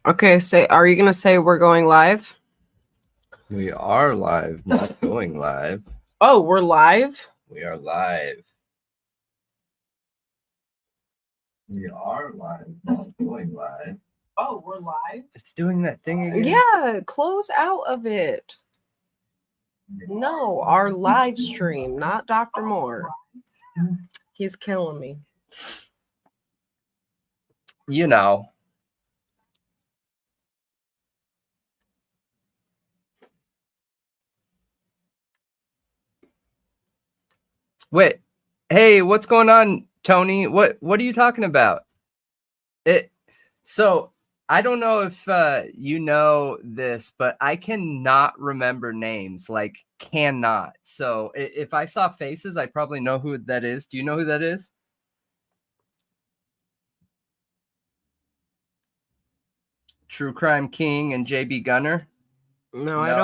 Okay, are you gonna say we're going live? We are live, not going live. Oh, we're live? We are live. We are live, not going live. Oh, we're live? It's doing that thing again. Yeah, close out of it. No, our live stream, not Dr. Moore. He's killing me. You know. Wait. Hey, what's going on, Tony? What are you talking about? So I don't know if you know this, but I cannot remember names, like cannot. So if I saw faces, I probably know who that is. Do you know who that is? True Crime King and JB Gunner. No, I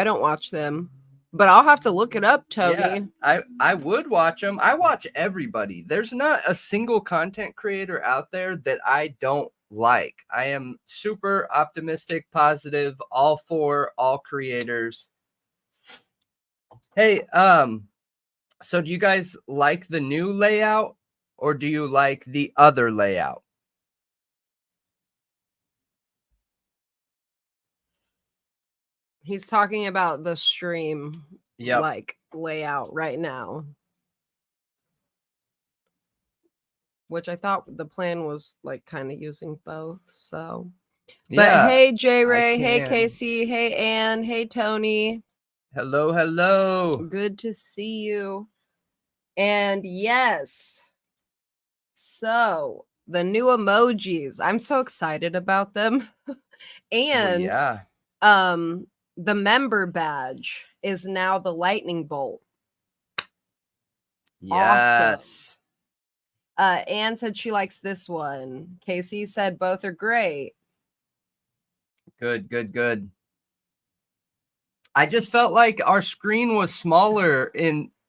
don't watch them. But I'll have to look it up, Tony. Yeah, I would watch them. I watch everybody. There's not a single content creator out there that I don't like. I am super optimistic, positive, all for all creators. Hey, so do you guys like the new layout or do you like the other layout? He's talking about the stream Yep. like layout right now. Which I thought the plan was like kind of using both. So, but Yeah, hey, J Ray, hey, Casey, hey, Ann, hey, Tony. Hello, hello. Good to see you. And yes, so the new emojis, I'm so excited about them. And the member badge is now the lightning bolt. Yes. Awesome. Anne said she likes this one. Casey said both are great. Good, good, good. I just felt like our screen was smaller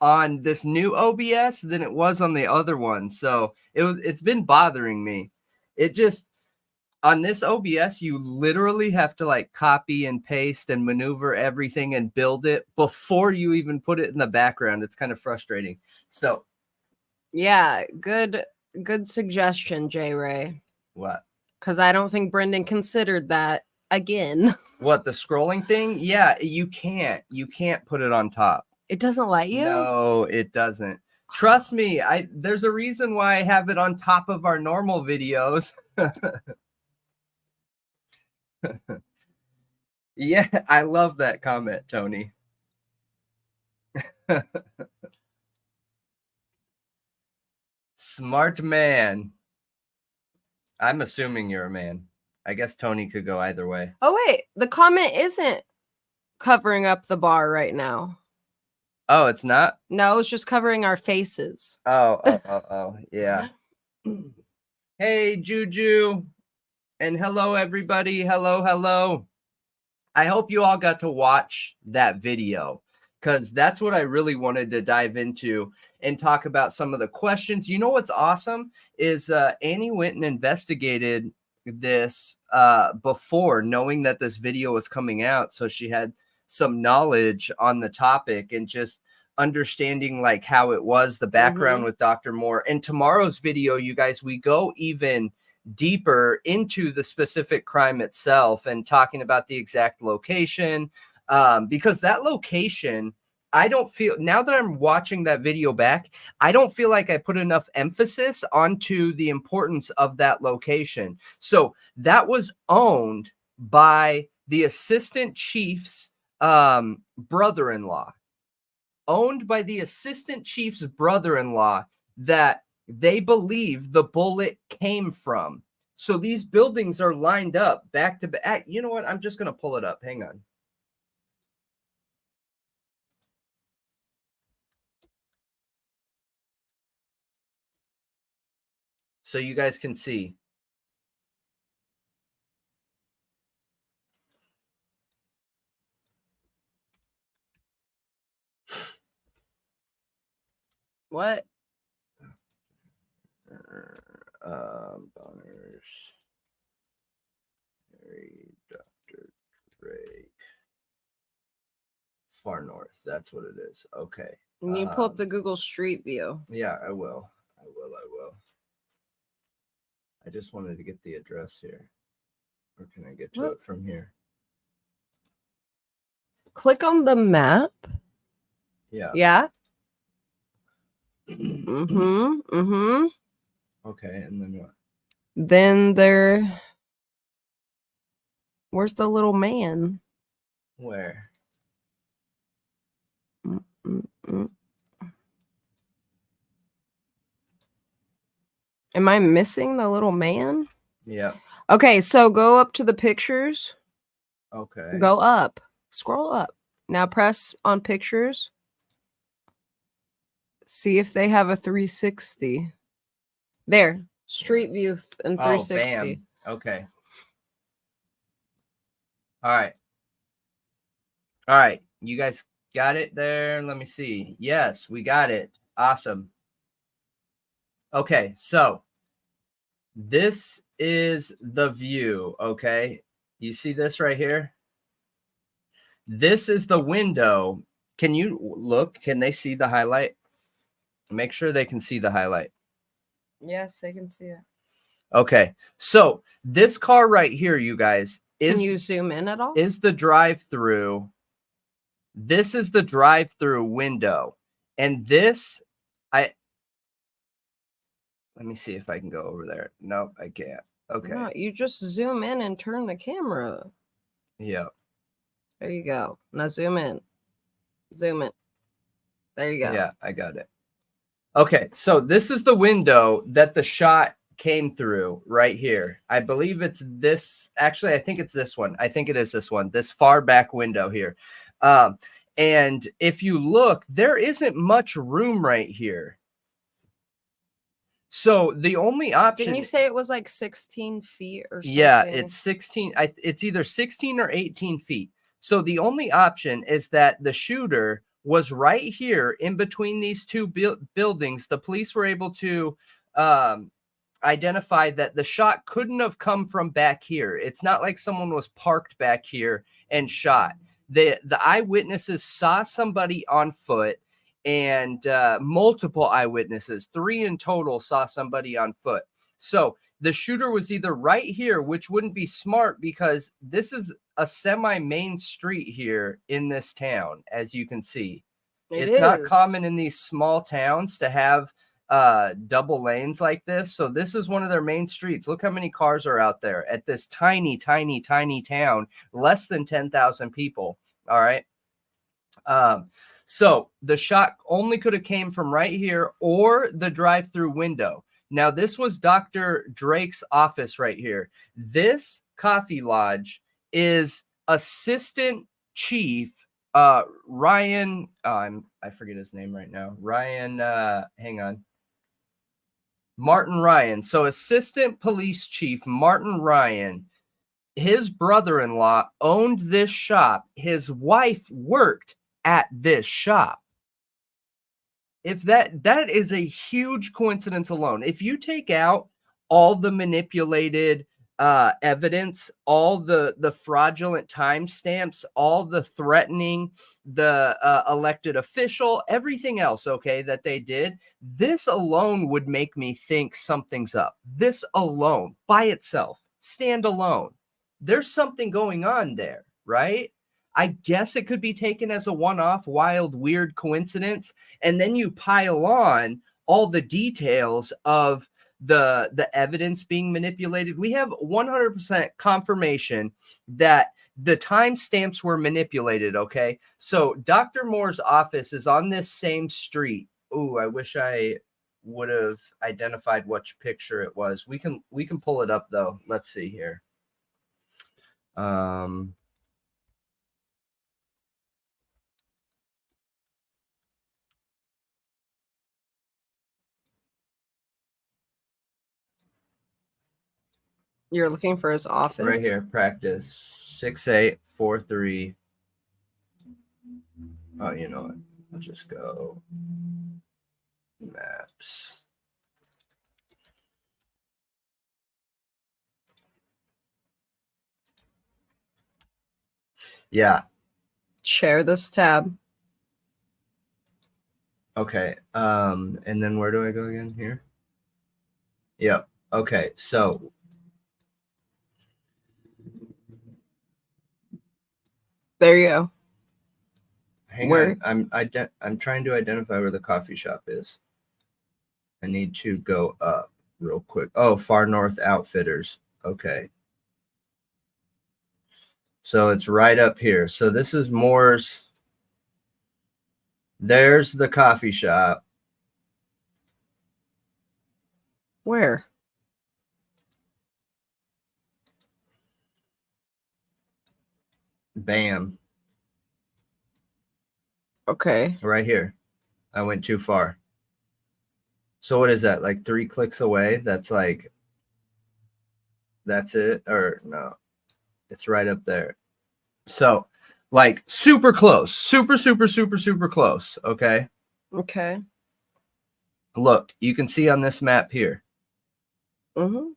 on this new OBS than it was on the other one. So it's been bothering me. It just on this OBS, you literally have to like copy and paste and maneuver everything and build it before you even put it in the background. It's kind of frustrating. So yeah, good suggestion, J Ray. What? Because I don't think Brendan considered that again. What, the scrolling thing? Yeah, you can't put it on top. It doesn't let you? No, it doesn't. Trust me, there's a reason why I have it on top of our normal videos. Yeah, I love that comment, Tony. Smart man. I'm assuming you're a man. I guess Tony could go either way. Oh, wait. The comment isn't covering up the bar right now. Oh, it's not? No, it's just covering our faces. Oh, yeah. Hey, Juju. And hello, everybody. Hello. I hope you all got to watch that video because that's what I really wanted to dive into and talk about some of the questions. You know what's awesome is Annie went and investigated this before knowing that this video was coming out. So she had some knowledge on the topic and just understanding like how it was, the background with Dr. Moore. And tomorrow's video, you guys, we go even deeper into the specific crime itself and talking about the exact location, because that location, I don't feel, now that I'm watching that video back, I don't feel like I put enough emphasis onto the importance of that location. So that was owned by the assistant chief's brother-in-law, that they believe the bullet came from. So these buildings are lined up back to back. You know what? I'm just going to pull it up. Hang on. So you guys can see. What? Boners. far north. That's what it is. Okay. And you pull up the Google Street View. Yeah, I will. I will. I just wanted to get the address here. Or can I get to it from here? Click on the map. Yeah. Yeah. Okay, and then what? Then where's the little man? Where? Am I missing the little man? Yeah. Okay, so go up to the pictures. Okay. Go up. Scroll up. Now press on pictures. See if they have a 360. There. Street View and 360. Bam. Okay. All right. You guys got it there? Let me see. Yes, we got it. Awesome. Okay, so this is the view, okay? You see this right here? This is the window. Can you look? Can they see the highlight? Make sure they can see the highlight. Yes, they can see it. Okay, so this car right here, you guys, can you zoom in at all? Is the drive-through. This is the drive-through window. And this, let me see if I can go over there. Nope, I can't. Okay. No, you just zoom in and turn the camera. Yeah. There you go. Now zoom in. Zoom in. There you go. Yeah, I got it. Okay, so this is the window that the shot came through right here. I believe it's this. Actually, I think it's this one. I think it is this one. This far back window here. And if you look, there isn't much room right here. So the only option. Didn't you say it was like 16 feet or something? Yeah, it's 16. It's either 16 or 18 feet. So the only option is that the shooter was right here in between these two buildings. The police were able to identify that the shot couldn't have come from back here. It's not like someone was parked back here and shot. The eyewitnesses saw somebody on foot, and multiple eyewitnesses, 3 in total, saw somebody on foot. So the shooter was either right here, which wouldn't be smart because this is a semi-main street here in this town, as you can see. It's not common in these small towns to have double lanes like this. So this is one of their main streets. Look how many cars are out there at this tiny town, less than 10,000 people. All right. So the shot only could have came from right here or the drive-through window. Now, this was Dr. Drake's office right here. This coffee lodge is Assistant Chief Ryan. I forget his name right now. Ryan, hang on. Martin Ryan. So Assistant Police Chief Martin Ryan, his brother-in-law owned this shop. His wife worked at this shop. If that is a huge coincidence alone. If you take out all the manipulated evidence, all the fraudulent timestamps, all the threatening, the elected official, everything else, okay, that they did, this alone would make me think something's up. This alone, by itself, stand alone. There's something going on there, right? I guess it could be taken as a one-off, wild, weird coincidence. And then you pile on all the details of the evidence being manipulated. We have 100% confirmation that the timestamps were manipulated, okay? So Dr. Moore's office is on this same street. Ooh, I wish I would have identified which picture it was. We can pull it up, though. Let's see here. You're looking for his office? Right here, practice 6843. Oh, you know what? I'll just go maps. Yeah. Share this tab. Okay. And then where do I go again? Here? Yep. Okay. So there you go. Hang on. I'm trying to identify where the coffee shop is. I need to go up real quick. Oh, Far North Outfitters. Okay. So it's right up here. So this is Moore's. There's the coffee shop. Where? Bam. Okay. Right here. I went too far. So what is that? Like 3 clicks away? That's like, that's it? Or no, it's right up there. So like super close, super close. Okay. Okay. Look, you can see on this map here. Mm-hmm.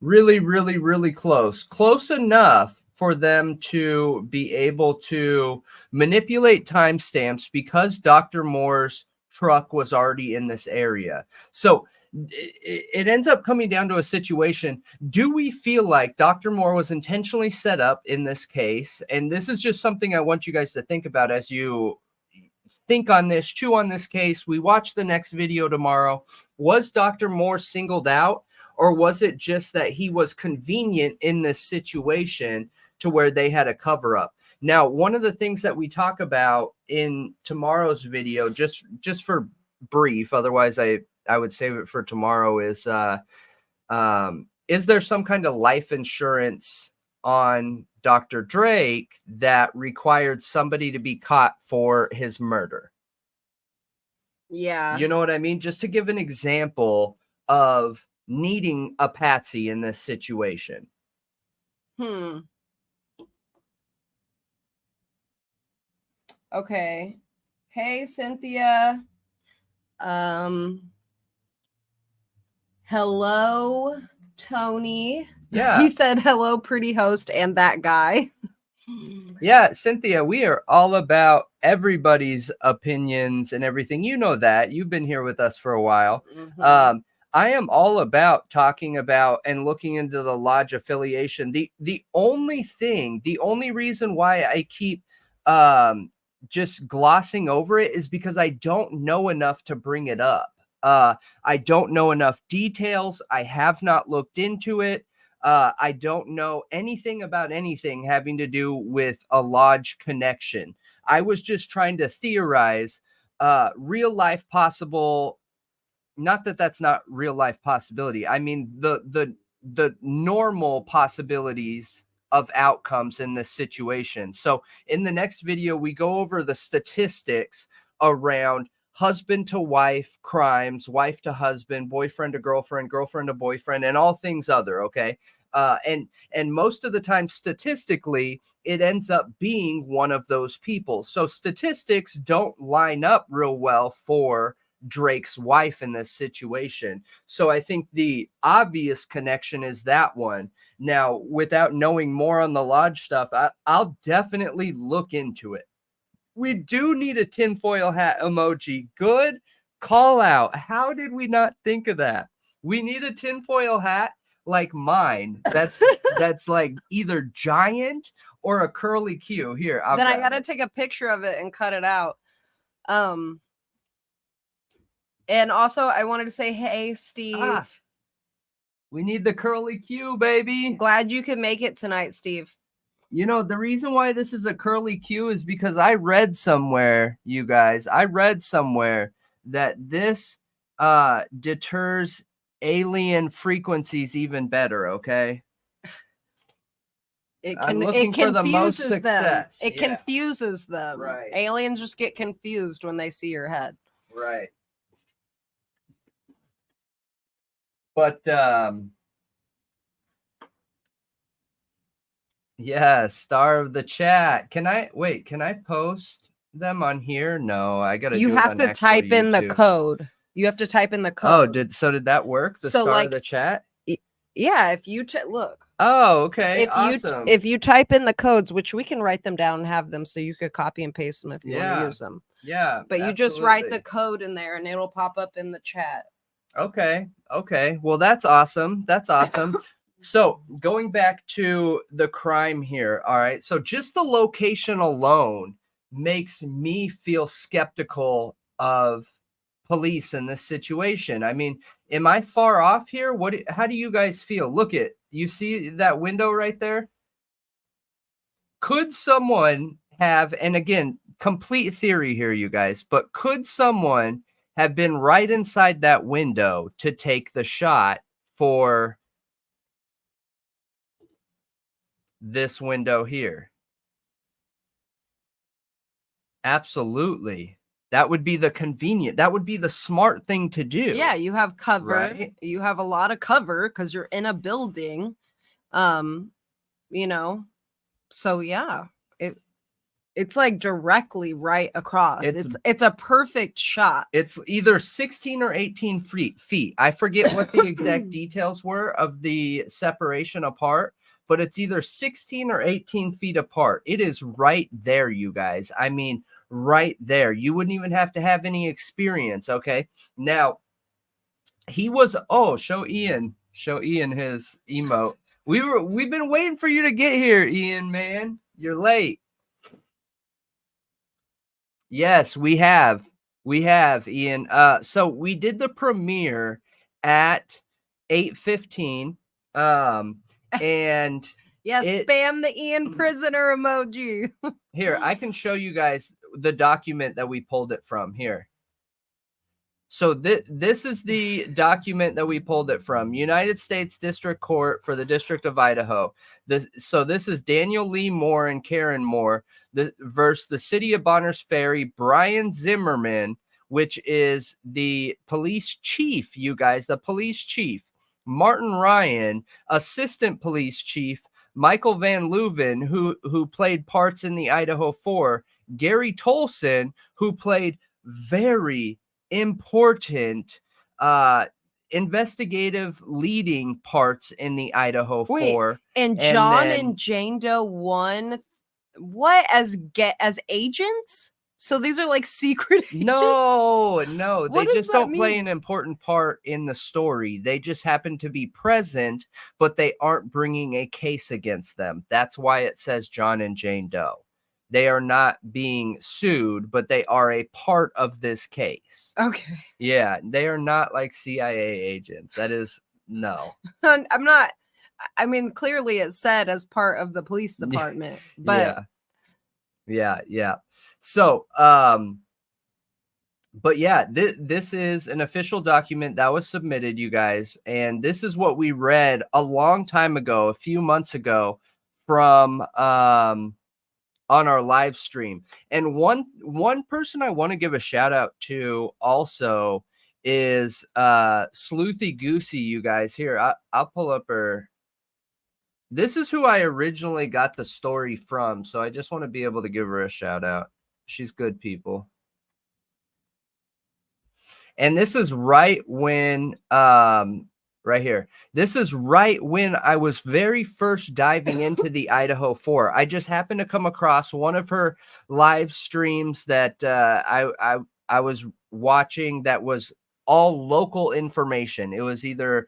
Really close enough for them to be able to manipulate timestamps because Dr. Moore's truck was already in this area. So it ends up coming down to a situation. Do we feel like Dr. Moore was intentionally set up in this case? And this is just something I want you guys to think about as you think on this, chew on this case. We watch the next video tomorrow. Was Dr. Moore singled out? Or was it just that he was convenient in this situation to where they had a cover up? Now, one of the things that we talk about in tomorrow's video, just for brief, otherwise I would save it for tomorrow, is there some kind of life insurance on Dr. Drake that required somebody to be caught for his murder? Yeah. You know what I mean? Just to give an example of needing a patsy in this situation. Okay. Hey, Cynthia. Hello, Tony. Yeah. He said hello, pretty host, and that guy. Yeah, Cynthia, we are all about everybody's opinions and everything. You know that. You've been here with us for a while. Mm-hmm. I am all about talking about and looking into the lodge affiliation. The only reason why I keep just glossing over it is because I don't know enough to bring it up. I don't know enough details. I have not looked into it. I don't know anything about anything having to do with a lodge connection. I was just trying to theorize real life possible. Not that that's not real life possibility. I mean, the normal possibilities of outcomes in this situation. So in the next video, we go over the statistics around husband to wife crimes, wife to husband, boyfriend to girlfriend, girlfriend to boyfriend, and all things other. Okay. And most of the time, statistically, it ends up being one of those people. So statistics don't line up real well for Drake's wife in this situation. So I think the obvious connection is that one. Now, without knowing more on the lodge stuff, I'll definitely look into it. We do need a tinfoil hat emoji. Good call out. How did we not think of that? We need a tinfoil hat like mine. That's like either giant or a curly Q. Here, then I gotta take a picture of it and cut it out. And also, I wanted to say, hey, Steve. We need the curly Q, baby. Glad you could make it tonight, Steve. You know, the reason why this is a curly Q is because I read somewhere, you guys, that this deters alien frequencies even better, okay? I'm looking for the most success. It confuses them. Right. Aliens just get confused when they see your head. Right. But yeah, star of the chat. Can I post them on here? No, I gotta. You have to type in the code. You have to type in the code. Oh, did that work? The star of the chat? Yeah, if you look. Oh, okay. Awesome. If you type in the codes, which we can write them down and have them so you could copy and paste them if you want to use them. Yeah. But you just write the code in there and it'll pop up in the chat. Okay. Okay. Well, that's awesome. That's awesome. So going back to the crime here. All right. So just the location alone makes me feel skeptical of police in this situation. I mean, am I far off here? How do you guys feel? Look you see that window right there? Could someone have, and again, complete theory here, you guys, but could someone have been right inside that window to take the shot for this window here? Absolutely. That would be that would be the smart thing to do. Yeah, you have cover. Right? You have a lot of cover because you're in a building. You know, so yeah, it's like directly right across. It's a perfect shot. It's either 16 or 18 feet. I forget what the exact details were of the separation apart, but it's either 16 or 18 feet apart. It is right there, you guys. I mean, right there. You wouldn't even have to have any experience. Okay. Now, he was, show Ian his emote. We've been waiting for you to get here, Ian, man. You're late. Yes, we have, Ian. So we did the premiere at 8:15. And yes, spam the Ian prisoner emoji. Here, I can show you guys the document that we pulled it from here. So this is the document that we pulled it from. United States District Court for the District of Idaho. This is Daniel Lee Moore and Karen Moore versus the City of Bonners Ferry, Brian Zimmerman, which is the police chief, you guys, the police chief. Martin Ryan, assistant police chief. Michael Van Leuven, who played parts in the Idaho4. Gary Tolson, who played very important investigative leading parts in the Idaho4. And John and Jane Doe won what as agents? So these are like secret agents? No, they just don't play an important part in the story. They just happen to be present, but they aren't bringing a case against them. That's why it says John and Jane Doe. They are not being sued, but they are a part of this case. Okay. Yeah, they are not like CIA agents. That is, no. I'm not, I mean, clearly it said as part of the police department, but. Yeah. So, but yeah, this is an official document that was submitted, you guys. And this is what we read a long time ago, a few months ago from, on our live stream. And one person I want to give a shout out to also is Sleuthy Goosey, you guys. Here, I'll pull up her. This is who I originally got the story from, so I just want to be able to give her a shout out. She's good people. And this is right when right here. This is right when I was very first diving into the Idaho4. I just happened to come across one of her live streams that I was watching that was all local information. It was either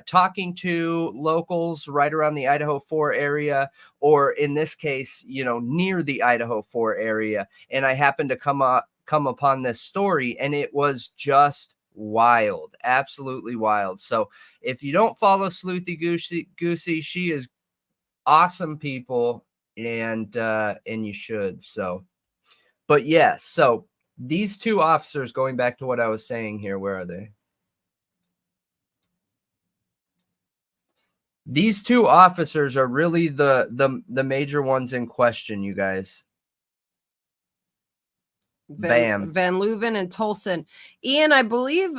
talking to locals right around the Idaho4 area, or in this case, near the Idaho4 area. And I happened to come upon this story, and it was just wild, absolutely wild. So if you don't follow Sleuthy Goosey, she is awesome people, and you should. So, but yes, so these two officers, going back to what I was saying here, where are they? These two officers are really the major ones in question, you guys. Van Leuven and Tolson. Ian, I believe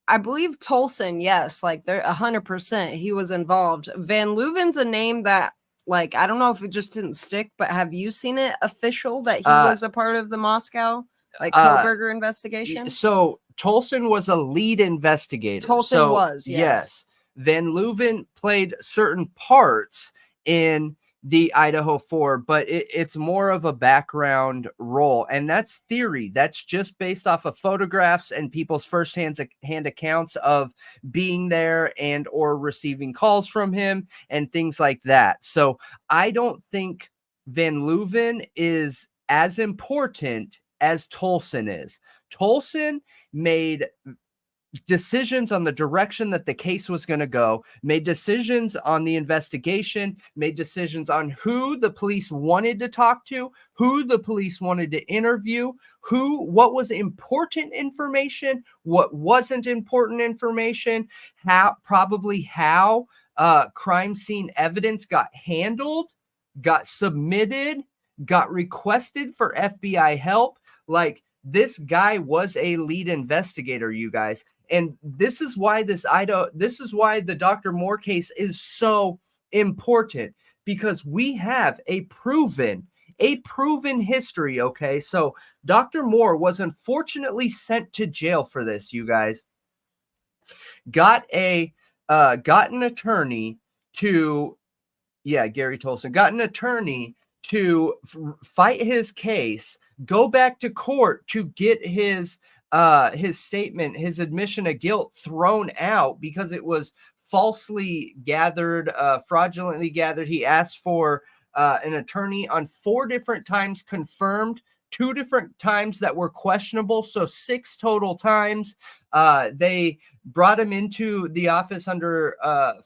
Tolson, yes, like they're 100% he was involved. Van Leuven's a name that, like, I don't know if it just didn't stick, but have you seen it official that he was a part of the Moscow Koberger investigation? So Tolson was a lead investigator. Tolson was, yes. Van Leuven played certain parts in the Idaho4, but it's more of a background role. And that's theory. That's just based off of photographs and people's firsthand accounts of being there and or receiving calls from him and things like that. So I don't think Van Leuven is as important as Tolson is. Tolson made decisions on the direction that the case was going to go, made decisions on the investigation, made decisions on who the police wanted to talk to, who the police wanted to interview, what was important information, what wasn't important information, how crime scene evidence got handled, got submitted, got requested for FBI help. Like, this guy was a lead investigator, you guys. And this is why this is why the Dr. Moore case is so important, because we have a proven history. Okay. So Dr. Moore was unfortunately sent to jail for this, you guys. Got an attorney to, Gary Tolson got an attorney to fight his case, go back to court to get his statement, his admission of guilt thrown out because it was falsely gathered, fraudulently gathered. He asked for an attorney on 4 different times, confirmed 2 different times that were questionable. So 6 total times. They brought him into the office under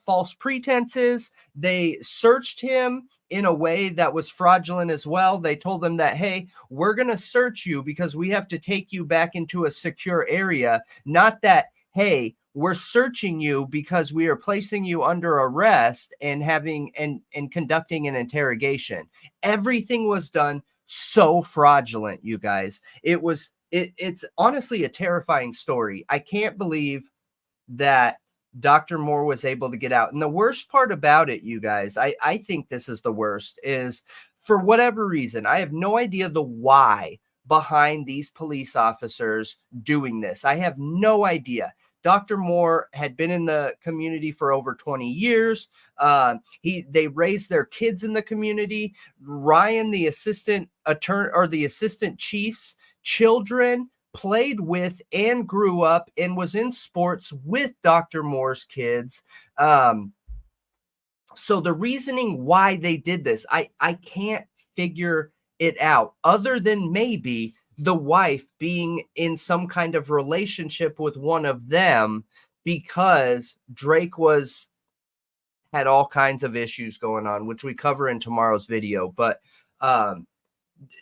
false pretenses. They searched him in a way that was fraudulent as well. They told him that, hey, we're going to search you because we have to take you back into a secure area. Not that, hey, we're searching you because we are placing you under arrest and having and conducting an interrogation. Everything was done so fraudulent, you guys. It's honestly a terrifying story. I can't believe that Dr. Moore was able to get out. And the worst part about it, you guys, I think this is the worst, is for whatever reason, I have no idea the why behind these police officers doing this. I have no idea. Dr. Moore had been in the community for over 20 years. They raised their kids in the community. Ryan, the assistant attorney or the assistant chief's children, played with and grew up and was in sports with Dr. Moore's kids. So the reasoning why they did this, I can't figure it out, other than maybe the wife being in some kind of relationship with one of them, because Drake had all kinds of issues going on, which we cover in tomorrow's video, but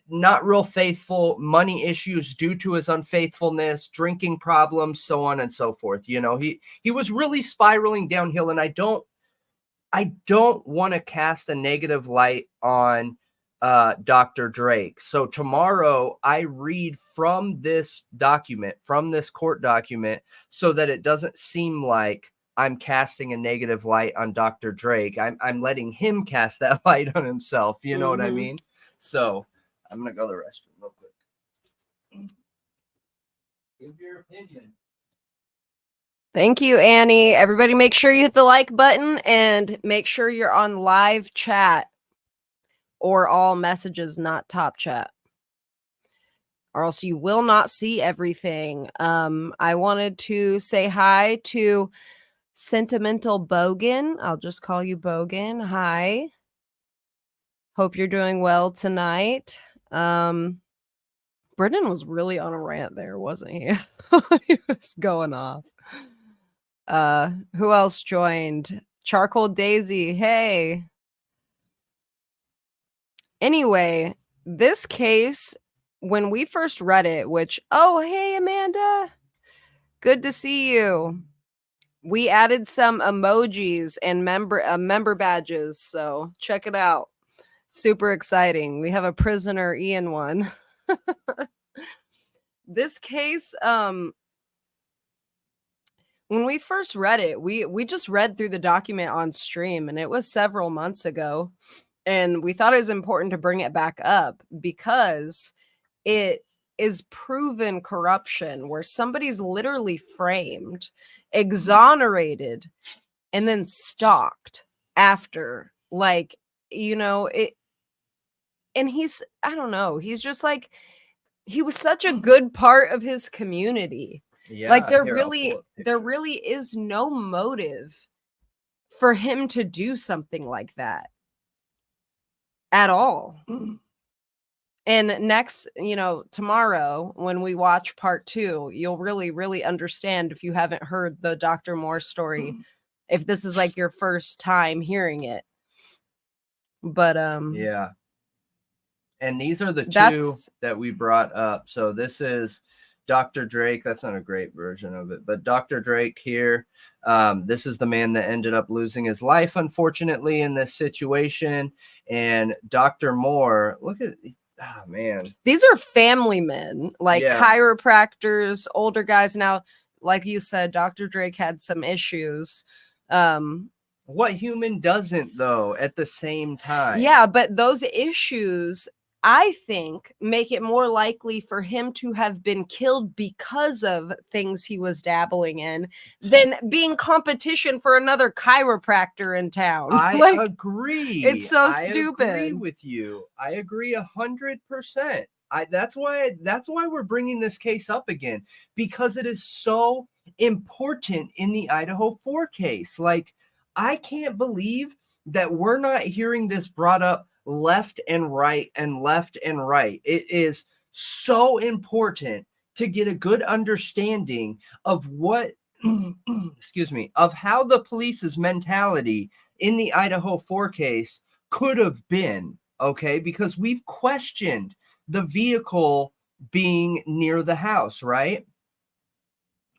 not real faithful, money issues due to his unfaithfulness, drinking problems, so on and so forth. You know, he was really spiraling downhill, and I don't want to cast a negative light on Dr. Drake. So tomorrow I read from this document, from this court document, so that it doesn't seem like I'm casting a negative light on Dr. Drake. I'm letting him cast that light on himself. You know what I mean? So I'm going to go to the restroom real quick. Give your opinion. Thank you, Annie. Everybody make sure you hit the like button and make sure you're on live chat or all messages, not top chat, or else you will not see everything. I wanted to say hi to Sentimental Bogan. I'll just call you Bogan. Hi. Hope you're doing well tonight. Brendan was really on a rant there, wasn't he? He was going off. Who else joined? Charcoal Daisy. Hey. Anyway, this case, when we first read it, which, oh, hey, Amanda. Good to see you. We added some emojis and member badges, so check it out. Super exciting. We have a prisoner Ian one. This case, when we first read it, we just read through the document on stream, and it was several months ago. And we thought it was important to bring it back up because it is proven corruption where somebody's literally framed, exonerated, and then stalked after, like, you know, it. And I don't know, he's just like, he was such a good part of his community. Yeah, like there here, really is no motive for him to do something like that at all. And next, you know, tomorrow when we watch part 2, you'll really understand, if you haven't heard the Dr. Moore story, if this is like your first time hearing it. But yeah. And these are the two that we brought up. So this is Dr. Drake. That's not a great version of it, but Dr. Drake here. This is the man that ended up losing his life, unfortunately, in this situation. And Dr. Moore, look at, oh man, these are family men, like chiropractors, older guys. Now, like you said, Dr. Drake had some issues. What human doesn't, though, at the same time? Yeah, but those issues, I think, make it more likely for him to have been killed because of things he was dabbling in than being competition for another chiropractor in town. I agree. It's so stupid. I agree with you. I agree 100%. That's why we're bringing this case up again, because it is so important in the Idaho4 case. Like, I can't believe that we're not hearing this brought up left and right and left and right. It is so important to get a good understanding of what, excuse me, of how the police's mentality in the Idaho4 case could have been, okay? Because we've questioned the vehicle being near the house, right?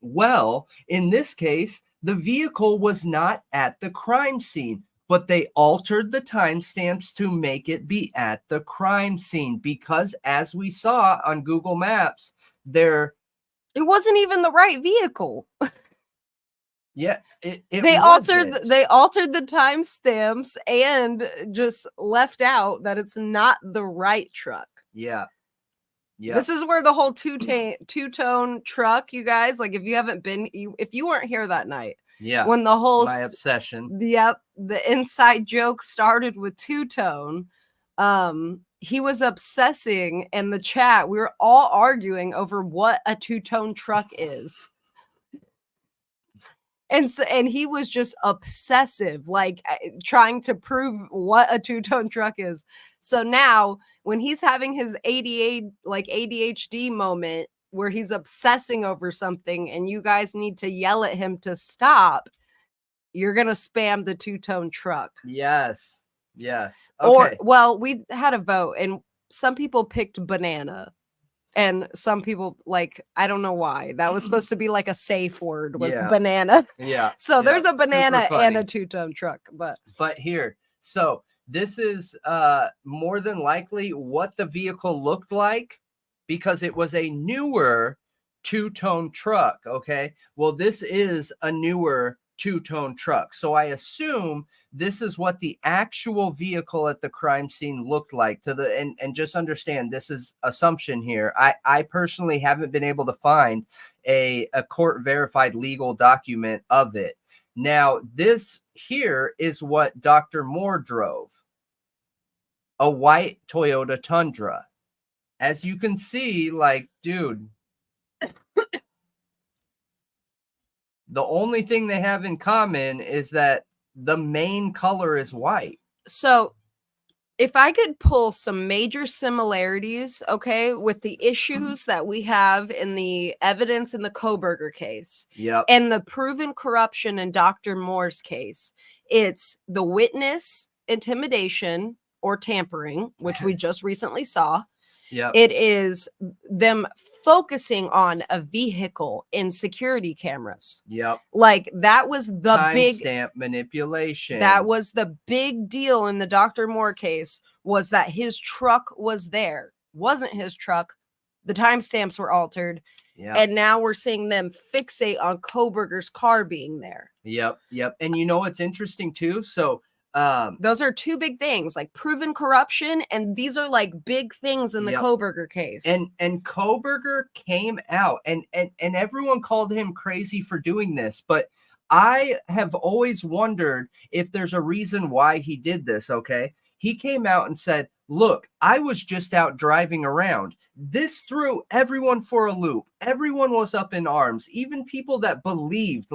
Well, in this case, the vehicle was not at the crime scene, but they altered the timestamps to make it be at the crime scene, because as we saw on Google Maps, it wasn't even the right vehicle. Yeah, they altered the timestamps and just left out that it's not the right truck. Yeah. Yeah. This is where the whole two-tone truck, you guys, like, if you haven't been, if you weren't here that night, yeah, when the whole my obsession, the inside joke started with two-tone, he was obsessing in the chat. We were all arguing over what a two-tone truck is. And he was just obsessive, like, trying to prove what a two-tone truck is. So now when he's having his ADHD moment where he's obsessing over something and you guys need to yell at him to stop, you're going to spam the two-tone truck. Yes. Yes. Okay. Well, we had a vote and some people picked banana. And some people, like, I don't know why. That was supposed to be like a safe word, was banana. Yeah. So there's a banana and a two-tone truck. But here, so this is more than likely what the vehicle looked like, because it was a newer two-tone truck, okay? Well, this is a newer two-tone truck. So I assume this is what the actual vehicle at the crime scene looked like. And just understand, this is assumption here. I personally haven't been able to find a court verified legal document of it. Now, this here is what Dr. Moore drove. A white Toyota Tundra. As you can see, like, dude, the only thing they have in common is that the main color is white. So if I could pull some major similarities, okay, with the issues that we have in the evidence in the Kohberger case, and the proven corruption in Dr. Moore's case, it's the witness intimidation or tampering, which we just recently saw. It is them focusing on a vehicle in security cameras. Like, that was the big timestamp manipulation. That was the big deal in the Dr. Moore case, was that his truck was there. Wasn't his truck. The timestamps were altered. And now we're seeing them fixate on Kohberger's car being there. Yep. And you know what's interesting too? So those are two big things, like proven corruption, and these are like big things in the Kohberger case. And Kohberger came out and everyone called him crazy for doing this, but I have always wondered if there's a reason why he did this, okay? He came out and said, look, I was just out driving around. This threw everyone for a loop. Everyone was up in arms. Even people that believed,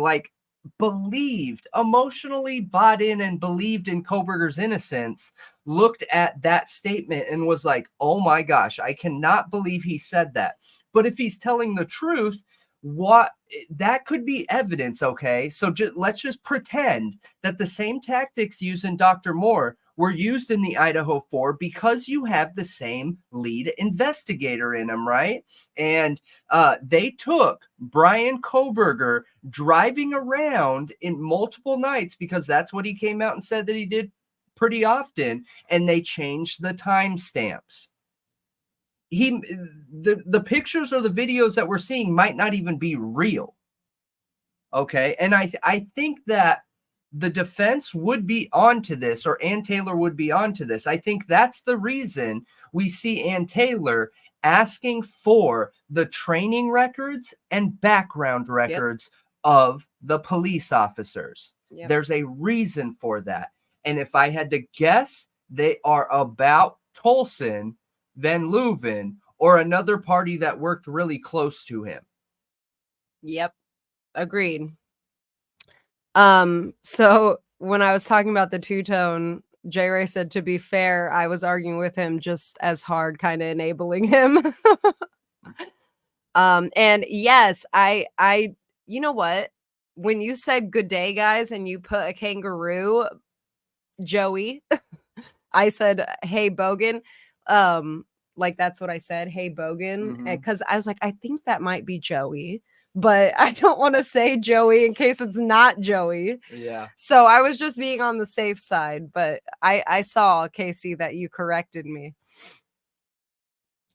emotionally bought in and believed in Kohberger's innocence, looked at that statement and was like, oh my gosh, I cannot believe he said that. But if he's telling the truth, what that could be evidence, okay? So let's just pretend that the same tactics used in Dr.Moore were used in the Idaho 4 because you have the same lead investigator in them, right? And they took Brian Kohberger driving around in multiple nights, because that's what he came out and said that he did pretty often, and they changed the timestamps. The pictures or the videos that we're seeing might not even be real. Okay. And I think that the defense would be onto this, or Ann Taylor would be onto this. I think that's the reason we see Ann Taylor asking for the training records and background records of the police officers. There's a reason for that. And if I had to guess, they are about Tolson, Van Leuven, or another party that worked really close to him. Yep. Agreed. So when I was talking about the two-tone, J. Ray said, to be fair, I was arguing with him just as hard, kind of enabling him. And yes, I you know what? When you said good day, guys, and you put a kangaroo, Joey, I said, hey, Bogan. Like that's what I said, hey, Bogan, because I was like, I think that might be Joey, but I don't want to say Joey in case it's not Joey. Yeah. So I was just being on the safe side, but I saw, Casey, that you corrected me.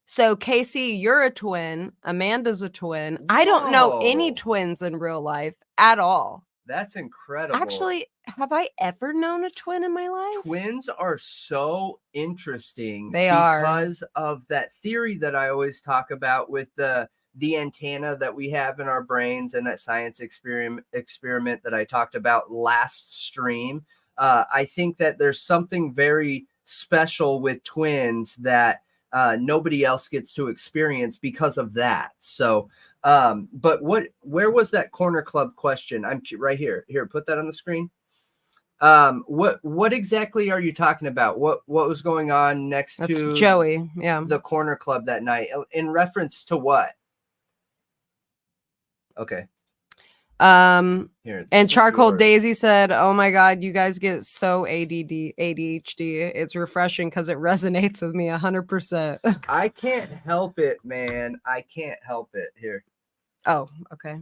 So Casey, you're a twin. Amanda's a twin. Whoa. I don't know any twins in real life at all. That's incredible. Actually, have I ever known a twin in my life? Twins are so interesting. They are. Because of that theory that I always talk about with the antenna that we have in our brains, and that science experiment that I talked about last stream. I think that there's something very special with twins that nobody else gets to experience because of that. So, but where was that corner club question? I'm right here. Here, put that on the screen. What exactly are you talking about? What was going on next to Joey? Yeah, the corner club that night, in reference to what? Okay. Here, and Charcoal Daisy said, oh my God, you guys get so ADHD. It's refreshing because it resonates with me 100%. I can't help it, man. I can't help it. Here. Oh, okay.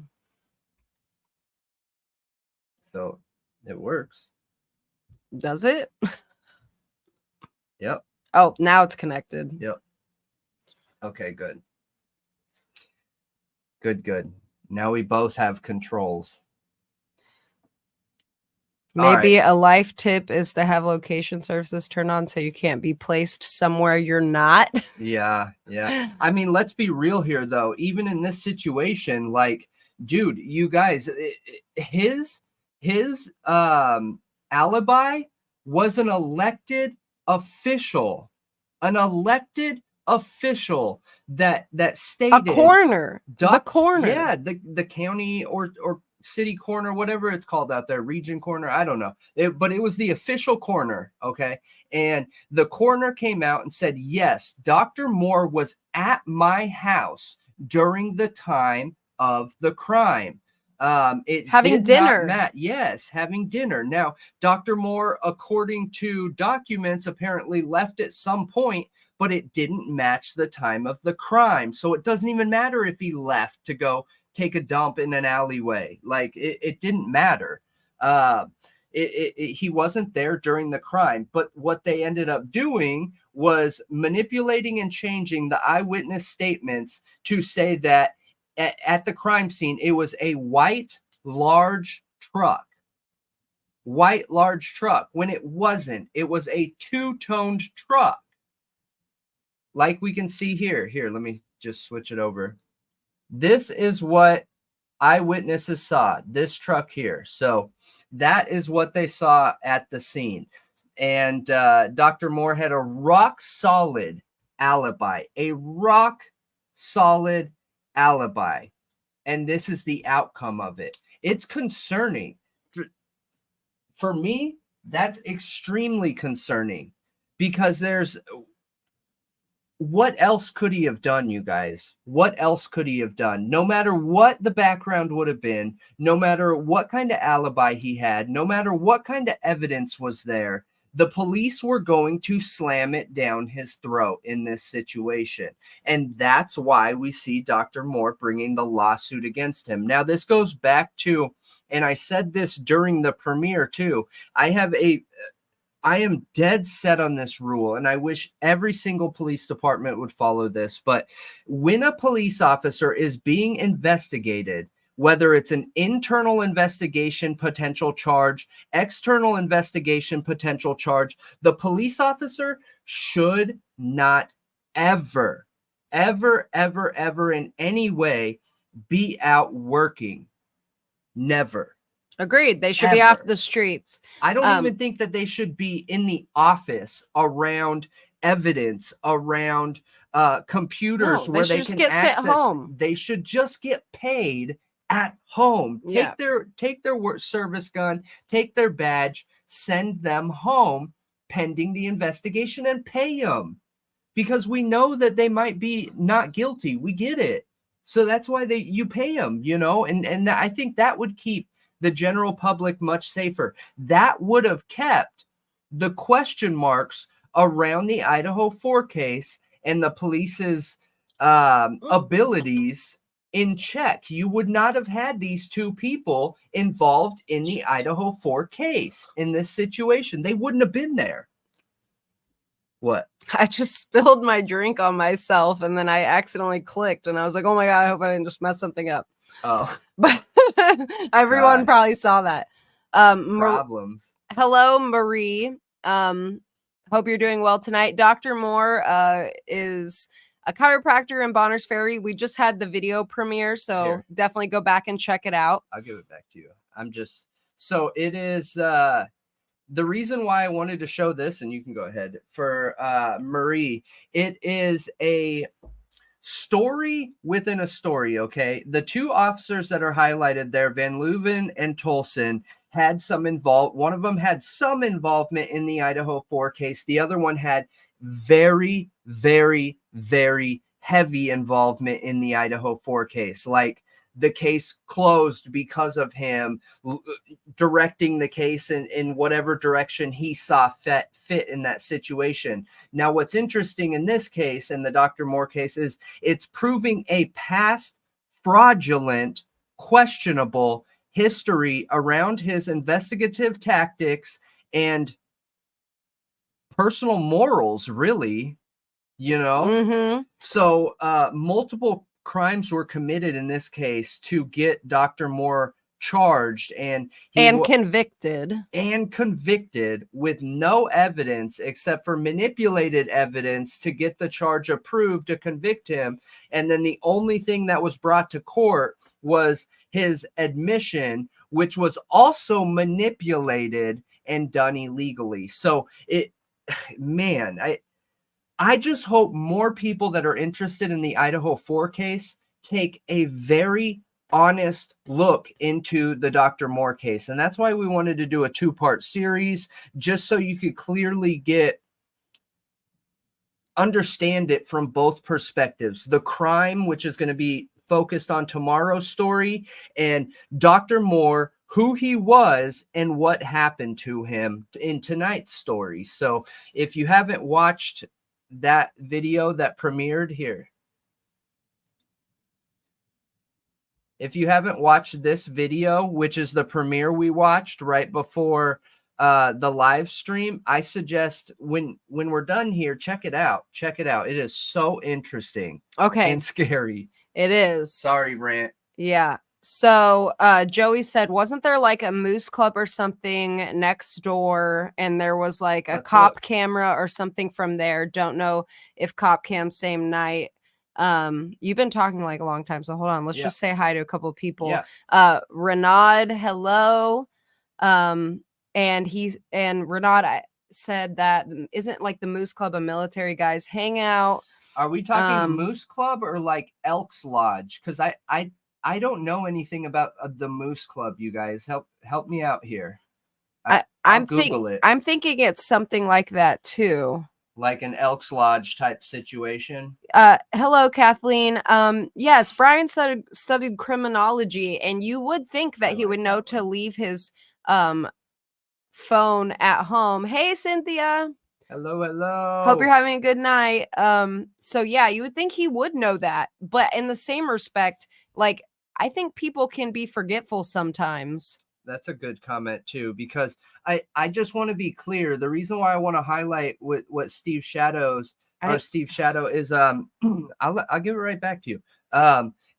So it works. Does it? Yep. Oh, now it's connected. Yep. Okay, good. Good. Now we both have controls. Maybe a life tip is to have location services turned on so you can't be placed somewhere you're not. Yeah. I mean, let's be real here, though. Even in this situation, like, dude, you guys, his alibi was an elected official. That stated a coroner. The coroner. Yeah, the county or city coroner, whatever it's called out there, region coroner, I don't know. But it was the official coroner, okay? And the coroner came out and said, yes, Dr. Moore was at my house during the time of the crime. Having dinner. Yes, having dinner. Now, Dr. Moore, according to documents, apparently left at some point, but it didn't match the time of the crime. So it doesn't even matter if he left to go take a dump in an alleyway. Like, it didn't matter. He wasn't there during the crime. But what they ended up doing was manipulating and changing the eyewitness statements to say that at the crime scene, it was a white, large truck. When it wasn't. It was a two-toned truck. Like we can see here. Here, let me just switch it over. This is what eyewitnesses saw this truck here. So that is what they saw at the scene. And Dr. Moore had a rock solid alibi, and this is the outcome of it. It's concerning. For me, that's extremely concerning, because what else could he have done, you guys? What else could he have done? No matter what the background would have been, no matter what kind of alibi he had, no matter what kind of evidence was there, the police were going to slam it down his throat in this situation. And that's why we see Dr. Moore bringing the lawsuit against him. Now, this goes back to, and I said this during the premiere too, I am dead set on this rule, and I wish every single police department would follow this. But when a police officer is being investigated, whether it's an internal investigation potential charge, external investigation potential charge, the police officer should not ever in any way be out working. Never. Agreed. They should be off the streets. I don't even think that they should be in the office around evidence, around computers where they can access. Home. They should just get paid at home. Take their work service gun, take their badge, send them home pending the investigation, and pay them, because we know that they might be not guilty. We get it. So that's why you pay them, you know, and I think that would keep the general public much safer. That would have kept the question marks around the Idaho4 case and the police's abilities in check. You would not have had these two people involved in the Idaho4 case in this situation. They wouldn't have been there. What? I just spilled my drink on myself, and then I accidentally clicked, and I was like, oh my God, I hope I didn't just mess something up. Oh. But everyone probably saw that. Problems. Hello, Marie. Hope you're doing well tonight. Dr. Moore is a chiropractor in Bonners Ferry. We just had the video premiere, so definitely go back and check it out. I'll give it back to you. So it is the reason why I wanted to show this, and you can go ahead, for Marie, it is a story within a story, okay? The two officers that are highlighted there, Van Leuven and Tolson, had one of them had some involvement in the Idaho4 case. The other one had very, very, very heavy involvement in the Idaho4 case. Like, the case closed because of him directing the case in whatever direction he saw fit in that situation. Now, what's interesting in this case, and the Dr. Moore case, is it's proving a past fraudulent, questionable history around his investigative tactics and personal morals, really, you know? Mm-hmm. So multiple crimes were committed in this case to get Dr. Moore charged and convicted with no evidence except for manipulated evidence to get the charge approved to convict him. And then the only thing that was brought to court was his admission, which was also manipulated and done illegally. So I just hope more people that are interested in the Idaho4 case take a very honest look into the Dr. Moore case. And that's why we wanted to do a 2-part series, just so you could clearly understand it from both perspectives. The crime, which is going to be focused on tomorrow's story, and Dr. Moore, who he was and what happened to him in tonight's story. So if you haven't watched that video that premiered here, if you haven't watched this video, which is the premiere we watched right before the live stream, I suggest when we're done here, check it out. It is so interesting. Okay. And scary. It is. Sorry, rant. Yeah. So Joey said, wasn't there like a moose club or something next door, and there was like a cop camera or something from there? Don't know if cop cam same night. You've been talking like a long time, so hold on. Let's just say hi to a couple of people. Yeah. Renaud, hello. And Renaud said that isn't like the Moose Club a military guys hangout. Are we talking Moose Club or like Elks Lodge? Because I don't know anything about the Moose Club. You guys help me out here. I'll Google it. I'm thinking it's something like that too. Like an Elks Lodge type situation. Hello, Kathleen. Yes, Brian studied criminology, and you would think that he would know to leave his phone at home. Hey, Cynthia. Hello. Hope you're having a good night. So yeah, you would think he would know that, but in the same respect, like I think people can be forgetful sometimes. That's a good comment too, because I just want to be clear. The reason why I want to highlight what Steve Shadow is I'll give it right back to you.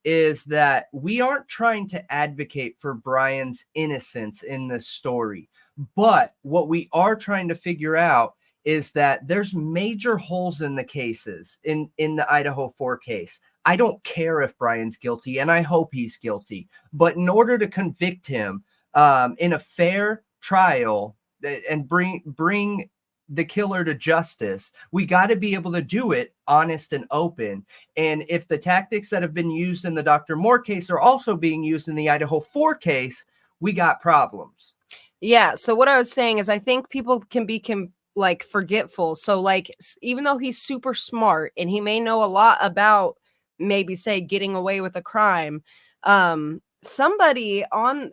Is that we aren't trying to advocate for Brian's innocence in this story, but what we are trying to figure out is that there's major holes in the cases in the Idaho 4 case. I don't care if Brian's guilty, and I hope he's guilty, but in order to convict him in a fair trial and bring the killer to justice, we got to be able to do it honest and open. And if the tactics that have been used in the Dr. Moore case are also being used in the Idaho 4 case, we got problems. Yeah. So what I was saying is I think people can be like forgetful. So like, even though he's super smart and he may know a lot about maybe say getting away with a crime, somebody on,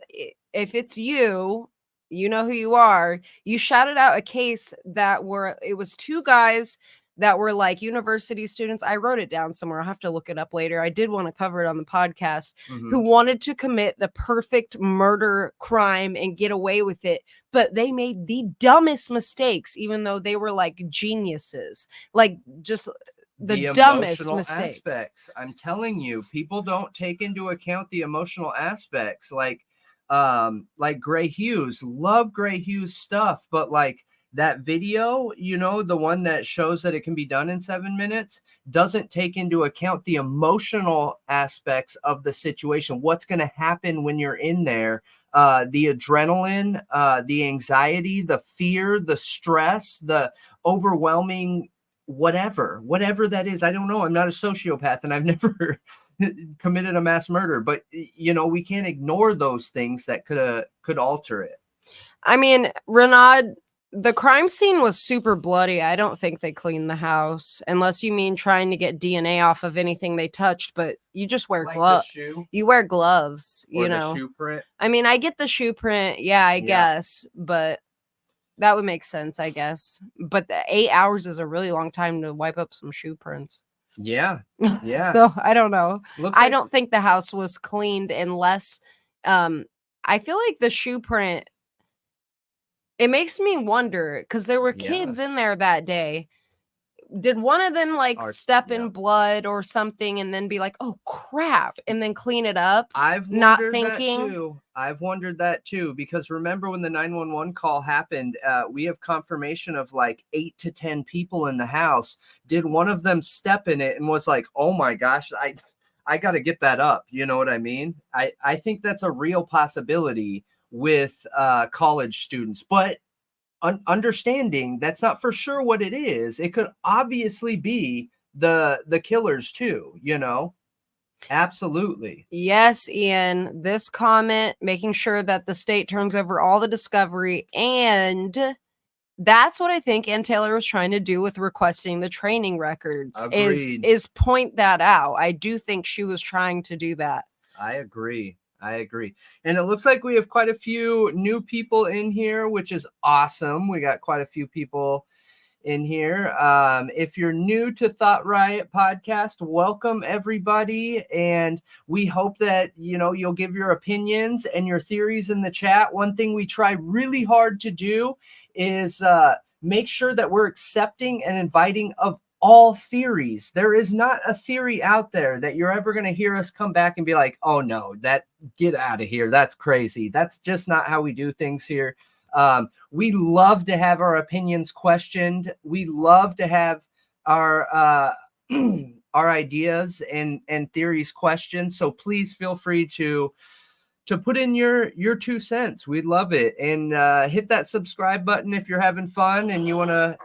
if it's you, you know who you are, you shouted out a case that it was two guys that were like university students. I wrote it down somewhere. I'll have to look it up later. I did want to cover it on the podcast, who wanted to commit the perfect murder crime and get away with it. But they made the dumbest mistakes, even though they were like geniuses, like just the dumbest mistakes. Aspects. I'm telling you, people don't take into account the emotional aspects. Like Gray Hughes, love Gray Hughes stuff, but like that video, you know, the one that shows that it can be done in 7 minutes, doesn't take into account the emotional aspects of the situation. What's going to happen when you're in there? The adrenaline, the anxiety, the fear, the stress, the overwhelming whatever that is. I don't know. I'm not a sociopath and I've never committed a mass murder, but you know, we can't ignore those things that could alter it. I mean, Renaud, the crime scene was super bloody. I don't think they cleaned the house, unless you mean trying to get DNA off of anything they touched, but you just wear gloves. You wear gloves, or you know. The shoe print. I mean, I get the shoe print, I guess, but that would make sense, I guess. But the 8 hours is a really long time to wipe up some shoe prints. Yeah. So I don't know. I don't think the house was cleaned unless I feel like the shoe print, it makes me wonder, because there were kids in there that day. Did one of them like step in blood or something and then be like, oh crap, and then clean it up? I've wondered that too, because remember when the 911 call happened, we have confirmation of like 8 to 10 people in the house. Did one of them step in it and was like, oh my gosh, I got to get that up. You know what I mean? I think that's a real possibility with college students, but understanding that's not for sure what it is. It could obviously be the killers too, you know. Absolutely. Yes, Ian, this comment, making sure that the state turns over all the discovery, and that's what I think Ann Taylor was trying to do with requesting the training records. Is point that out. I do think she was trying to do that. I agree. And it looks like we have quite a few new people in here, which is awesome. We got quite a few people in here. If you're new to Thought Riot podcast, welcome everybody. And we hope that, you know, you'll give your opinions and your theories in the chat. One thing we try really hard to do is make sure that we're accepting and inviting of all theories. There is not a theory out there that you're ever going to hear us come back and be like, oh no, get out of here. That's crazy. That's just not how we do things here. We love to have our opinions questioned. We love to have our our ideas and theories, questions. So please feel free to put in your 2 cents. We'd love it. And hit that subscribe button if you're having fun and you want to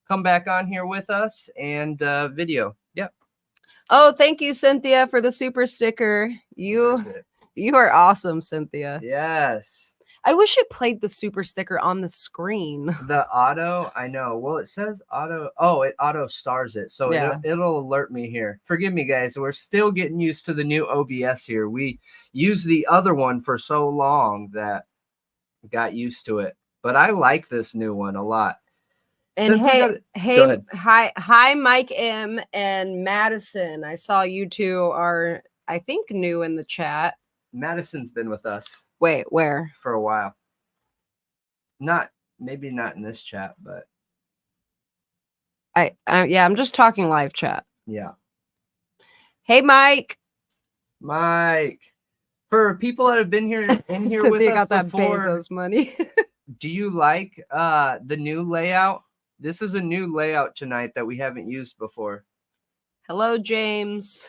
come back on here with us and video. Yep. Oh, thank you, Cynthia, for the super sticker. You are awesome, Cynthia. Yes. I wish it played the super sticker on the screen. The auto, I know. Well, it says auto. Oh, it auto stars it. So Yeah. it'll alert me here. Forgive me, guys. We're still getting used to the new OBS here. We used the other one for so long that got used to it. But I like this new one a lot. And hi, Mike M and Madison. I saw you two are, I think, new in the chat. Madison's been with us. Wait, where? For a while. Maybe not in this chat, but yeah, I'm just talking live chat. Yeah. Hey, Mike. For people that have been here with us got before, that Bezos money. Do you like the new layout? This is a new layout tonight that we haven't used before. Hello, James.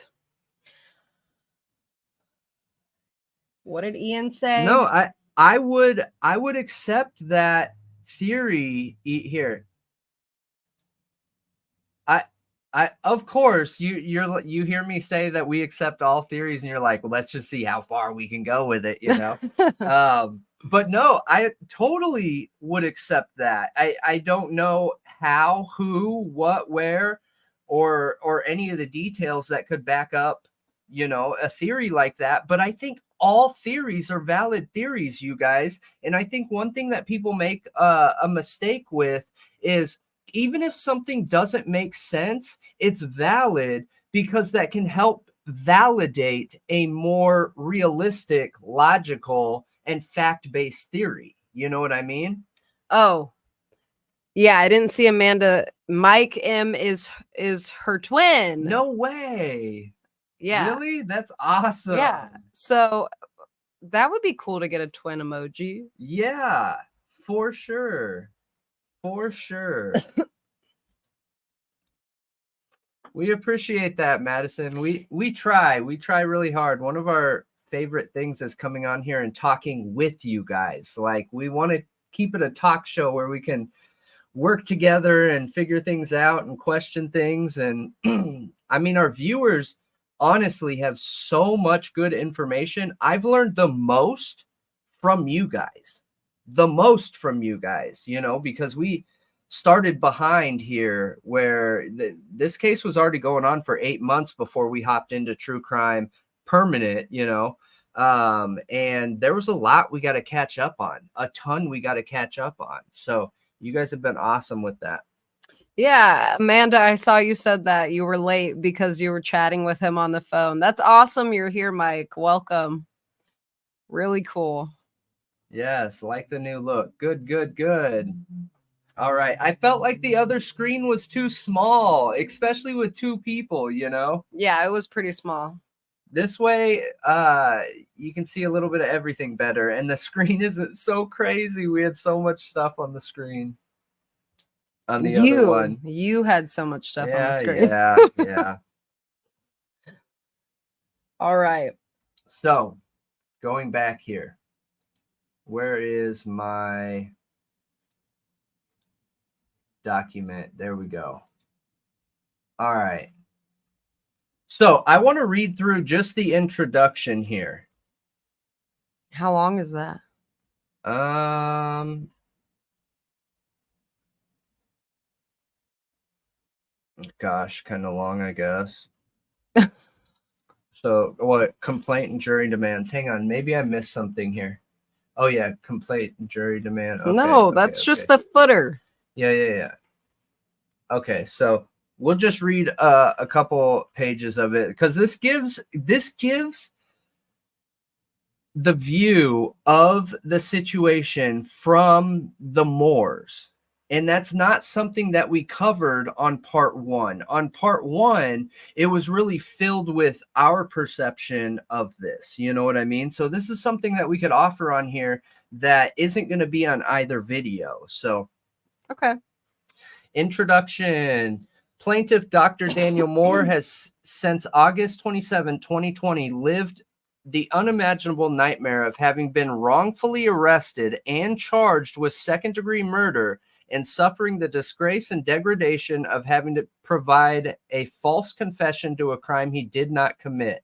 What did Ian say? No, I would accept that theory here. I of course you hear me say that we accept all theories and you're like, well, let's just see how far we can go with it, you know. But no, I totally would accept that. I don't know how, who, what, where, or any of the details that could back up, you know, a theory like that. But I think all theories are valid theories, you guys. And I think one thing that people make a mistake with is, even if something doesn't make sense, it's valid because that can help validate a more realistic, logical, and fact-based theory. You know what I mean? Oh, yeah. I didn't see Amanda. Mike M is her twin. No way. Yeah. Really? That's awesome. Yeah. So that would be cool to get a twin emoji. Yeah, for sure. For sure. We appreciate that, Madison. We try really hard. One of our favorite things is coming on here and talking with you guys. Like, we want to keep it a talk show where we can work together and figure things out and question things. And I mean, our viewers honestly have so much good information. I've learned the most from you guys, you know, because we started behind here where this case was already going on for 8 months before we hopped into true crime permanent, you know. And there was a lot we got to catch up on, a ton we got to catch up on. So you guys have been awesome with that. Yeah, Amanda, I saw you said that you were late because you were chatting with him on the phone. That's awesome. You're here, Mike. Welcome. Really cool. Yes, like the new look. Good. All right. I felt like the other screen was too small, especially with 2 people, you know? Yeah, it was pretty small. This way, you can see a little bit of everything better. And the screen isn't so crazy. We had so much stuff on the screen. On the other one. You had so much stuff on the screen. Yeah. All right. So, going back here. Where is my document? There we go. All right. So I want to read through just the introduction here. How long is that? Gosh, kind of long, I guess. So what? Complaint and jury demands. Hang on, maybe I missed something here. Oh yeah, complaint and jury demand. Okay, no, that's just the footer. Yeah. Okay, so we'll just read a couple pages of it because this gives the view of the situation from the Moores. And that's not something that we covered on part 1. On part 1, it was really filled with our perception of this. You know what I mean? So this is something that we could offer on here that isn't going to be on either video. So, okay. Introduction. Plaintiff Dr. Daniel Moore has since August 27, 2020, lived the unimaginable nightmare of having been wrongfully arrested and charged with second-degree murder and suffering the disgrace and degradation of having to provide a false confession to a crime he did not commit.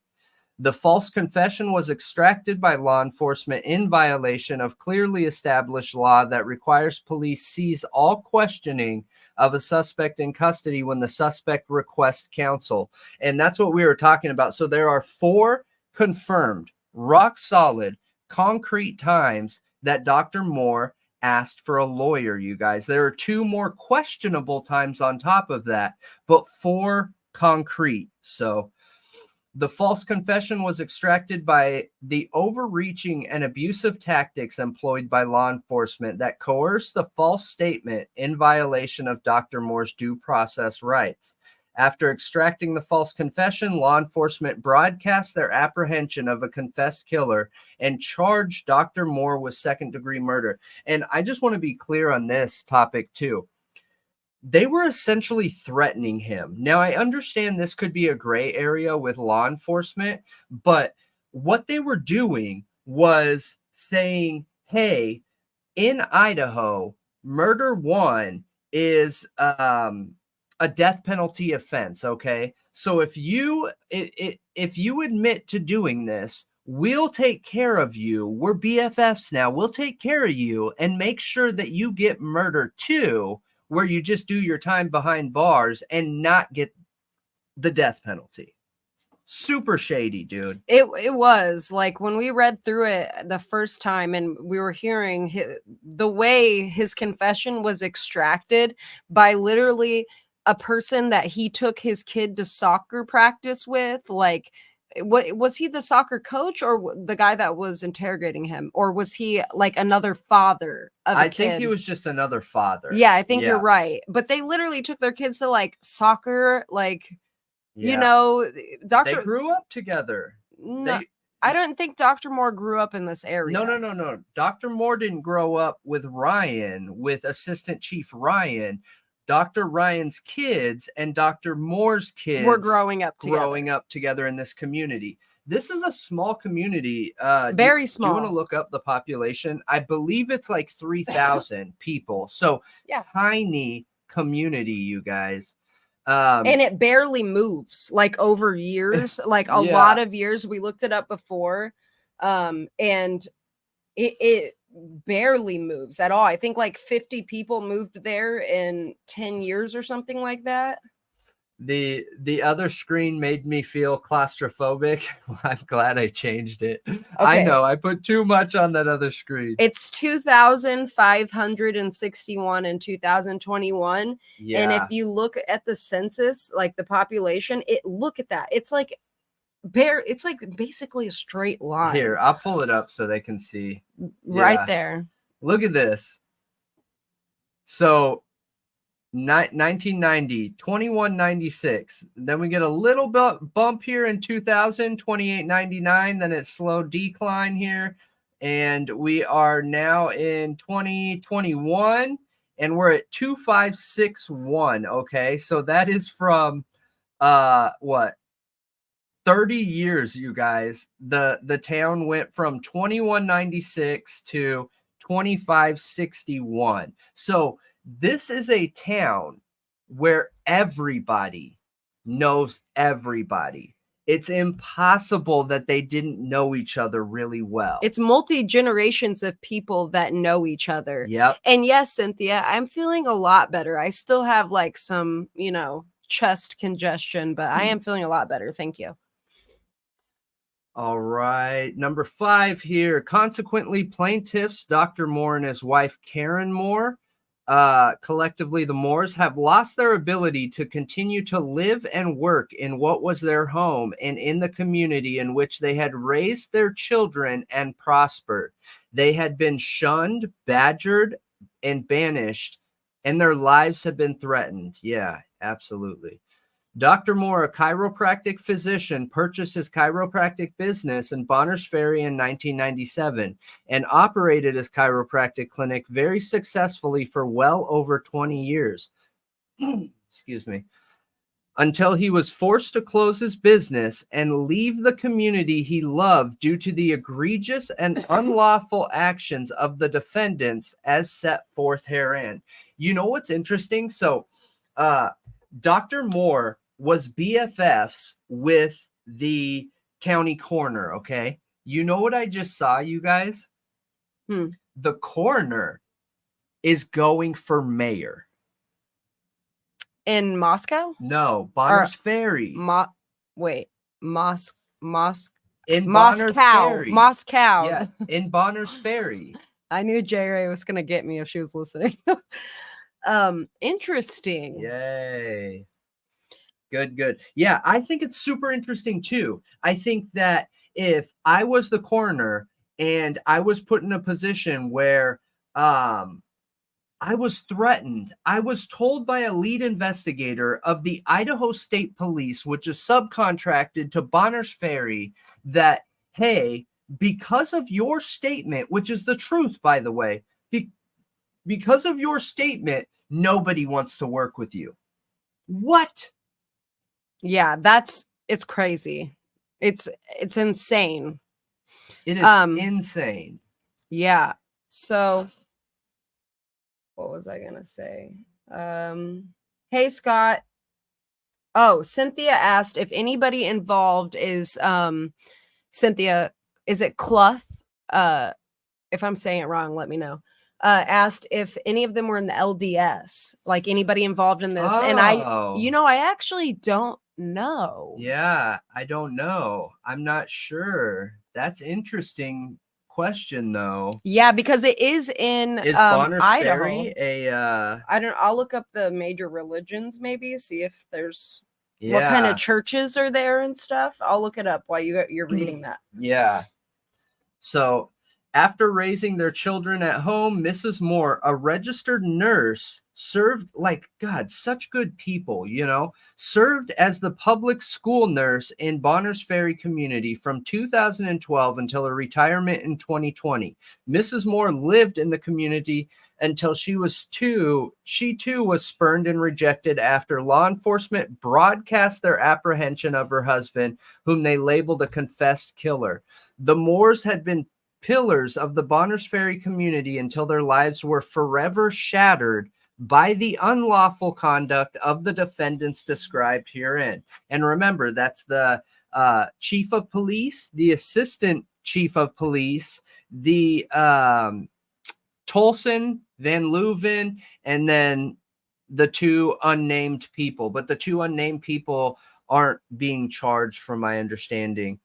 The false confession was extracted by law enforcement in violation of clearly established law that requires police seize all questioning of a suspect in custody when the suspect requests counsel. And that's what we were talking about. So there are 4 confirmed, rock solid, concrete times that Dr. Moore asked for a lawyer, you guys. There are 2 more questionable times on top of that, but 4 concrete. So the false confession was extracted by the overreaching and abusive tactics employed by law enforcement that coerced the false statement in violation of Dr. Moore's due process rights. After extracting the false confession, law enforcement broadcast their apprehension of a confessed killer and charged Dr. Moore with second-degree murder. And I just want to be clear on this topic too. They were essentially threatening him. Now, I understand this could be a gray area with law enforcement, but what they were doing was saying, hey, in Idaho, murder 1 is a death penalty offense, okay? So if you admit to doing this, we'll take care of you. We're BFFs now. We'll take care of you and make sure that you get murder 2, where you just do your time behind bars and not get the death penalty. Super shady, dude. It was like when we read through it the first time and we were hearing the way his confession was extracted by literally a person that he took his kid to soccer practice with. Like, what was he, the soccer coach or the guy that was interrogating him, or was he like another father of a kid? I think he was just another father. Yeah, I think you're right. But they literally took their kids to like soccer, like, you know, They grew up together. No, I don't think Dr. Moore grew up in this area. No. Dr. Moore didn't grow up with Ryan, with Assistant Chief Ryan. Dr. Ryan's kids and Dr. Moore's kids were growing up together in this community. This is a small community. Very small. Do you want to look up the population? I believe it's like 3,000 people. So tiny community, you guys. And it barely moves, like over years, like a lot of years. We looked it up before, and it barely moves at all. I think like 50 people moved there in 10 years or something like that. The other screen made me feel claustrophobic. I'm glad I changed it. Okay. I know I put too much on that other screen. It's 2,561 in 2021. Yeah. And if you look at the census, like the population, look at that. It's like it's like basically a straight line. Here, I'll pull it up so they can see. Right there. Look at this. So 1990, 2196. Then we get a little bump here in 2000, 2899. Then it's slow decline here. And we are now in 2021 and we're at 2561. Okay. So that is from what? 30 years, you guys. The town went from 2196 to 2561. So this is a town where everybody knows everybody. It's impossible that they didn't know each other really well. It's multi-generations of people that know each other. Yep. And yes, Cynthia, I'm feeling a lot better. I still have like some, chest congestion, but I am feeling a lot better. Thank you. All right. Number 5 here. Consequently, plaintiffs, Dr. Moore and his wife, Karen Moore, collectively the Moores, have lost their ability to continue to live and work in what was their home and in the community in which they had raised their children and prospered. They had been shunned, badgered, and banished, and their lives had been threatened. Yeah, absolutely. Dr. Moore, a chiropractic physician, purchased his chiropractic business in Bonners Ferry in 1997 and operated his chiropractic clinic very successfully for well over 20 years. Excuse me. until he was forced to close his business and leave the community he loved due to the egregious and unlawful actions of the defendants as set forth herein. You know what's interesting? So, Dr. Moore was BFFs with the county coroner, okay? You know what I just saw, you guys? The coroner is going for mayor. In Moscow? No, Bonner's Ferry. Wait, Moscow. In Bonner's Ferry. Moscow. Yeah, in Bonner's Ferry. I knew J-Ray was going to get me if she was listening. Interesting. Yay. Good. Yeah, I think it's super interesting too. I think that if I was the coroner and I was put in a position where I was threatened, I was told by a lead investigator of the Idaho State Police, which is subcontracted to Bonner's Ferry, that, hey, because of your statement, which is the truth, by the way, because of your statement, nobody wants to work with you. What? Yeah, it's crazy. It's insane. It is insane. Yeah. So what was I gonna say? Hey Scott. Oh, Cynthia asked if anybody involved is Cynthia, is it Clough? If I'm saying it wrong, let me know. Asked if any of them were in the LDS, like anybody involved in this. And I actually don't know. Yeah, I don't know. I'm not sure. That's interesting question though. Yeah, because it is in Bonner's Idaho. Ferry I'll look up the major religions, maybe see if there's what kind of churches are there and stuff. I'll look it up while you're reading that. Yeah. So after raising their children at home, Mrs. Moore, a registered nurse, served, like, God, such good people, served as the public school nurse in Bonner's Ferry community from 2012 until her retirement in 2020. Mrs. Moore lived in the community until she was 2. She too was spurned and rejected after law enforcement broadcast their apprehension of her husband, whom they labeled a confessed killer. The Moores had been pillars of the Bonner's Ferry community until their lives were forever shattered by the unlawful conduct of the defendants described herein. And remember, that's the chief of police, the assistant chief of police, the Tolson, Van Leuven, and then the 2 unnamed people. But the 2 unnamed people aren't being charged, from my understanding.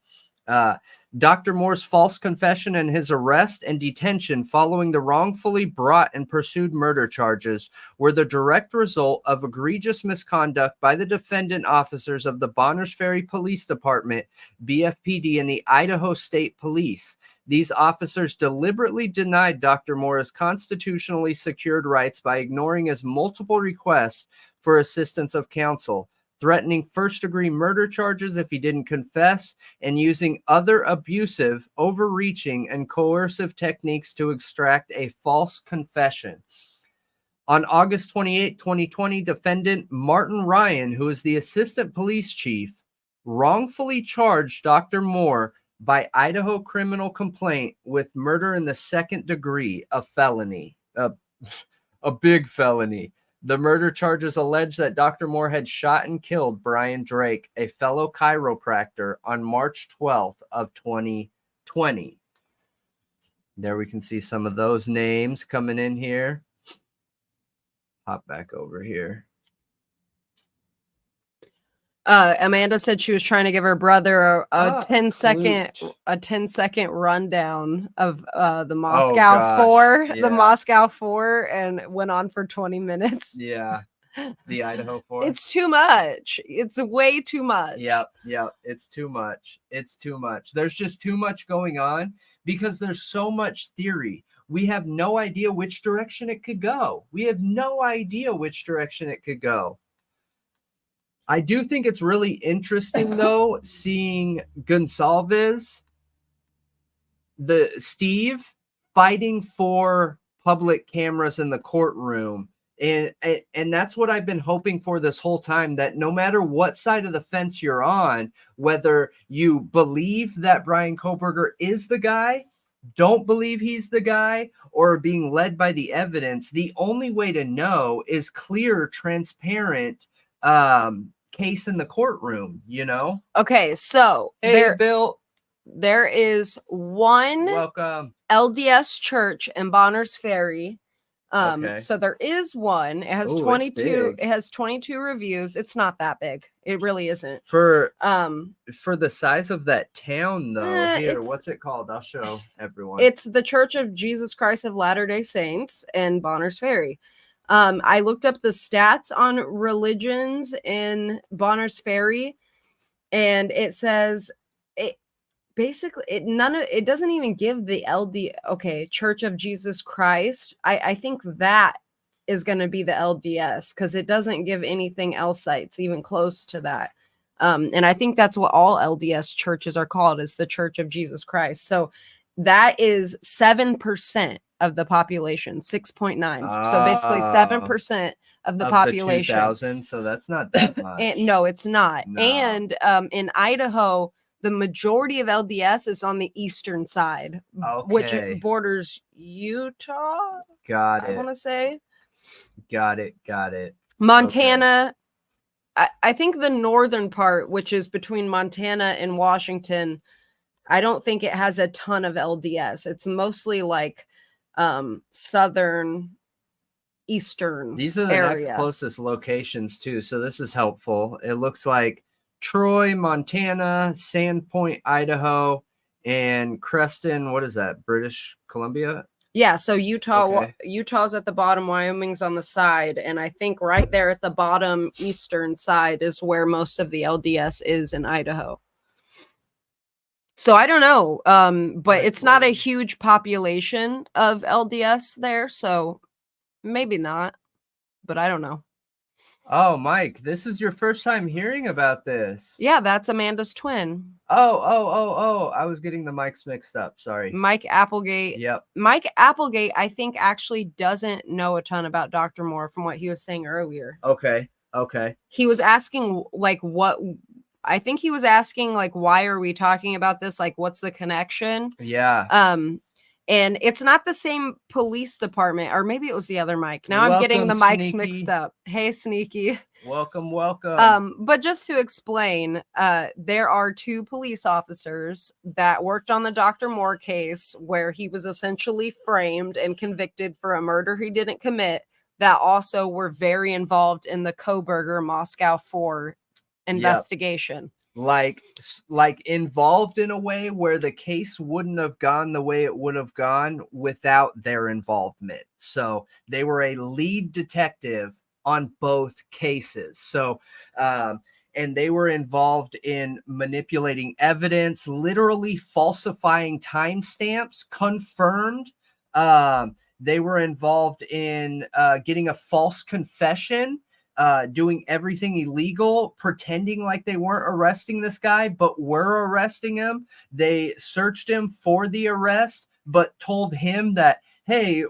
Dr. Moore's false confession and his arrest and detention following the wrongfully brought and pursued murder charges were the direct result of egregious misconduct by the defendant officers of the Bonner's Ferry Police Department, BFPD, and the Idaho State Police. These officers deliberately denied Dr. Moore's constitutionally secured rights by ignoring his multiple requests for assistance of counsel, threatening first-degree murder charges if he didn't confess, and using other abusive, overreaching, and coercive techniques to extract a false confession. On August 28, 2020, defendant Martin Ryan, who is the assistant police chief, wrongfully charged Dr. Moore by Idaho criminal complaint with murder in the 2nd degree, a felony, a big felony. The murder charges allege that Dr. Moore had shot and killed Brian Drake, a fellow chiropractor, on March 12th of 2020. There we can see some of those names coming in here. Hop back over here. Amanda said she was trying to give her brother a 10-second rundown of the Moscow 4, the Moscow 4, and went on for 20 minutes. Yeah, the Idaho 4. It's too much. It's way too much. Yep. It's too much. There's just too much going on because there's so much theory. We have no idea which direction it could go. I do think it's really interesting, though, seeing Gonsalves, Steve, fighting for public cameras in the courtroom And that's what I've been hoping for this whole time, that no matter what side of the fence you're on, whether you believe that Bryan Kohberger is the guy, don't believe he's the guy, or being led by the evidence, the only way to know is clear, transparent case in the courtroom, you know? Okay, so Hey, Bill. There is one Welcome. LDS church in Bonners Ferry. Okay. So there is one. It has 22. It has 22 reviews. It's not that big. It really isn't. For the size of that town, though. Here, what's it called? I'll show everyone. It's the Church of Jesus Christ of Latter-day Saints in Bonners Ferry. I looked up the stats on religions in Bonners Ferry, and it says basically it doesn't even give the Church of Jesus Christ. I think that is going to be the LDS, because it doesn't give anything else that's even close to that. And I think that's what all LDS churches are called, is the Church of Jesus Christ. So that is 7% of the population, 6.9. So basically 7% of the population. 2,000, so that's not that much. No, it's not. No. And in Idaho, the majority of LDS is on the eastern side, which borders Utah. Got it. I want to say. Got it. Montana. Okay. I think the northern part, which is between Montana and Washington, I don't think it has a ton of LDS. It's mostly like southern, eastern. These are the next closest locations too, so this is helpful. It looks like Troy, Montana, Sandpoint, Idaho, and Creston. What is that? British Columbia? Yeah. So Utah's at the bottom, Wyoming's on the side, and I think right there at the bottom eastern side is where most of the LDS is in Idaho. So I don't know, but it's not a huge population of LDS there, so maybe not, but I don't know. Oh, Mike, this is your first time hearing about this. Yeah, that's Amanda's twin. Oh. I was getting the mics mixed up. Sorry. Mike Applegate. Yep. Mike Applegate, I think, actually doesn't know a ton about Dr. Moore from what he was saying earlier. Okay. He was asking, like, I think he was asking, like, why are we talking about this? Like, what's the connection? Yeah. And it's not the same police department, or maybe it was the other Mike. Now I'm getting the mics mixed up. Hey, Sneaky. Welcome. But just to explain, there are 2 police officers that worked on the Dr. Moore case, where he was essentially framed and convicted for a murder he didn't commit, that also were very involved in the Kohberger Moscow 4 investigation. Yep. Like involved in a way where the case wouldn't have gone the way it would have gone without their involvement. So they were a lead detective on both cases. So and they were involved in manipulating evidence, literally falsifying timestamps, confirmed. They were involved in getting a false confession, doing everything illegal, pretending like they weren't arresting this guy, but were arresting him. They searched him for the arrest, but told him that, hey,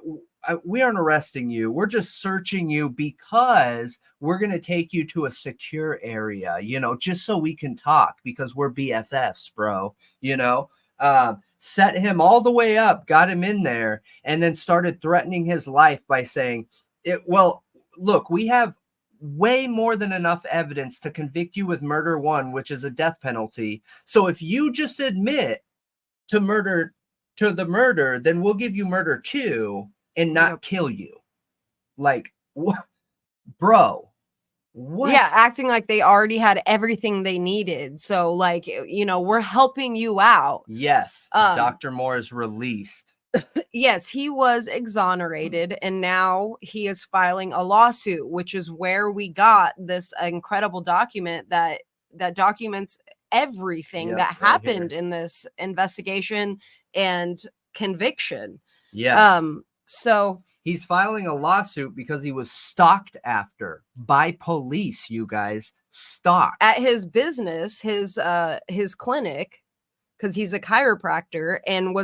we aren't arresting you. We're just searching you because we're going to take you to a secure area, just so we can talk, because we're BFFs, bro, set him all the way up, got him in there, and then started threatening his life by saying, look, we have way more than enough evidence to convict you with murder 1, which is a death penalty. So if you just admit to the murder, then we'll give you murder 2 and not kill you. Like, bro, what? Yeah, acting like they already had everything they needed. So, like, we're helping you out. Yes, Dr. Moore is released. Yes, he was exonerated, and now he is filing a lawsuit, which is where we got this incredible document that documents everything that happened in this investigation and conviction. Yes. So he's filing a lawsuit because he was stalked after by police, you guys. Stalked at his business, his clinic, because he's a chiropractor, and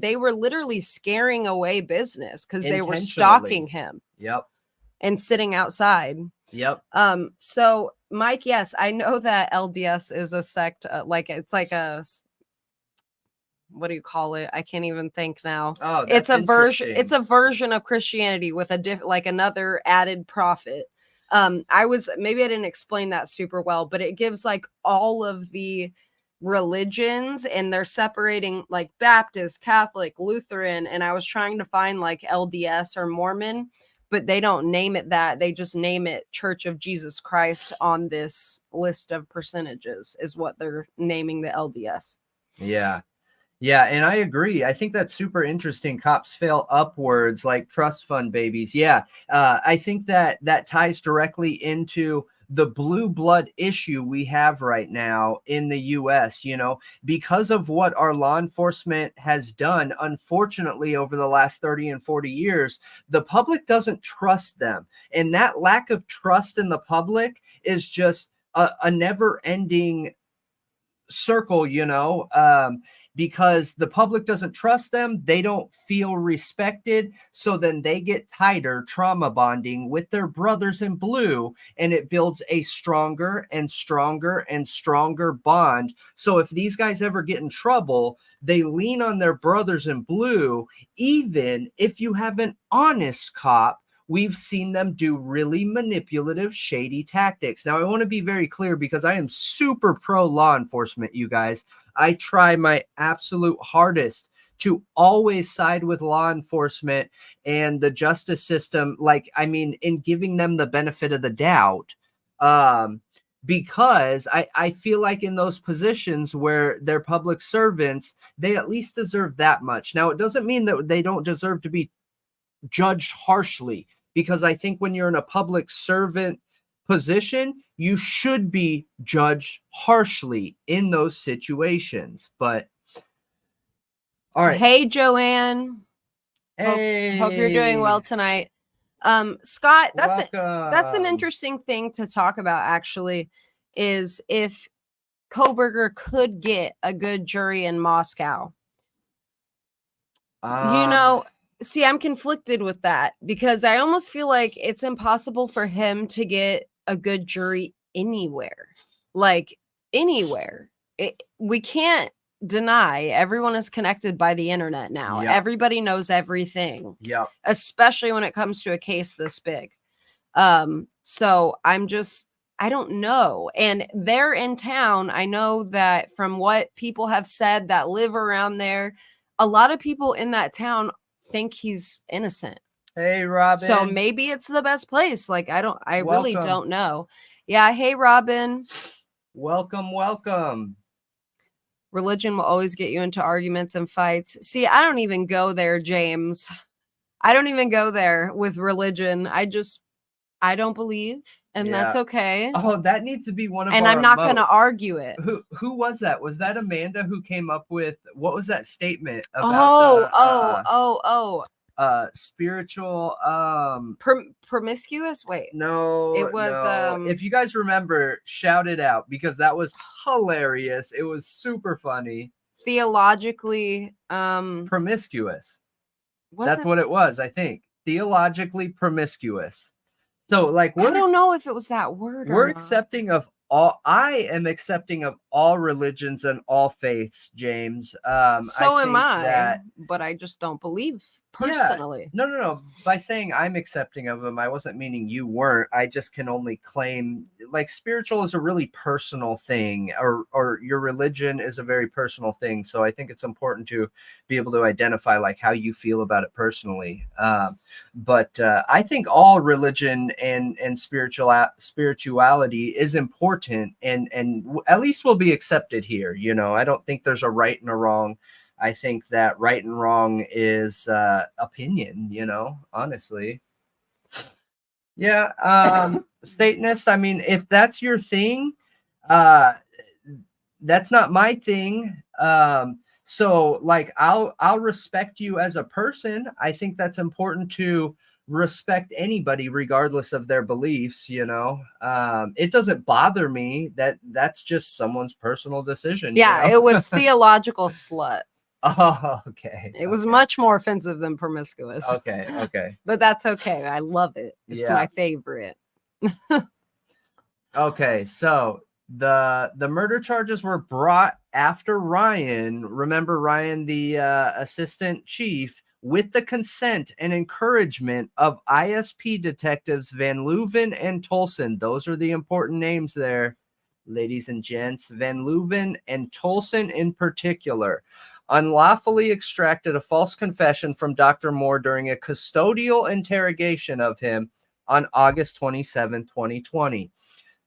they were literally scaring away business because they were stalking him. Yep. and sitting outside. Yep. So Mike, yes, I know that LDS is a sect, like it's like a, what do you call it? I can't even think now. Oh, it's that's a version. interesting. It's a version of Christianity with a like another added prophet. Maybe I didn't explain that super well, but it gives like all of the religions, and they're separating like Baptist, Catholic, Lutheran, and I was trying to find like LDS or Mormon, but they don't name it that. They just name it Church of Jesus Christ on this list of percentages is what they're naming the LDS. Yeah. Yeah, and I agree. I think that's super interesting. Cops fail upwards like trust fund babies. Yeah, I think that ties directly into the blue blood issue we have right now in the U.S., you know, because of what our law enforcement has done, unfortunately, over the last 30 and 40 years, the public doesn't trust them. And that lack of trust in the public is just a never-ending circle, you know, because the public doesn't trust them. They don't feel respected. So then they get tighter trauma bonding with their brothers in blue, and it builds a stronger and stronger and stronger bond. So if these guys ever get in trouble, they lean on their brothers in blue. Even if you have an honest cop, we've seen them do really manipulative, shady tactics. Now, I want to be very clear because I am super pro law enforcement, you guys. I try my absolute hardest to always side with law enforcement and the justice system. Like, I mean, in giving them the benefit of the doubt. Because I feel like in those positions where they're public servants, they at least deserve that much. Now, it doesn't mean that they don't deserve to be judged harshly, because I think when you're in a public servant position, you should be judged harshly in those situations. But all right. Hey, Joanne. Hey. Hope you're doing well tonight. Scott, that's an interesting thing to talk about, actually, is if Kohberger could get a good jury in Moscow. You know, see, I'm conflicted with that because I almost feel like it's impossible for him to get a good jury anywhere. Like anywhere. We can't deny everyone is connected by the internet now. Yep. Everybody knows everything. Yeah. Especially when it comes to a case this big. So I don't know. And they're in town. I know that from what people have said that live around there, a lot of people in that town think he's innocent. Hey, Robin. So maybe it's the best place. Like, I really don't know. Yeah. Hey, Robin. Welcome. Religion will always get you into arguments and fights. See, I don't even go there, James. I don't even go there with religion. I don't believe, and that's okay. Oh, that needs to be one of and our I'm not going to argue it. Who was that? Was that Amanda who came up with, what was that statement about spiritual promiscuous? Wait. No. It was no. If you guys remember, shout it out because that was hilarious. It was super funny. Theologically promiscuous. That's what it was, I think. Theologically promiscuous. So, like, I don't know if it was that word. We're accepting of all. I am accepting of all religions and all faiths, James. So am I, but I just don't believe personally. Yeah. No. By saying I'm accepting of them, I wasn't meaning you weren't. I just can only claim, like, spiritual is a really personal thing, or your religion is a very personal thing. So I think it's important to be able to identify like how you feel about it personally. But I think all religion and spirituality is important, and at least will be accepted here. You know, I don't think there's a right and a wrong. I think that right and wrong is opinion, you know, honestly. Yeah. Satanists, I mean, if that's your thing, that's not my thing. So like, I'll respect you as a person. I think that's important to respect anybody regardless of their beliefs, you know. It doesn't bother me. That's just someone's personal decision. Yeah, you know? It was theological slut. Oh, okay. It was much more offensive than promiscuous. Okay. But that's okay. I love it. It's my favorite. Okay, so the murder charges were brought after Ryan, remember Ryan, the assistant chief, with the consent and encouragement of ISP detectives Van Leuven and Tolson. Those are the important names there, ladies and gents. Van Leuven and Tolson in particular unlawfully extracted a false confession from Dr. Moore during a custodial interrogation of him on August 27, 2020.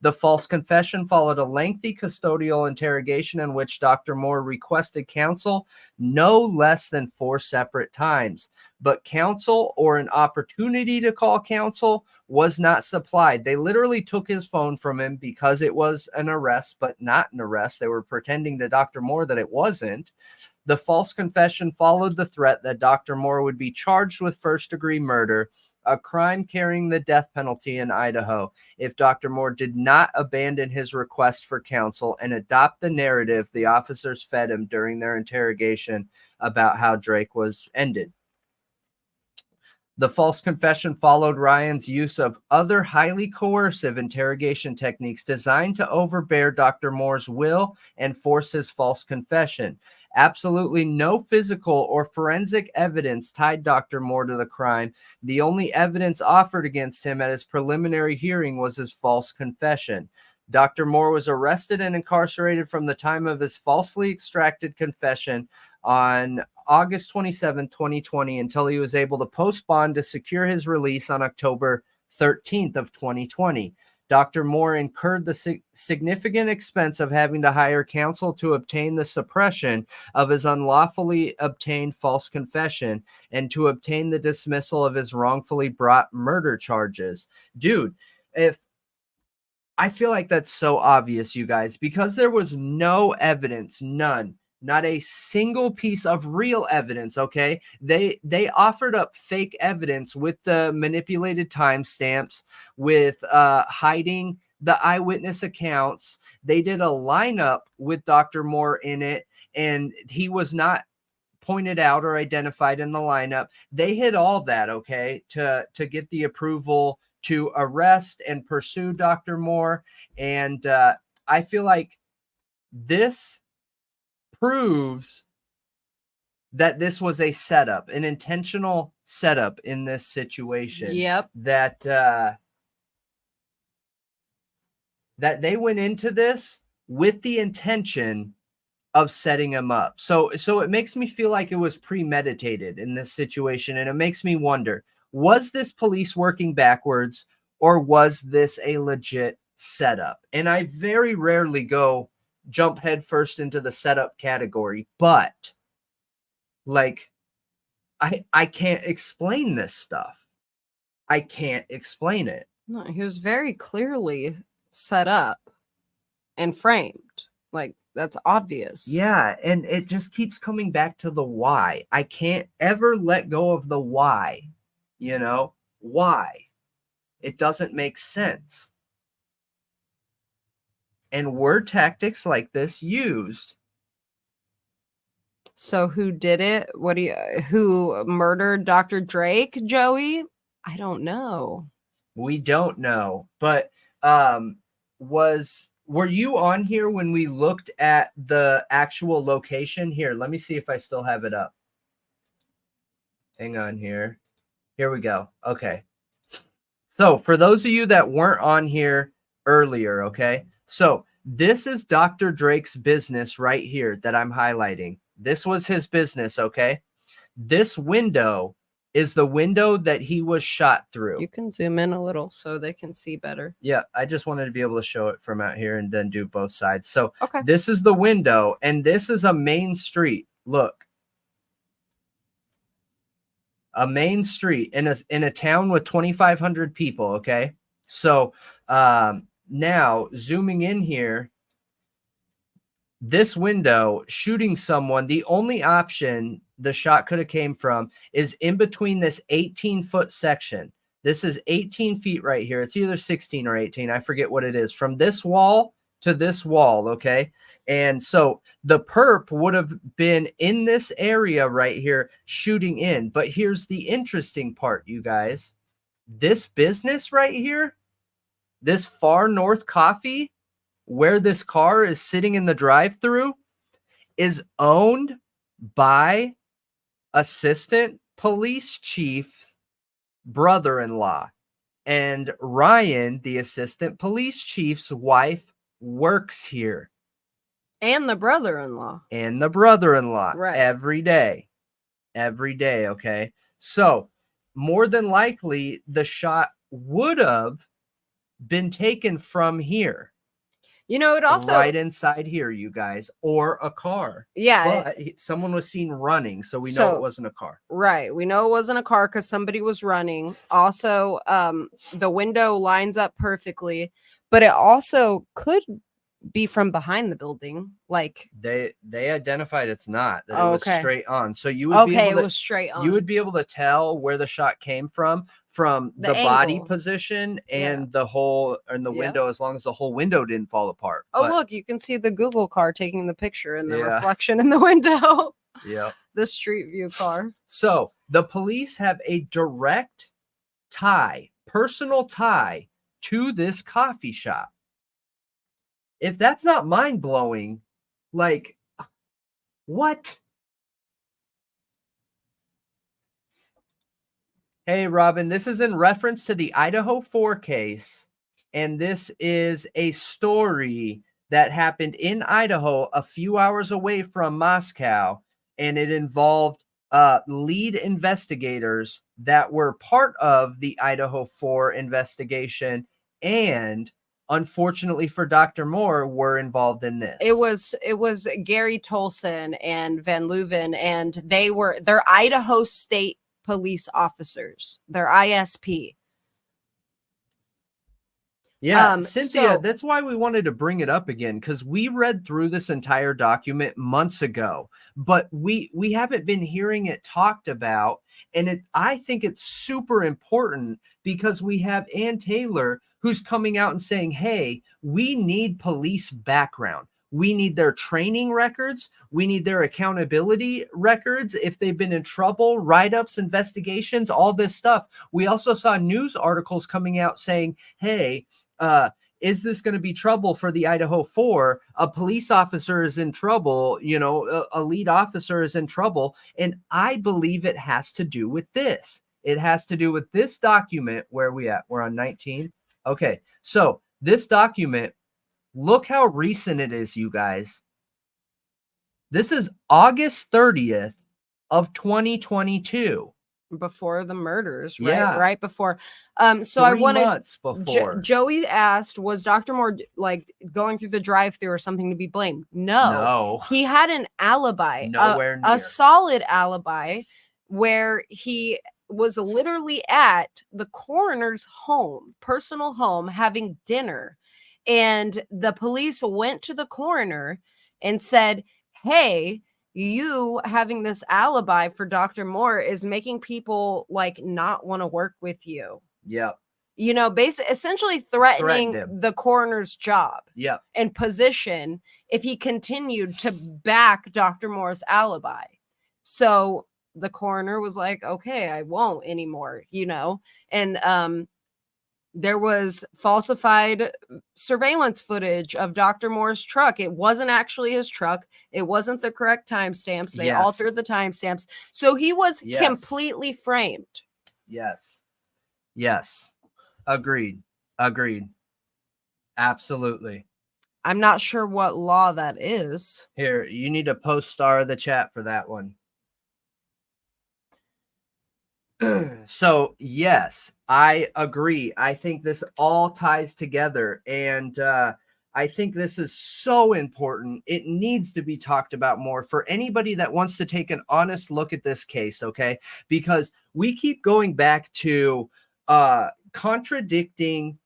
The false confession followed a lengthy custodial interrogation in which Dr. Moore requested counsel no less than 4 separate times. But counsel, or an opportunity to call counsel, was not supplied. They literally took his phone from him because it was an arrest, but not an arrest. They were pretending to Dr. Moore that it wasn't. The false confession followed the threat that Dr. Moore would be charged with first-degree murder, a crime carrying the death penalty in Idaho, if Dr. Moore did not abandon his request for counsel and adopt the narrative the officers fed him during their interrogation about how Drake was ended. The false confession followed Ryan's use of other highly coercive interrogation techniques designed to overbear Dr. Moore's will and force his false confession. Absolutely no physical or forensic evidence tied Dr. Moore to the crime. The only evidence offered against him at his preliminary hearing was his false confession. Dr. Moore was arrested and incarcerated from the time of his falsely extracted confession on August 27, 2020, until he was able to post bond to secure his release on October 13th of 2020. Dr. Moore incurred the significant expense of having to hire counsel to obtain the suppression of his unlawfully obtained false confession and to obtain the dismissal of his wrongfully brought murder charges. Dude, I feel like that's so obvious, you guys, because there was no evidence, none. Not a single piece of real evidence, okay? They offered up fake evidence with the manipulated timestamps, with hiding the eyewitness accounts. They did a lineup with Dr. Moore in it, and he was not pointed out or identified in the lineup. They hid all that, okay, to get the approval to arrest and pursue Dr. Moore. And I feel like this proves that this was a setup, an intentional setup in this situation. Yep. That they went into this with the intention of setting him up. So it makes me feel like it was premeditated in this situation. And it makes me wonder, was this police working backwards, or was this a legit setup? And I very rarely jump headfirst into the setup category, but like I can't explain this stuff. I can't explain it. No, he was very clearly set up and framed. Like, that's obvious. Yeah, and it just keeps coming back to the why. I can't ever let go of the why. You know, why? It doesn't make sense. And were tactics like this used? So who did it? Who murdered Dr. Drake, Joey? I don't know. We don't know. But were you on here when we looked at the actual location? Here, let me see if I still have it up. Hang on here. Here we go. Okay. So for those of you that weren't on here earlier, okay? So this is Dr. Drake's business right here that I'm highlighting. This was his business, okay? This window is the window that he was shot through. You can zoom in a little so they can see better. Yeah, I just wanted to be able to show it from out here and then do both sides. So okay. This is the window, and this is a main street. Look. A main street in a town with 2,500 people, okay? So now zooming in here, this window, shooting someone, the only option the shot could have came from is in between this 18-foot section. This is 18 feet right here. It's either 16 or 18. I forget what it is. From this wall to this wall, okay? And so the perp would have been in this area right here shooting in. But here's the interesting part, you guys. This business right here, this Far North Coffee, where this car is sitting in the drive-thru, is owned by assistant police chief's brother-in-law. And Ryan, the assistant police chief's wife, works here. And the brother-in-law. And the brother-in-law. Right. Every day. Every day, okay? So, more than likely, the shot would have been taken from here. You know, it also right inside here, you guys, or a car. Yeah. But someone was seen running, so we know it wasn't a car. Right. We know it wasn't a car because somebody was running. Also, the window lines up perfectly, but it also could be from behind the building. Like they identified it's not, that it was straight on. So you would be able to, it was straight on. You would be able to tell where the shot came from the body position and the whole and the window, as long as the whole window didn't fall apart. Oh, but, look, you can see the Google car taking the picture and the reflection in the window. Yeah. The street view car. So the police have a direct tie, personal tie to this coffee shop. If that's not mind-blowing, like, what? Hey, Robin, this is in reference to the Idaho4 case, and this is a story that happened in Idaho a few hours away from Moscow, and it involved lead investigators that were part of the Idaho4 investigation and unfortunately for Dr. Moore, were involved in this. It was Gary Tolson and Van Leuven, and they're Idaho State police officers. They're ISP. Yeah, Cynthia, that's why we wanted to bring it up again, because we read through this entire document months ago, but we haven't been hearing it talked about, and I think it's super important because we have Ann Taylor who's coming out and saying, hey, we need police background. We need their training records. We need their accountability records. If they've been in trouble, write-ups, investigations, all this stuff. We also saw news articles coming out saying, hey, is this going to be trouble for the Idaho4? A police officer is in trouble, a lead officer is in trouble. And I believe it has to do with this. It has to do with this document. Where are we at? We're on 19. Okay, so this document, look how recent it is, you guys. This is August 30th of 2022. Before the murders, right? Yeah. Right before. So 3 months before. Joey asked, was Dr. Moore like going through the drive-thru or something to be blamed? No. He had an alibi. Nowhere near. A solid alibi where he was literally at the coroner's home, personal home, having dinner. And the police went to the coroner and said, hey, you having this alibi for Dr. Moore is making people like not want to work with you. Yep. Essentially threatening the coroner's job and position if he continued to back Dr. Moore's alibi. So the coroner was like, okay, I won't anymore, and there was falsified surveillance footage of Dr. Moore's truck. It wasn't actually his truck. It wasn't the correct timestamps. They altered the timestamps. So he was completely framed. Yes. Agreed. Absolutely. I'm not sure what law that is. Here, you need to post star the chat for that one. So, yes, I agree. I think this all ties together, and I think this is so important. It needs to be talked about more for anybody that wants to take an honest look at this case, okay? Because we keep going back to contradicting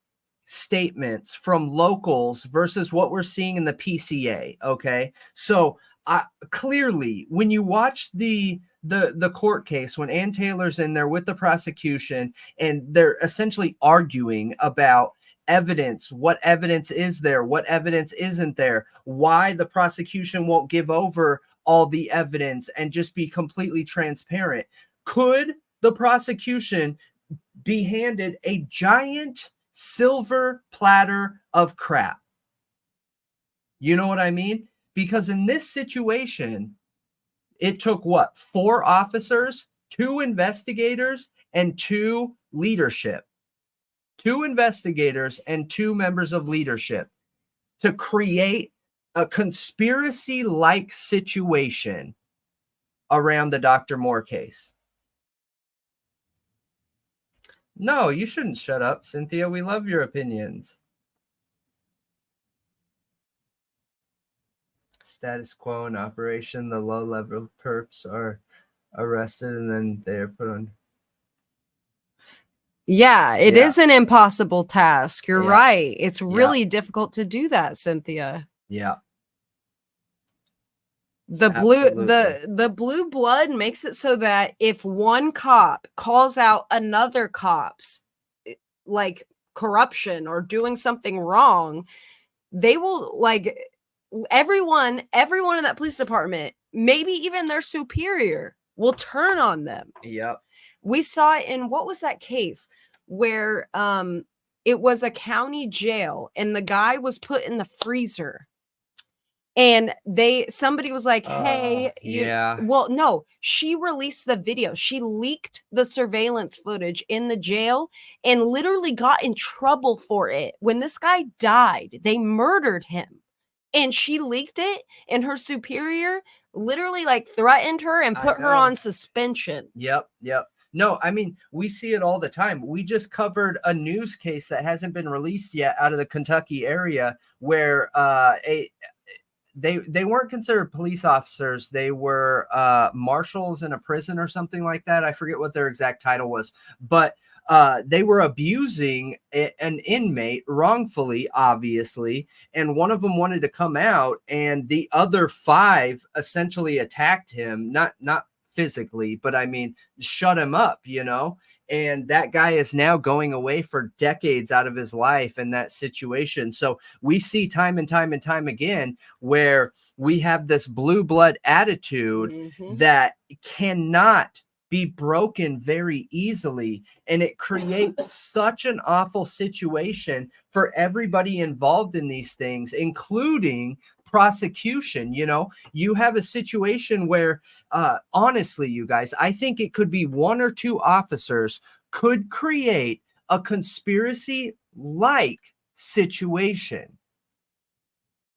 statements from locals versus what we're seeing in the PCA, okay? So, clearly, when you watch the court case, when Ann Taylor's in there with the prosecution and they're essentially arguing about evidence. What evidence is there? What evidence isn't there? Why the prosecution won't give over all the evidence and just be completely transparent? Could the prosecution be handed a giant silver platter of crap? You know what I mean? Because in this situation, it took what? 4 officers, 2 investigators, and 2 leadership. 2 investigators and 2 members of leadership to create a conspiracy-like situation around the Dr. Moore case. No, you shouldn't shut up, Cynthia. We love your opinions. Status quo in operation. The low-level perps are arrested and then they're put on. Yeah, it is an impossible task. You're right. It's really difficult to do that, Cynthia. Yeah. The blue blood makes it so that if one cop calls out another cop's like corruption or doing something wrong, they will like everyone in that police department, maybe even their superior, will turn on them. Yep. We saw it in, what was that case where it was a county jail and the guy was put in the freezer. And somebody was like, hey, well, no, she released the video. She leaked the surveillance footage in the jail and literally got in trouble for it. When this guy died, they murdered him and she leaked it, and her superior literally like threatened her and put her on suspension. Yep. No, I mean, we see it all the time. We just covered a news case that hasn't been released yet out of the Kentucky area where they weren't considered police officers. They were marshals in a prison or something like that. I forget what their exact title was, but they were abusing an inmate wrongfully, obviously. And one of them wanted to come out, and the other 5 essentially attacked him, not physically, but I mean, shut him up, you know? And that guy is now going away for decades out of his life in that situation. So we see time and time again where we have this blue blood attitude that cannot be broken very easily. And it creates such an awful situation for everybody involved in these things, including prosecution. You know, you have a situation where honestly, you guys, I think it could be 1 or 2 officers could create a conspiracy like situation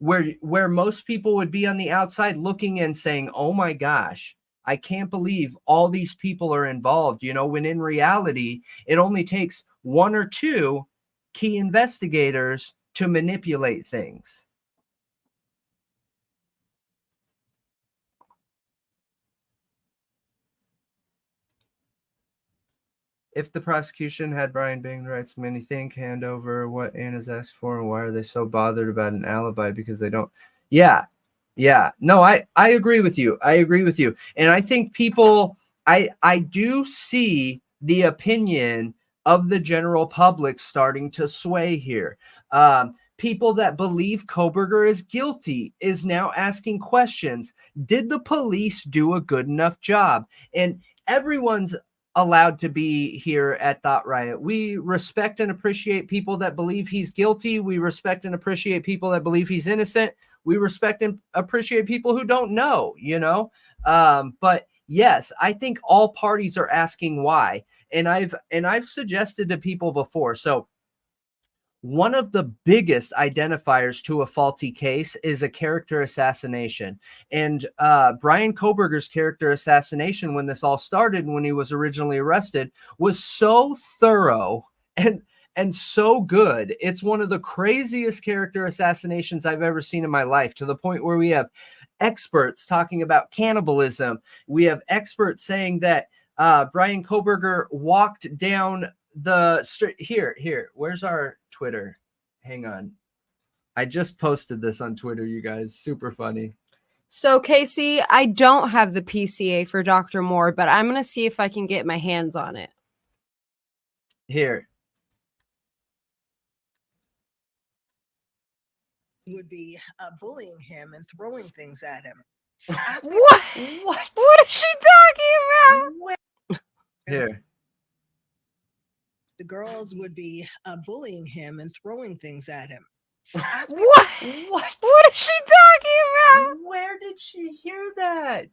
where most people would be on the outside looking and saying, oh my gosh, I can't believe all these people are involved, you know, when in reality, it only takes 1 or 2 key investigators to manipulate things. If the prosecution had Brian bang the rights, many think hand over what Anna's asked for, and why are they so bothered about an alibi? Because they don't. Yeah. No, I agree with you. And I think people, I do see the opinion of the general public starting to sway here. People that believe Kohberger is guilty is now asking questions. Did the police do a good enough job? And everyone's allowed to be here at Thought Riot. We respect and appreciate people that believe he's guilty. We respect and appreciate people that believe he's innocent. We respect and appreciate people who don't know, you know? But yes, I think all parties are asking why. And I've suggested to people before. So one of the biggest identifiers to a faulty case is a character assassination. And Brian Kohberger's character assassination, when this all started, when he was originally arrested, was so thorough and so good. It's one of the craziest character assassinations I've ever seen in my life, to the point where we have experts talking about cannibalism. We have experts saying that Brian Kohberger walked down the street. Here, where's our Twitter? Hang on. I just posted this on Twitter, you guys. Super funny. So, Casey, I don't have the PCA for Dr. Moore, but I'm going to see if I can get my hands on it. Here. would be bullying him and throwing things at him. What? What is she talking about? Here. The girls would be bullying him and throwing things at him. What? What is she talking about? Where did she hear that?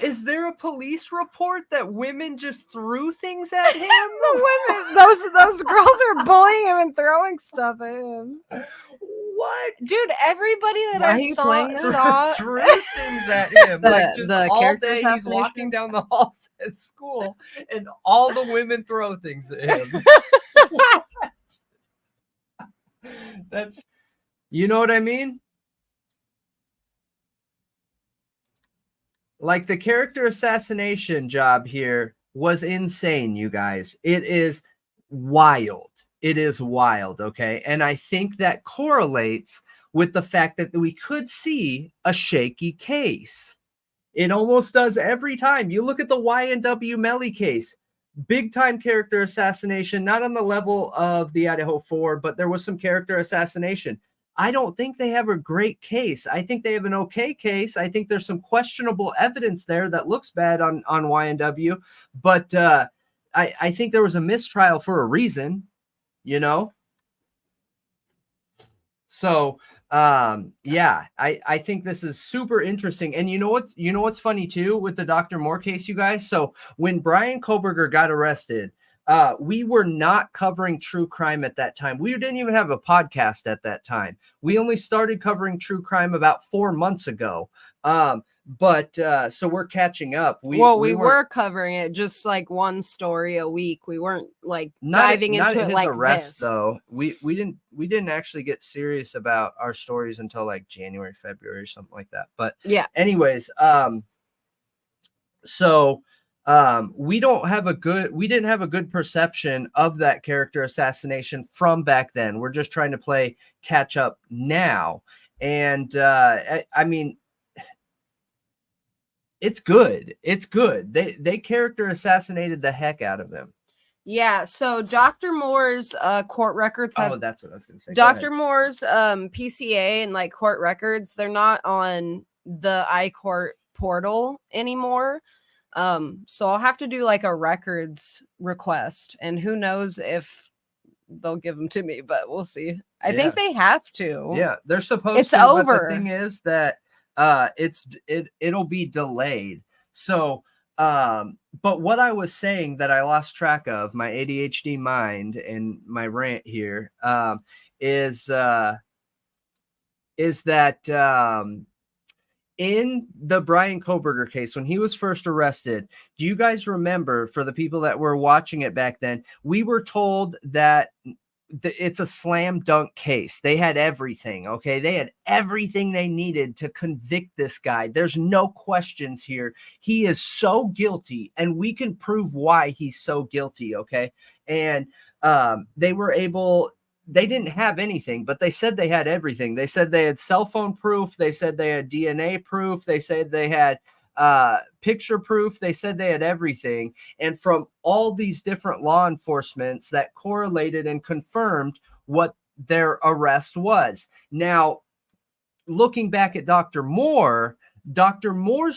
Is there a police report that women just threw things at him? The women, those girls are bullying him and throwing stuff at him. What? Dude, everybody that Why are I you saw playing that? threw things at him. Like just the all character day he's assassination? walking down the halls at school and all the women throw things at him. That's, you know what I mean? Like the character assassination job here was insane, you guys. It is wild. It is wild, okay? And I think that correlates with the fact that we could see a shaky case. It almost does every time. You look at the Y&W Melly case, big time character assassination, not on the level of the Idaho 4, but there was some character assassination. I don't think they have a great case. I think they have an okay case. I think there's some questionable evidence there that looks bad on Y&W, but I think there was a mistrial for a reason, you know? So yeah, I think this is super interesting. And you know what's funny too with the Dr. Moore case, you guys? So when Brian Koberger got arrested, we were not covering true crime at that time. We didn't even have a podcast at that time. We only started covering true crime about 4 months ago. But so we're catching up. We were covering it, just like one story a week. We weren't like diving into it his like arrest, this. though. We didn't actually get serious about our stories until like January, February, or something like that. But yeah. Anyways, so we didn't have a good perception of that character assassination from back then. We're just trying to play catch up now. And I mean, it's good. It's good. They character assassinated the heck out of him. Yeah. So Dr. Moore's court records have, that's what I was going to say. Dr. Moore's PCA and like court records, they're not on the iCourt portal anymore. So I'll have to do like a records request, and who knows if they'll give them to me, but we'll see. I think they have to. Yeah, they're supposed it's to. Over. But the thing is that it'll be delayed. So but what I was saying that I lost track of, my ADHD mind and my rant here, is that in the Brian Koberger case, when he was first arrested, do you guys remember, for the people that were watching it back then, we were told that it's a slam dunk case. They had everything. Okay. They had everything they needed to convict this guy. There's no questions here. He is so guilty, and we can prove why he's so guilty. Okay. And they didn't have anything, but they said they had everything. They said they had cell phone proof. They said they had DNA proof. They said they had picture proof. They said they had everything. And from all these different law enforcements that correlated and confirmed what their arrest was. Now, looking back at Dr. Moore's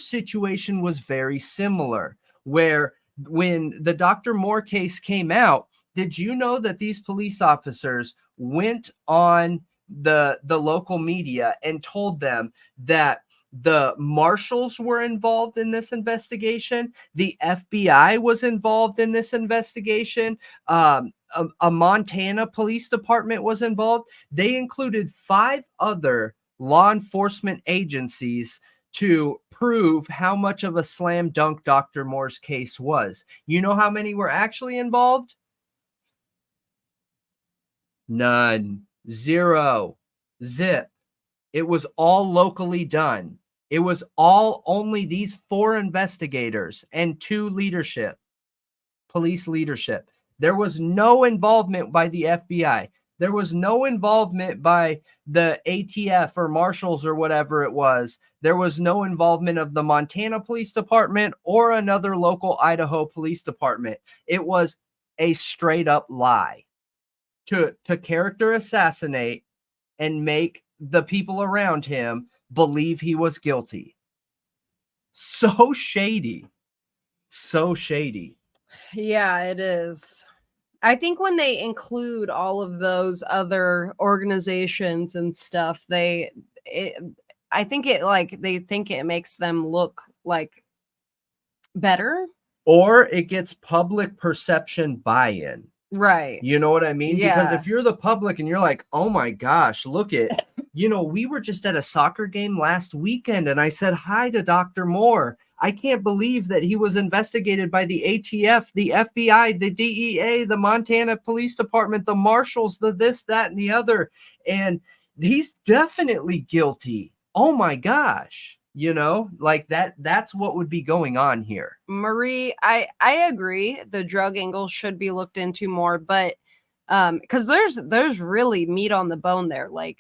situation was very similar, where when the Dr. Moore case came out, did you know that these police officers went on the local media and told them that the marshals were involved in this investigation? The FBI was involved in this investigation. A Montana police department was involved. They included 5 other law enforcement agencies to prove how much of a slam dunk Dr. Moore's case was. You know how many were actually involved? None. 0. Zip. It was all locally done. It was all only these 4 investigators and 2 police leadership. There was no involvement by the FBI. There was no involvement by the ATF or marshals or whatever it was. There was no involvement of the Montana Police Department or another local Idaho Police Department. It was a straight up lie to character assassinate and make the people around him believe he was guilty. So shady. So shady. Yeah, it is. I think when they include all of those other organizations and stuff, I think they think it makes them look like better. Or it gets public perception buy-in. Right. You know what I mean? Because Yeah. if you're the public and you're like, oh my gosh, look at, we were just at a soccer game last weekend and I said hi to Dr. Moore. I can't believe that he was investigated by the ATF, the FBI, the DEA, the Montana Police Department, the marshals, the this, that, and the other. And he's definitely guilty. Oh my gosh. Like that's what would be going on here. Marie, I agree. The drug angle should be looked into more, but because there's really meat on the bone there. Like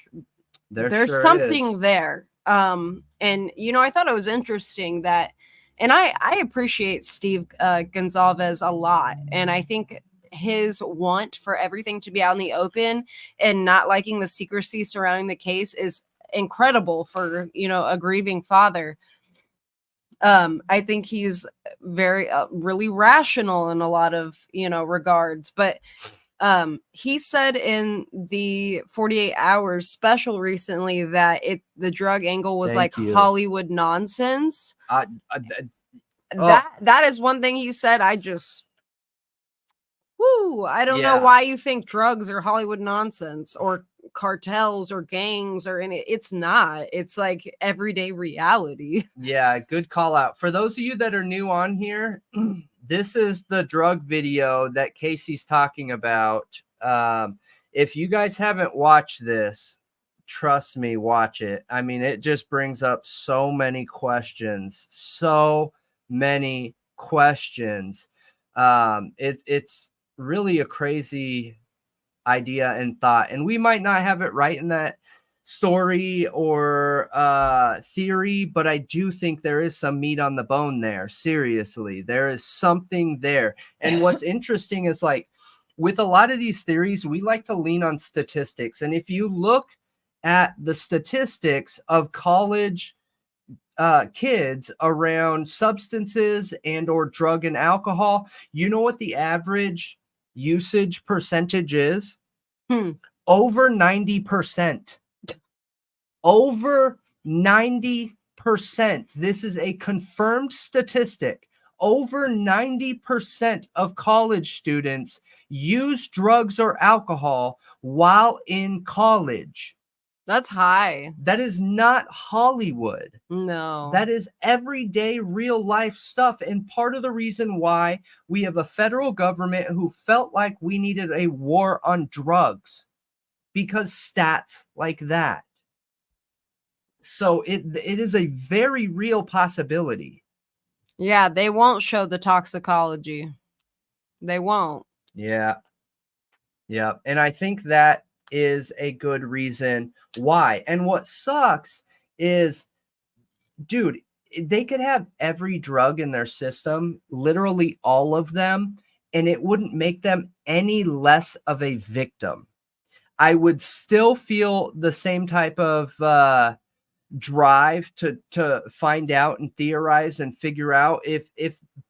there's sure something is. there. And I thought it was interesting that, and I appreciate Steve Gonzalez a lot, and I think his want for everything to be out in the open and not liking the secrecy surrounding the case is incredible for a grieving father. I think he's very really rational in a lot of regards, but he said in the 48 hours special recently that the drug angle was Thank like you. Hollywood nonsense. Oh. That is one thing he said. I don't know why you think drugs are Hollywood nonsense or cartels or gangs or any. It's not. It's like everyday reality. Yeah, good call out. For those of you that are new on here, this is the drug video that Casey's talking about. If you guys haven't watched this, trust me, watch it. I mean, it just brings up so many questions. It's really a crazy idea and thought, and we might not have it right in that story or theory, but I do think there is some meat on the bone there. Seriously, there is something there. And what's interesting is, like, with a lot of these theories, we like to lean on statistics, and if you look at the statistics of college kids around substances and or drug and alcohol, you know what the average usage percentage is? Over 90%. Over 90%. This is a confirmed statistic. Over 90% of college students use drugs or alcohol while in college. That's high. That is not Hollywood. No. That is everyday real life stuff. And part of the reason why we have a federal government who felt like we needed a war on drugs, because stats like that. So it is a very real possibility. Yeah, they won't show the toxicology. They won't. Yeah. Yeah. And I think that is a good reason why. And what sucks is, dude, they could have every drug in their system, literally all of them, and it wouldn't make them any less of a victim. I would still feel the same type of drive to find out and theorize and figure out if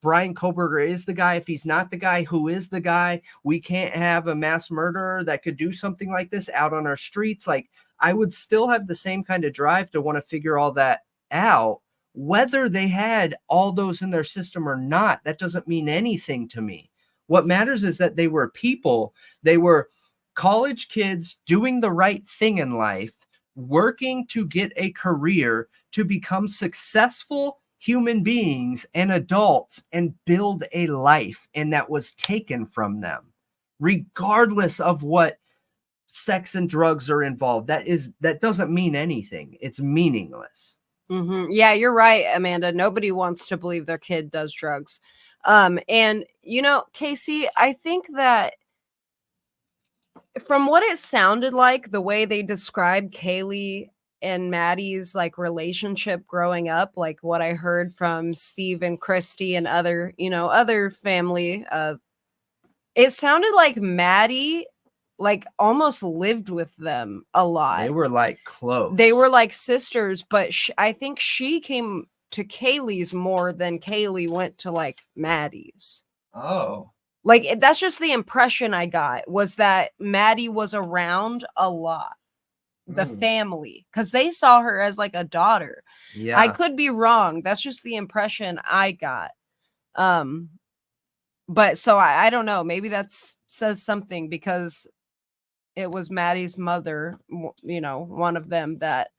Brian Koberger is the guy. If he's not the guy, who is the guy? We can't have a mass murderer that could do something like this out on our streets. Like, I would still have the same kind of drive to want to figure all that out. Whether they had all those in their system or not, that doesn't mean anything to me. What matters is that they were people. They were college kids doing the right thing in life, working to get a career, to become successful human beings and adults and build a life. And that was taken from them, regardless of what sex and drugs are involved. That doesn't mean anything. It's meaningless. Mm-hmm. Yeah, you're right, Amanda. Nobody wants to believe their kid does drugs. And Casey, I think that from what it sounded like, the way they described Kaylee and Maddie's like relationship growing up, like what I heard from Steve and Christy and other family, it sounded like Maddie like almost lived with them a lot. They were like close. They were like sisters, but I think she came to Kaylee's more than Kaylee went to like Maddie's. Oh. Like that's just the impression I got, was that Maddie was around a lot. The family, because they saw her as like a daughter. Yeah. I could be wrong. That's just the impression I got. But so I don't know. Maybe that says something, because it was Maddie's mother, you know, one of them that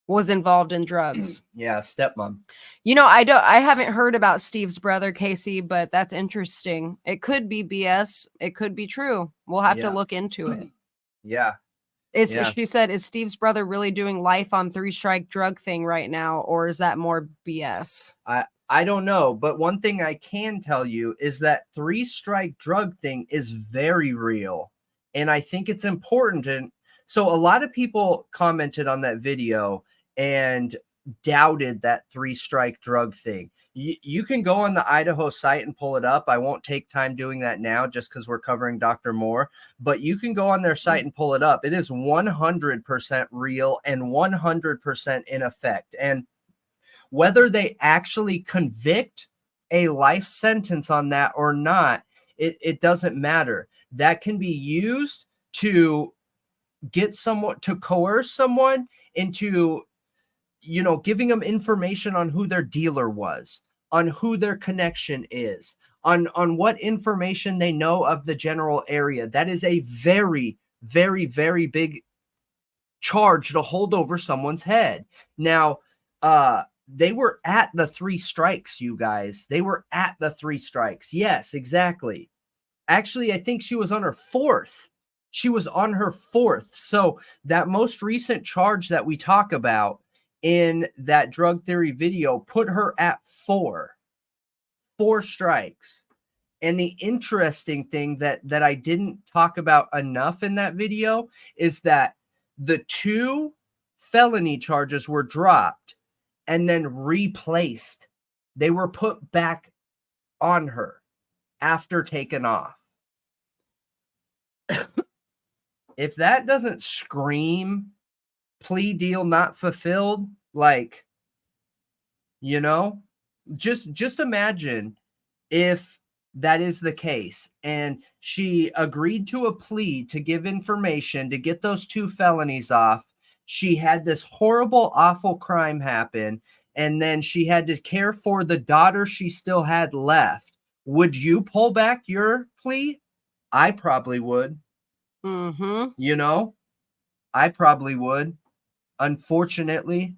was involved in drugs. Yeah, stepmom. You know, I haven't heard about Steve's brother, Casey, but that's interesting. It could be BS. It could be true. We'll have to look into it. Yeah. She said, is Steve's brother really doing life on 3-strike drug thing right now, or is that more BS? I don't know, but one thing I can tell you is that 3-strike drug thing is very real, and I think it's important. And so a lot of people commented on that video and doubted that 3-strike drug thing. You can go on the Idaho site and pull it up. I won't take time doing that now just because we're covering Dr. Moore, but you can go on their site and pull it up. It is 100% real and 100% in effect. And whether they actually convict a life sentence on that or not, it doesn't matter. That can be used to get someone, to coerce someone into, you know, giving them information on who their dealer was, on who their connection is, on what information they know of the general area. That is a very, very, very big charge to hold over someone's head. Now, they were at the 3 strikes, you guys. They were at the 3 strikes. Yes, exactly. Actually, I think she was on her 4th. She was on her 4th. So that most recent charge that we talk about in that drug theory video put her at 4 strikes. And the interesting thing that I didn't talk about enough in that video is that the 2 felony charges were dropped and then replaced. They were put back on her after taken off. If that doesn't scream plea deal not fulfilled, like, you know, just imagine if that is the case and she agreed to a plea to give information to get those 2 felonies off. She had this horrible, awful crime happen, and then she had to care for the daughter she still had left. Would you pull back your plea? I probably would. Mm-hmm. You know, I probably would. Unfortunately.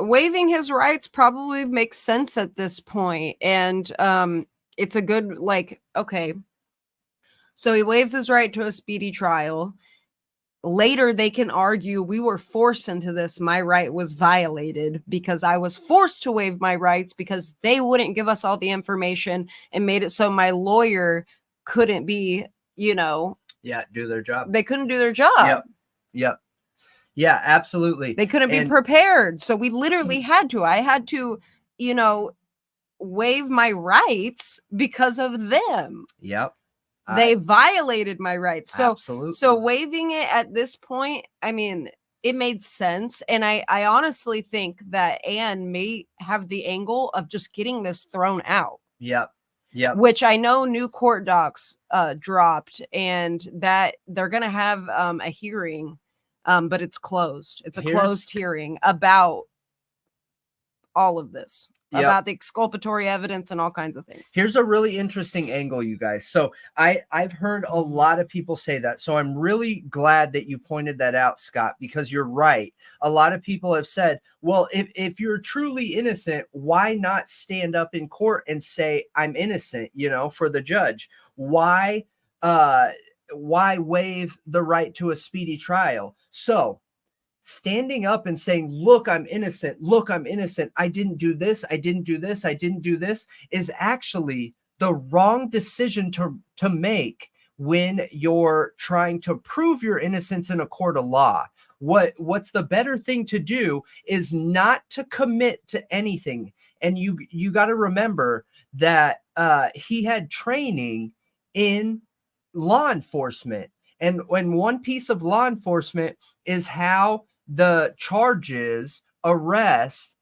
Waiving his rights probably makes sense at this point, and it's a good, like, okay, so he waives his right to a speedy trial. Later they can argue, we were forced into this, my right was violated because I was forced to waive my rights because they wouldn't give us all the information and made it so my lawyer couldn't be, you know, do their job. They couldn't do their job. Yep. Yeah, absolutely. They couldn't be prepared. So we literally had to. I had to, you know, waive my rights because of them. Yep. They violated my rights. So, absolutely. So waiving it at this point, I mean, it made sense. And I honestly think that Anne may have the angle of just getting this thrown out. Yep. Which I know new court docs dropped, and that they're going to have a hearing. But it's closed. It's a closed hearing about all of this, about the exculpatory evidence and all kinds of things. Here's a really interesting angle, you guys. So I've heard a lot of people say that. So I'm really glad that you pointed that out, Scott, because you're right. A lot of people have said, well, if you're truly innocent, why not stand up in court and say, I'm innocent, you know, for the judge? Why waive the right to a speedy trial? So standing up and saying, look, I'm innocent. Look, I'm innocent. I didn't do this. I didn't do this. I didn't do this is actually the wrong decision to make when you're trying to prove your innocence in a court of law. what's the better thing to do is not to commit to anything. And you got to remember that he had training in law enforcement. And when one piece of law enforcement is how the charges, arrests,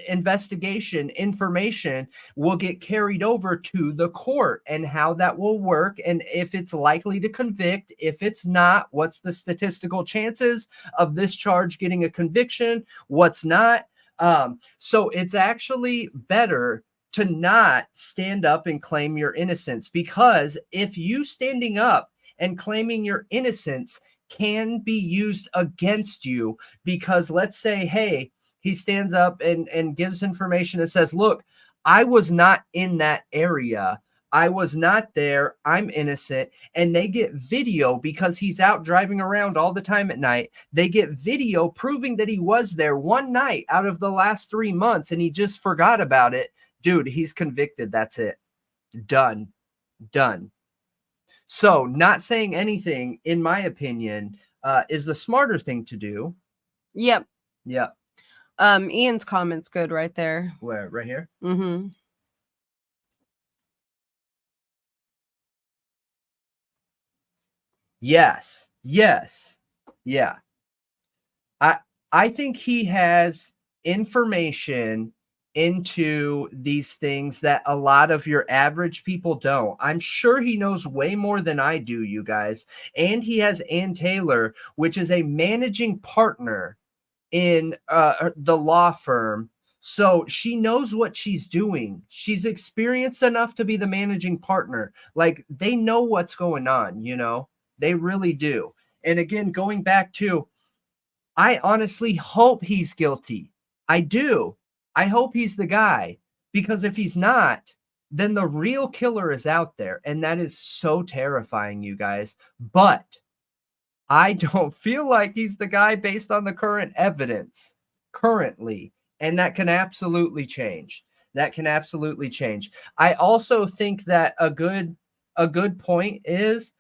investigation, information will get carried over to the court, and how that will work, and if it's likely to convict. If it's not, what's the statistical chances of this charge getting a conviction, what's not. So it's actually better to not stand up and claim your innocence, because if you standing up and claiming your innocence can be used against you, because let's say, hey, he stands up and gives information and says, look, I was not in that area. I was not there. I'm innocent. And they get video because he's out driving around all the time at night. They get video proving that he was there one night out of the last 3 months and he just forgot about it. Dude, he's convicted. That's it. Done. So not saying anything, in my opinion, is the smarter thing to do. Yep. Yep. Ian's comment's good right there. Where? Right here? Mm-hmm. Yes. Yeah. I think he has information into these things that a lot of your average people don't. I'm sure he knows way more than I do, you guys. And he has Ann Taylor, which is a managing partner in the law firm. So she knows what she's doing. She's experienced enough to be the managing partner. Like, they know what's going on, you know? They really do. And again, going back to, I honestly hope he's guilty. I do. I hope he's the guy, because if he's not, then the real killer is out there. And that is so terrifying, you guys. But I don't feel like he's the guy based on the current evidence currently. And that can absolutely change. I also think that a good point is,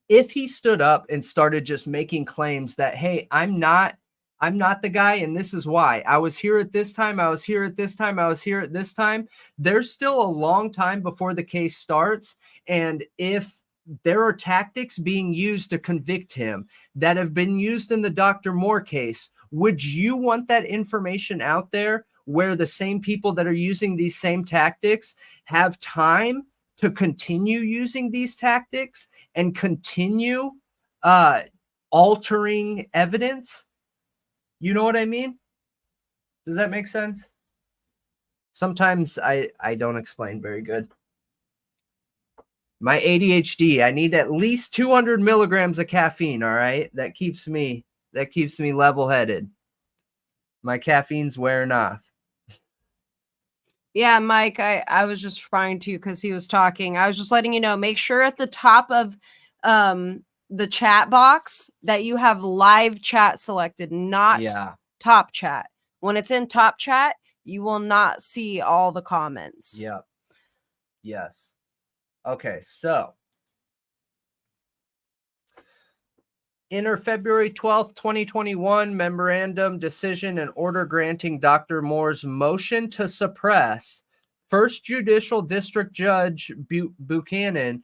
if he stood up and started just making claims that, hey, I'm not the guy, and this is why. I was here at this time, I was here at this time, I was here at this time. There's still a long time before the case starts. And if there are tactics being used to convict him that have been used in the Dr. Moore case, would you want that information out there where the same people that are using these same tactics have time to continue using these tactics and continue altering evidence? You know what I mean? Does that make sense? Sometimes I don't explain very good. My ADHD, I need at least 200 milligrams of caffeine, all right? That keeps me level-headed. My caffeine's wearing off. Yeah, Mike, I was just replying to you because he was talking. I was just letting you know, make sure at the top of the chat box that you have live chat selected, not top chat. When it's in top chat, you will not see all the comments. Yep. Yes. Okay, so in her February 12th, 2021 memorandum decision and order granting Dr. Moore's motion to suppress, First Judicial District Judge Buchanan,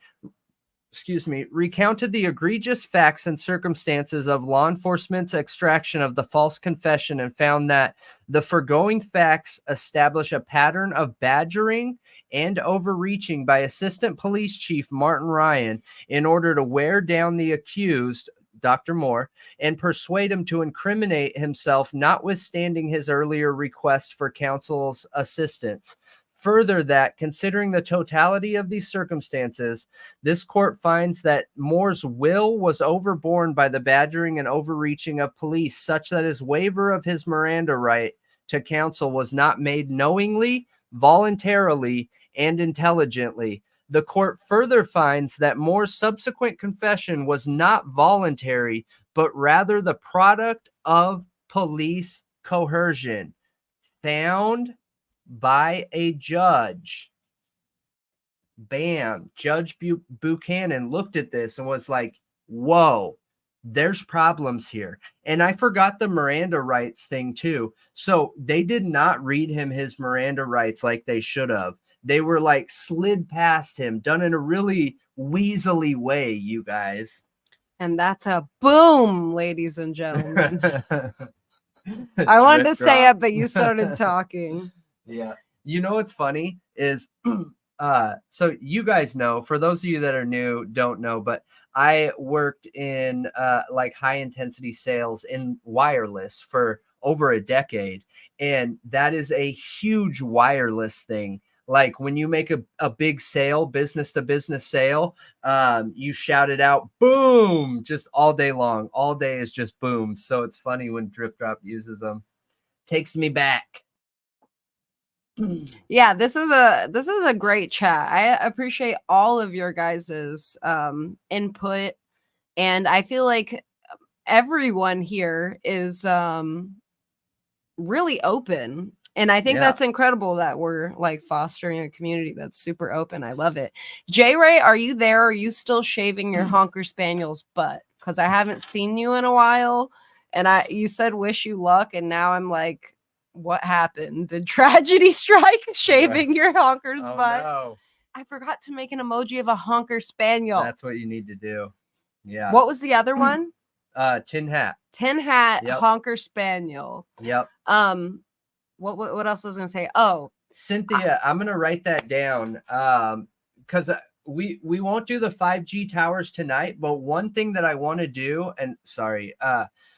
recounted the egregious facts and circumstances of law enforcement's extraction of the false confession and found that the foregoing facts establish a pattern of badgering and overreaching by Assistant Police Chief Martin Ryan in order to wear down the accused, Dr. Moore, and persuade him to incriminate himself, notwithstanding his earlier request for counsel's assistance. Further, that considering the totality of these circumstances, this court finds that Moore's will was overborne by the badgering and overreaching of police, such that his waiver of his Miranda right to counsel was not made knowingly, voluntarily, and intelligently. The court further finds that Moore's subsequent confession was not voluntary, but rather the product of police coercion, found by a judge. Bam. Judge Buchanan looked at this and was like, whoa, there's problems here. And I forgot the Miranda rights thing too. So they did not read him his Miranda rights like they should have. They were like slid past him, done in a really weaselly way, you guys. And that's a boom, ladies and gentlemen. I wanted to say it, but you started talking. Yeah. You know what's funny is so you guys know, for those of you that are new, don't know, but I worked in like high intensity sales in wireless for over a decade. And that is a huge wireless thing. Like when you make a big sale, business to business sale, you shout it out, boom, just all day long. All day is just boom. So it's funny when Drip Drop uses them. Takes me back. Yeah, this is a great chat. I appreciate all of your guys's input, and I feel like everyone here is really open. And I think that's incredible that we're like fostering a community that's super open. I love it. J Ray, are you there? Are you still shaving your Honker Spaniel's butt? Because I haven't seen you in a while. And you said wish you luck, and now I'm like, what happened? Did tragedy strike shaving your honker's butt? No. I forgot to make an emoji of a Honker Spaniel. That's what you need to do. Yeah. What was the other one? Tin Hat. Tin Hat, Honker Spaniel. Yep. What else was I gonna say? Oh, Cynthia, I'm gonna write that down. Because we won't do the 5G towers tonight, but one thing that I want to do, and sorry,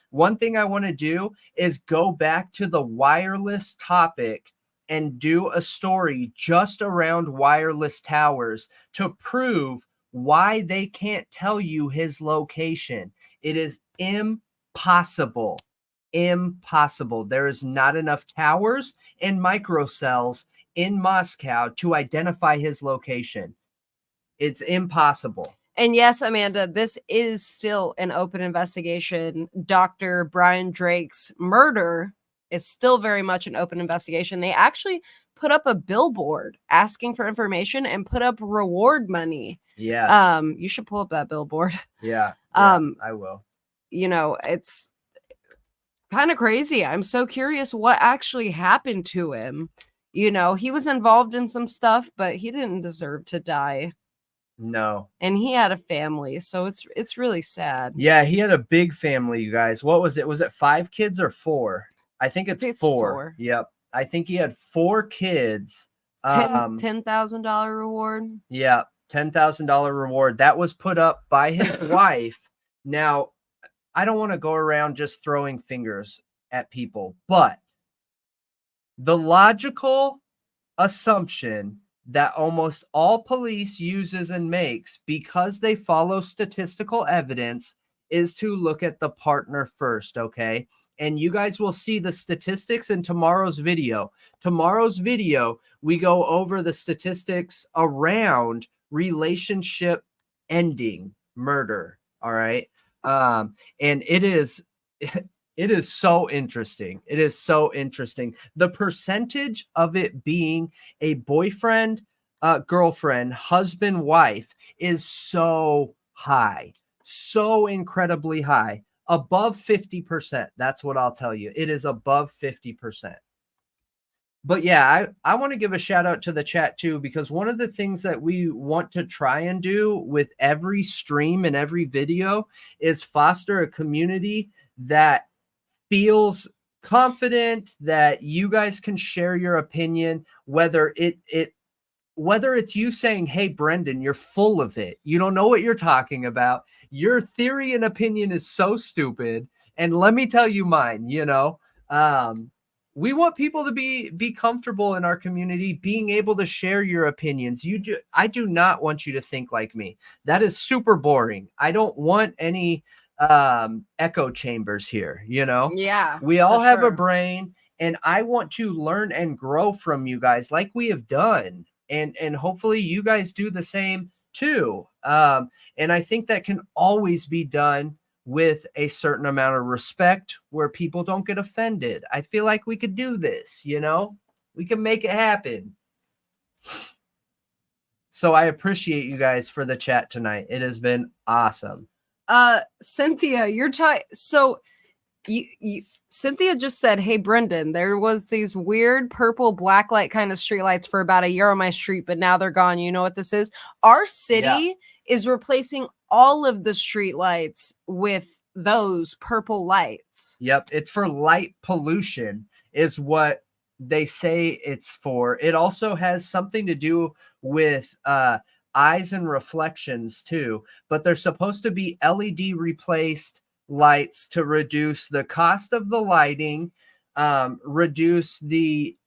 one thing I want to do is go back to the wireless topic and do a story just around wireless towers to prove why they can't tell you his location. It is impossible. Impossible. There is not enough towers and microcells in Moscow to identify his location. It's impossible. And yes, Amanda, this is still an open investigation. Dr. Brian Drake's murder is still very much an open investigation. They actually put up a billboard asking for information and put up reward money. Yes. You should pull up that billboard. Yeah, I will. You know, it's kind of crazy. I'm so curious what actually happened to him. You know, he was involved in some stuff, but he didn't deserve to die. No. And he had a family, so it's really sad. Yeah, he had a big family, you guys. What was it? Was it 5 kids or 4? I think it's 4. Yep. I think he had 4 kids. $10,000 reward. Yeah, $10,000 reward. That was put up by his wife. Now, I don't want to go around just throwing fingers at people, but the logical assumption that almost all police uses and makes, because they follow statistical evidence, is to look at the partner first, okay? And you guys will see the statistics in tomorrow's video. Tomorrow's video, we go over the statistics around relationship ending murder, all right? And it is so interesting. It is so interesting. The percentage of it being a boyfriend, girlfriend, husband, wife is so high, so incredibly high, above 50%. That's what I'll tell you. It is above 50%. But yeah, I want to give a shout out to the chat too, because one of the things that we want to try and do with every stream and every video is foster a community that feels confident that you guys can share your opinion, whether it's you saying, hey, Brendan, you're full of it. You don't know what you're talking about. Your theory and opinion is so stupid. And let me tell you mine, you know. We want people to be comfortable in our community, being able to share your opinions. I do not want you to think like me. That is super boring. I don't want any echo chambers here, you know. Yeah, we all have a brain, and I want to learn and grow from you guys like we have done, and hopefully you guys do the same too. And I think that can always be done with a certain amount of respect where people don't get offended. I feel like we could do this, you know, we can make it happen. So I appreciate you guys for the chat tonight. It has been awesome. Cynthia, you're so you Cynthia just said, "Hey Brendan, there was these weird purple blacklight kind of streetlights for about a year on my street, but now they're gone. You know what this is? Our city is replacing all of the streetlights with those purple lights." Yep, it's for light pollution is what they say it's for. It also has something to do with eyes and reflections too, but they're supposed to be LED replaced lights to reduce the cost of the lighting, reduce the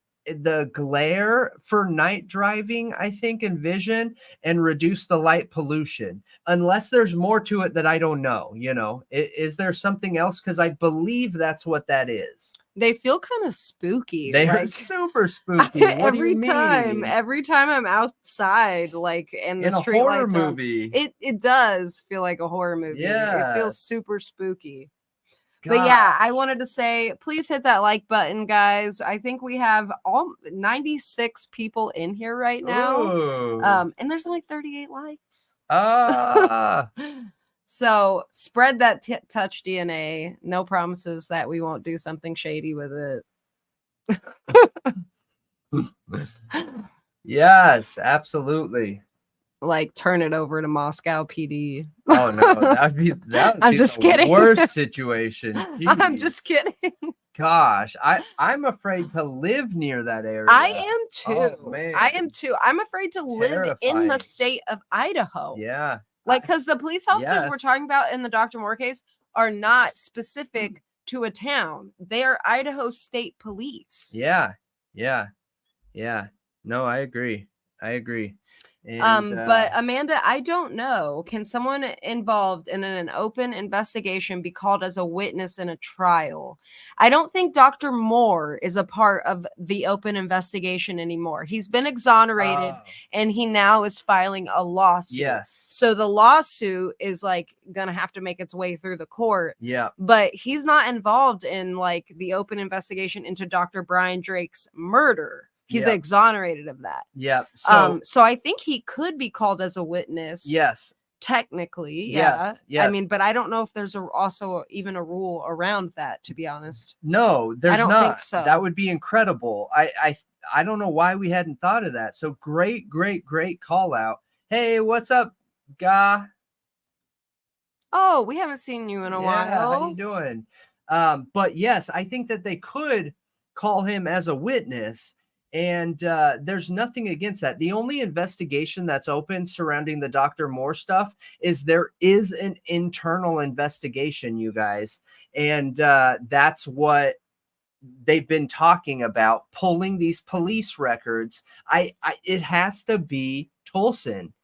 glare for night driving, I think, and vision, and reduce the light pollution. Unless there's more to it that I don't know, you know. Is there something else? Because I believe that's what that is. They feel kind of spooky. They are like, super spooky. What do you mean? Every time I'm outside, like and the In a street horror lights on, movie. it does feel like a horror movie. It feels Yes. super spooky. But yeah, I wanted to say, please hit that like button, guys. I think we have all 96 people in here right now. Ooh. And there's only 38 likes. Ah. So spread that touch DNA. No promises that we won't do something shady with it. Yes, absolutely. Like turn it over to Moscow PD. Oh no, that would be I'm just kidding. Worst situation. I'm just kidding. Gosh, I'm afraid to live near that area. I am too. Oh, man. I am too. I'm afraid to live in the state of Idaho. Yeah. Like, because the police officers we're talking about in the Dr. Moore case are not specific to a town. They are Idaho State Police. Yeah. Yeah. Yeah. No, I agree. And, but Amanda, I don't know. Can someone involved in an open investigation be called as a witness in a trial? I don't think Dr. Moore is a part of the open investigation anymore. He's been exonerated and he now is filing a lawsuit. Yes. So the lawsuit is like gonna have to make its way through the court. Yeah. But he's not involved in like the open investigation into Dr. Brian Drake's murder. He's exonerated of that. Yeah. So I think he could be called as a witness. Yes. Technically, yes. I mean, but I don't know if there's also even a rule around that, to be honest. No, there's not. I don't think so. That would be incredible. I don't know why we hadn't thought of that. So great call out. Hey, what's up, Ga? Oh, we haven't seen you in a while. How you doing? But yes, I think that they could call him as a witness. And there's nothing against that. The only investigation that's open surrounding the Dr. Moore stuff is there is an internal investigation, you guys. And that's what they've been talking about, pulling these police records. It has to be Tolson.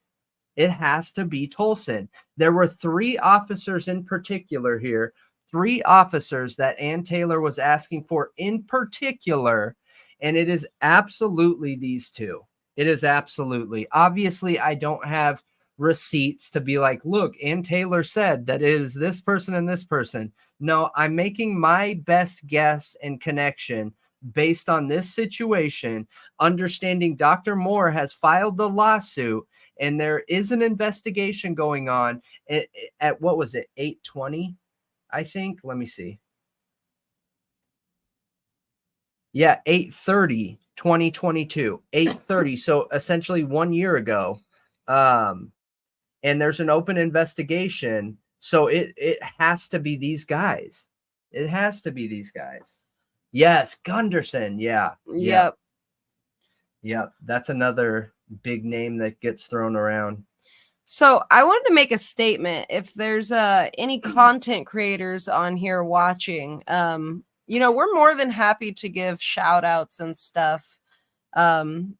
It has to be Tolson. There were 3 officers in particular here, 3 officers that Ann Taylor was asking for in particular. And it is absolutely these 2. It is absolutely. Obviously, I don't have receipts to be like, look, Ann Taylor said that it is this person and this person. No, I'm making my best guess and connection based on this situation, understanding Dr. Moore has filed the lawsuit and there is an investigation going on at what was it, 8:20, I think. Let me see. Yeah, 8/30, 2022, 8/30. So essentially 1 year ago. And there's an open investigation. So it has to be these guys. It has to be these guys. Yes, Gunderson. Yeah. Yep. That's another big name that gets thrown around. So I wanted to make a statement. If there's any content creators on here watching, you know, we're more than happy to give shout outs and stuff. And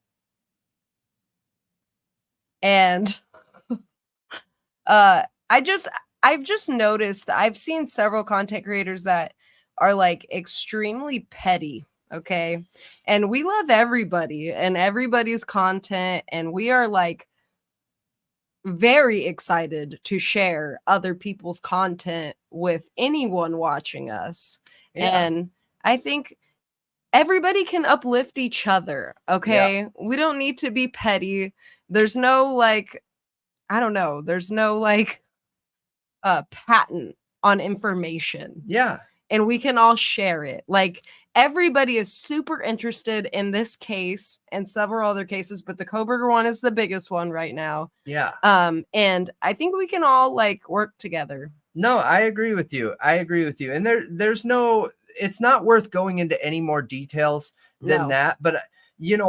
I've just noticed, I've seen several content creators that are like extremely petty. Okay. And we love everybody and everybody's content. And we are like very excited to share other people's content with anyone watching us. Yeah. And I think everybody can uplift each other. Okay. Yeah. We don't need to be petty. There's no like, I don't know. There's no like, patent on information. Yeah. And we can all share it. Like, everybody is super interested in this case and several other cases, but the Koberger one is the biggest one right now. Yeah. And I think we can all like work together. No, I agree with you. And there's no, it's not worth going into any more details than that. But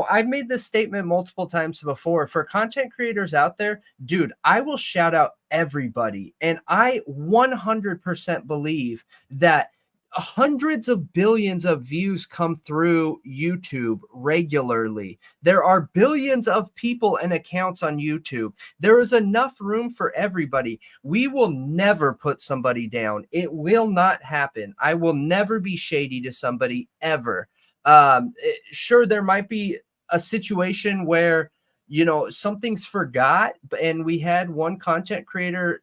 I've made this statement multiple times before. For content creators out there, dude, I will shout out everybody. And I 100% believe that hundreds of billions of views come through YouTube regularly. There are billions of people and accounts on YouTube. There is enough room for everybody. We will never put somebody down. It will not happen. I will never be shady to somebody ever. Sure, there might be a situation where, something's forgot, and we had one content creator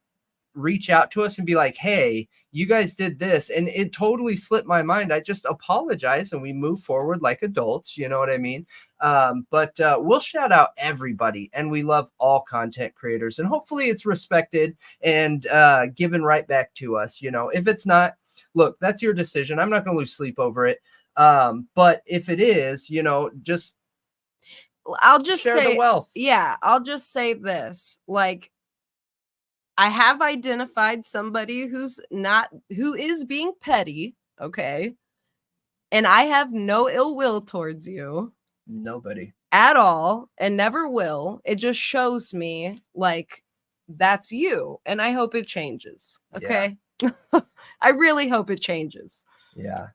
reach out to us and be like, hey, you guys did this, and it totally slipped my mind. I just apologize, and we move forward like adults. You know what I mean? But we'll shout out everybody, and we love all content creators, and hopefully it's respected and given right back to us. If it's not, look, that's your decision. I'm not going to lose sleep over it. But if it is, I'll just share say the wealth. Yeah, I'll just say this. Like, I have identified somebody who is being petty, okay? And I have no ill will towards you. Nobody. At all, and never will. It just shows me, like, that's you. And I hope it changes, okay? Yeah. I really hope it changes. Yeah.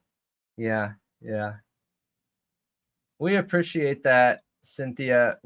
We appreciate that, Cynthia.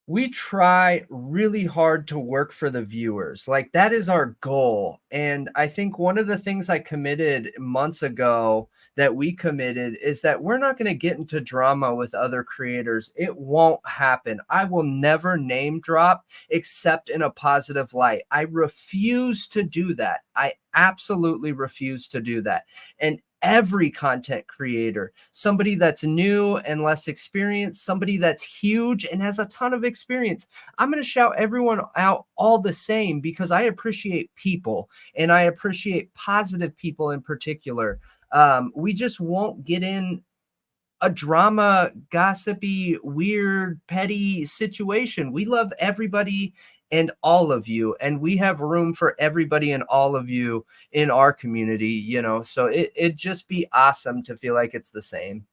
We try really hard to work for the viewers. Like, that is our goal. And I think one of the things I committed months ago that we committed is that we're not going to get into drama with other creators. It won't happen. I will never name drop except in a positive light. I refuse to do that. I absolutely refuse to do that. And every content creator, somebody that's new and less experienced, somebody that's huge and has a ton of experience, I'm going to shout everyone out all the same, because I appreciate people, and I appreciate positive people in particular. We just won't get in a drama, gossipy, weird, petty situation. We love everybody and all of you, and we have room for everybody and all of you in our community, so it'd just be awesome to feel like it's the same.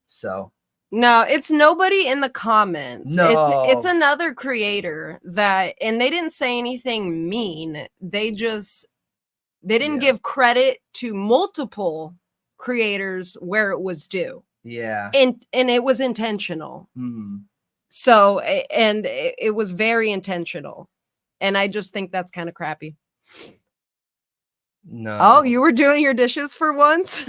So no, it's nobody in the comments. No. It's another creator and they didn't say anything mean. They didn't give credit to multiple creators where it was due. Yeah. And it was intentional. Mm-hmm. So, and it was very intentional. And I just think that's kind of crappy. No. Oh, you were doing your dishes for once?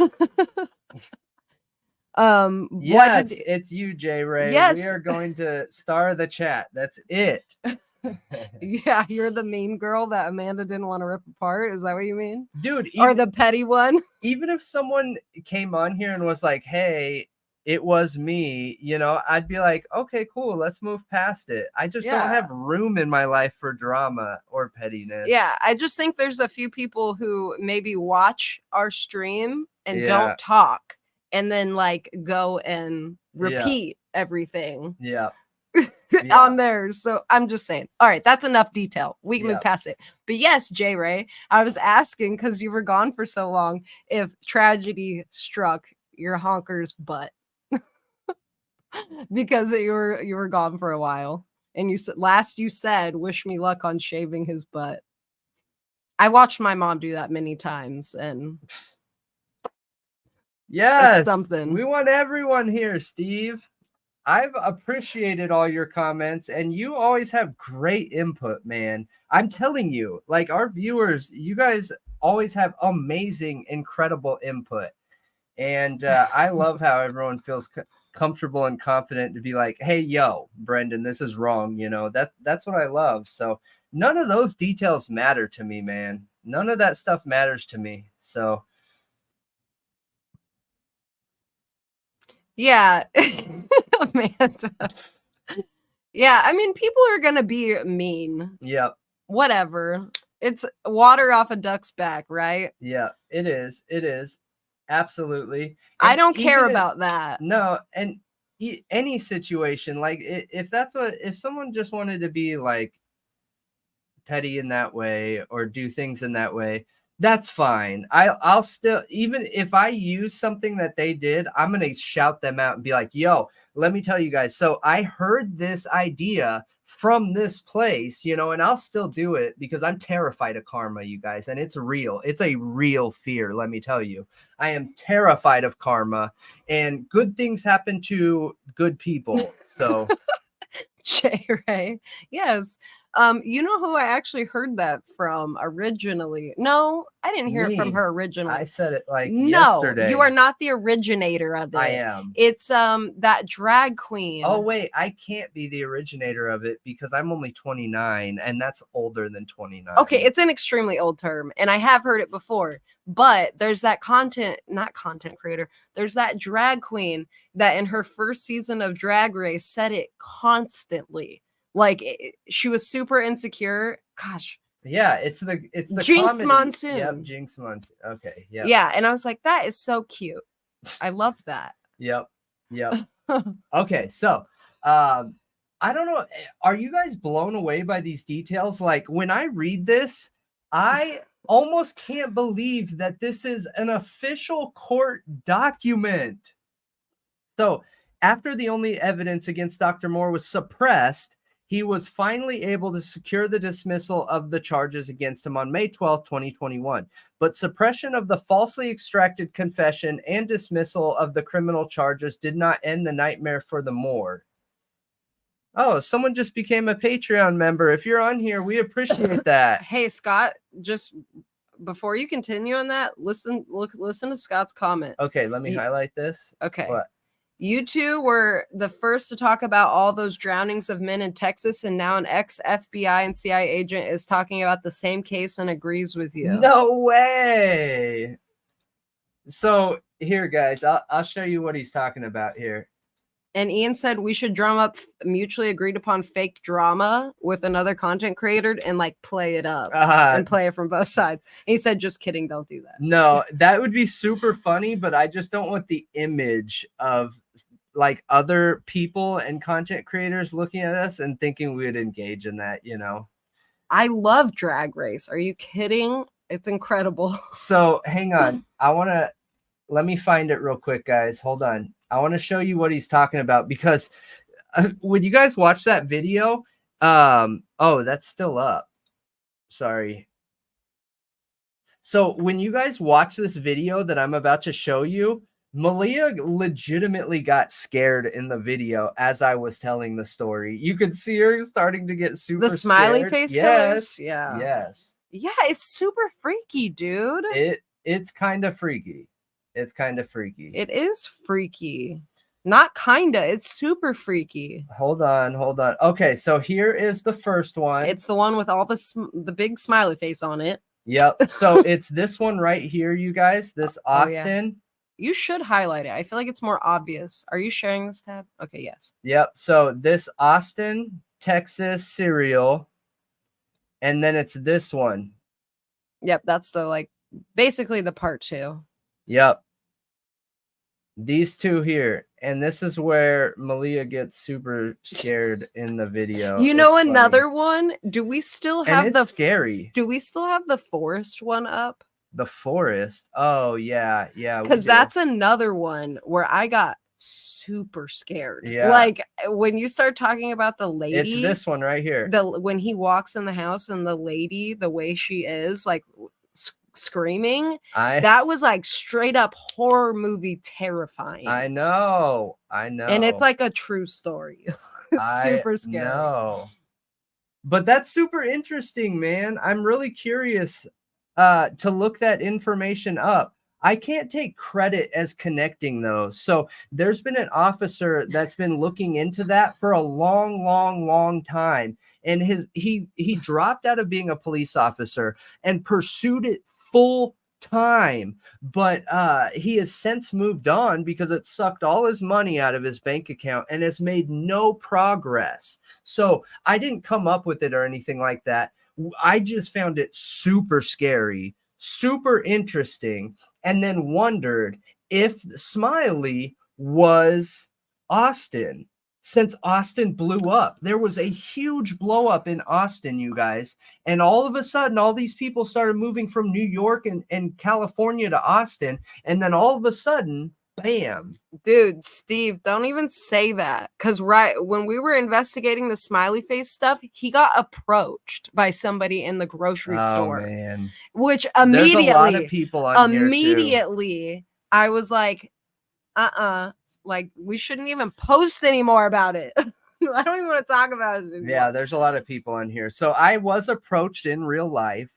Yes, it's you, J Ray. Yes. We are going to star the chat. That's it. Yeah, you're the mean girl that Amanda didn't want to rip apart. Is that what you mean? Dude, or the petty one? Even if someone came on here and was like, hey, it was me, I'd be like, okay, cool, let's move past it. I just don't have room in my life for drama or pettiness. Yeah, I just think there's a few people who maybe watch our stream and don't talk, and then like go and repeat everything. Yeah. On theirs. So I'm just saying. All right, that's enough detail. We can move past it. But yes, J Ray, I was asking, because you were gone for so long, if tragedy struck your honker's butt. Because you were gone for a while, and you said wish me luck on shaving his butt. I watched my mom do that many times, and yes, something. We want everyone here, Steve. I've appreciated all your comments, and you always have great input, man. I'm telling you, like, our viewers, you guys always have amazing, incredible input. And I love how everyone feels comfortable and confident to be like, hey, yo, Brendan, this is wrong. That's what I love. So none of those details matter to me, man. None of that stuff matters to me. So yeah. Amanda. Yeah, I mean, people are gonna be mean. Yep. Whatever. It's water off a duck's back, right? Yeah, it is. It is. Absolutely. I And don't care even about that. no, and any situation, like if that's what, if someone just wanted to be like petty in that way or do things in that way, that's fine. I'll still, even if I use something that they did, I'm gonna shout them out and be like, yo, let me tell you guys, so I heard this idea from this place, you know, and I'll still do it because I'm terrified of karma, you guys, and it's real. It's a real fear, let me tell you. I am terrified of karma, and good things happen to good people. So Jay Ray. Yes. You know who I actually heard that from originally? No, I didn't hear it from Me. her originally. I said it like No, yesterday. you are not the originator of it. I am. It's that drag queen. Oh wait, I can't be the originator of it because I'm only 29, and that's older than 29. Okay, it's an extremely old term, and I have heard it before. But there's that not content creator. There's that drag queen that in her first season of Drag Race said it constantly. Like she was super insecure. Gosh. Yeah, it's the Jinx comedy. Monsoon. Yep, Jinx Monsoon. Okay, yeah. Yeah, and I was like, that is so cute. I love that. Yep. Okay, so I don't know. Are you guys blown away by these details? Like when I read this, I almost can't believe that this is an official court document. So after the only evidence against Dr. Moore was suppressed, he was finally able to secure the dismissal of the charges against him on May 12, 2021. But suppression of the falsely extracted confession and dismissal of the criminal charges did not end the nightmare for the Moore. Oh, someone just became a Patreon member. If you're on here, we appreciate that. Hey, Scott, just before you continue on that, listen to Scott's comment. Okay, let me highlight this. Okay. What? You two were the first to talk about all those drownings of men in Texas, and now an ex-FBI and CIA agent is talking about the same case and agrees with you. No way. So here, guys, I'll show you what he's talking about here. And Ian said we should drum up mutually agreed upon fake drama with another content creator and like play it up and play it from both sides. And he said, just kidding, don't do that. No, that would be super funny, but I just don't want the image of like other people and content creators looking at us and thinking we would engage in that, you know. I love Drag Race. Are you kidding? It's incredible. So hang on. Let me find it real quick, guys. Hold on. I want to show you what he's talking about because when you guys watch that video, oh, that's still up. Sorry. So when you guys watch this video that I'm about to show you, Malia legitimately got scared in the video as I was telling the story. You could see her starting to get super the smiley scared. face Yes. killers? Yeah. Yes. Yeah, it's super freaky, dude. It's kind of freaky. It's kind of freaky. It is freaky. Not kinda. It's super freaky. Hold on. Okay, so here is the first one. It's the one with all the big smiley face on it. Yep. So it's this one right here, you guys. This Austin. Yeah. You should highlight it. I feel like it's more obvious. Are you sharing this tab? Okay, yes. Yep. So this Austin, Texas cereal. And then it's this one. Yep, that's the basically the part 2. Yep. These two here. And this is where Malia gets super scared in the video. You know, another one? Do we still have scary. Do we still have the forest one up? The forest? Oh, yeah. Because that's another one where I got super scared. Yeah. Like when you start talking about the lady. It's this one right here. When he walks in the house and the lady, the way she is, like screaming, that was like straight up horror movie terrifying. I know and it's like a true story. Super scary. But that's super interesting, man. I'm really curious to look that information up. I can't take credit as connecting those. So there's been an officer that's been looking into that for a long time. And he dropped out of being a police officer and pursued it full time. But he has since moved on because it sucked all his money out of his bank account and has made no progress. So I didn't come up with it or anything like that. I just found it super scary, super interesting, and then wondered if Smiley was Austin. Since Austin blew up, there was a huge blow up in Austin, you guys. And all of a sudden, all these people started moving from New York and California to Austin. And then all of a sudden, bam. Dude, Steve, don't even say that. Because when we were investigating the smiley face stuff, he got approached by somebody in the grocery store. Man. Which There's immediately, a lot of people on here too. I was like, like, we shouldn't even post anymore about it. I don't even want to talk about it anymore. Yeah, there's a lot of people on here. So I was approached in real life.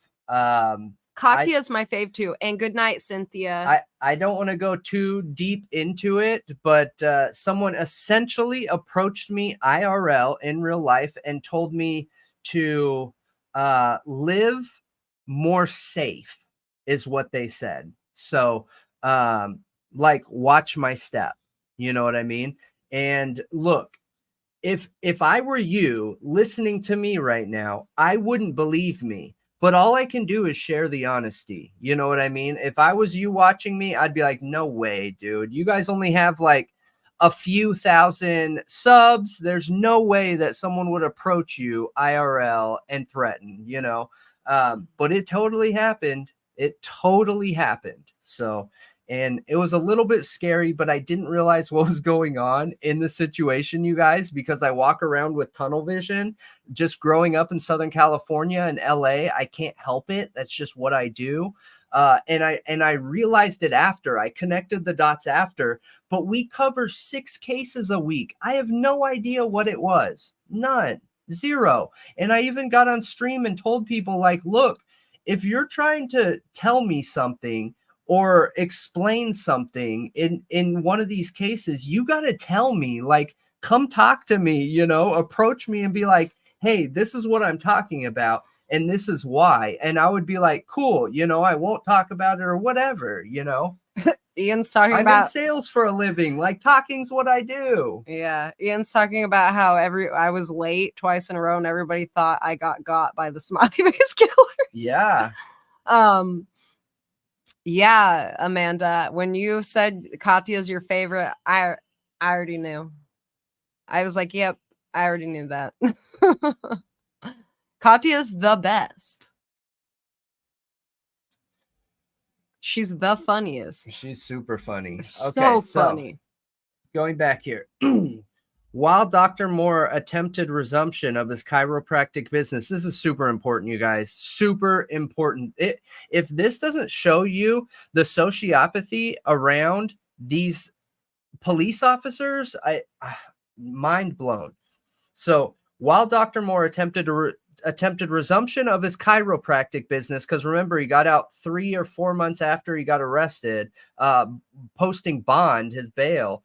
Katya's my fave too. And good night, Cynthia. I don't want to go too deep into it, but someone essentially approached me IRL in real life and told me to live more safe, is what they said. So like, watch my step. You know what I mean? And look, if I were you listening to me right now, I wouldn't believe me. But all I can do is share the honesty. You know what I mean? If I was you watching me, I'd be like, no way, dude. You guys only have like a few thousand subs. There's no way that someone would approach you IRL and threaten, you know? But it totally happened. It totally happened. So, and it was a little bit scary, but I didn't realize what was going on in the situation, you guys, because I walk around with tunnel vision. Just growing up in Southern California and LA, I can't help it. That's just what I do. And I realized it after. I connected the dots after, but we cover 6 cases a week. I have no idea what it was. None. Zero. And I even got on stream and told people, like, look, if you're trying to tell me something or explain something in one of these cases, you got to tell me, like, come talk to me, you know, approach me and be like, hey, this is what I'm talking about. And this is why. And I would be like, cool, you know, I won't talk about it or whatever, you know. Ian's talking I'm about in sales for a living. Like, talking's what I do. Yeah. Ian's talking about how I was late twice in a row and everybody thought I got by the smiley face killers. Yeah. Yeah, Amanda, when you said Katya's your favorite, I already knew. I was like, yep, I already knew that. Katya's the best. She's the funniest. She's super funny. So funny. Going back here. While Dr. Moore attempted resumption of his chiropractic business, this is super important, you guys. Super important. If this doesn't show you the sociopathy around these police officers, mind blown. So while Dr. Moore attempted resumption of his chiropractic business, because remember, he got out 3 or 4 months after he got arrested, posting bond, his bail,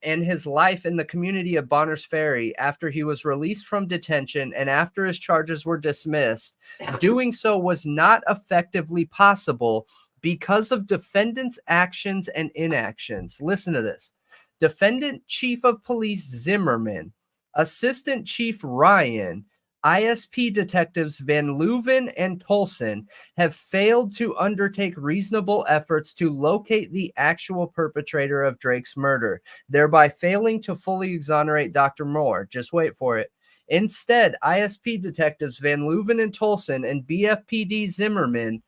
and his life in the community of Bonners Ferry after he was released from detention and after his charges were dismissed. Doing so was not effectively possible because of defendant's actions and inactions. Listen to this. Defendant Chief of Police Zimmerman, Assistant Chief Ryan, ISP detectives Van Leuven and Tolson have failed to undertake reasonable efforts to locate the actual perpetrator of Drake's murder, thereby failing to fully exonerate Dr. Moore. Just wait for it. Instead, ISP detectives Van Leuven and Tolson and BFPD Zimmerman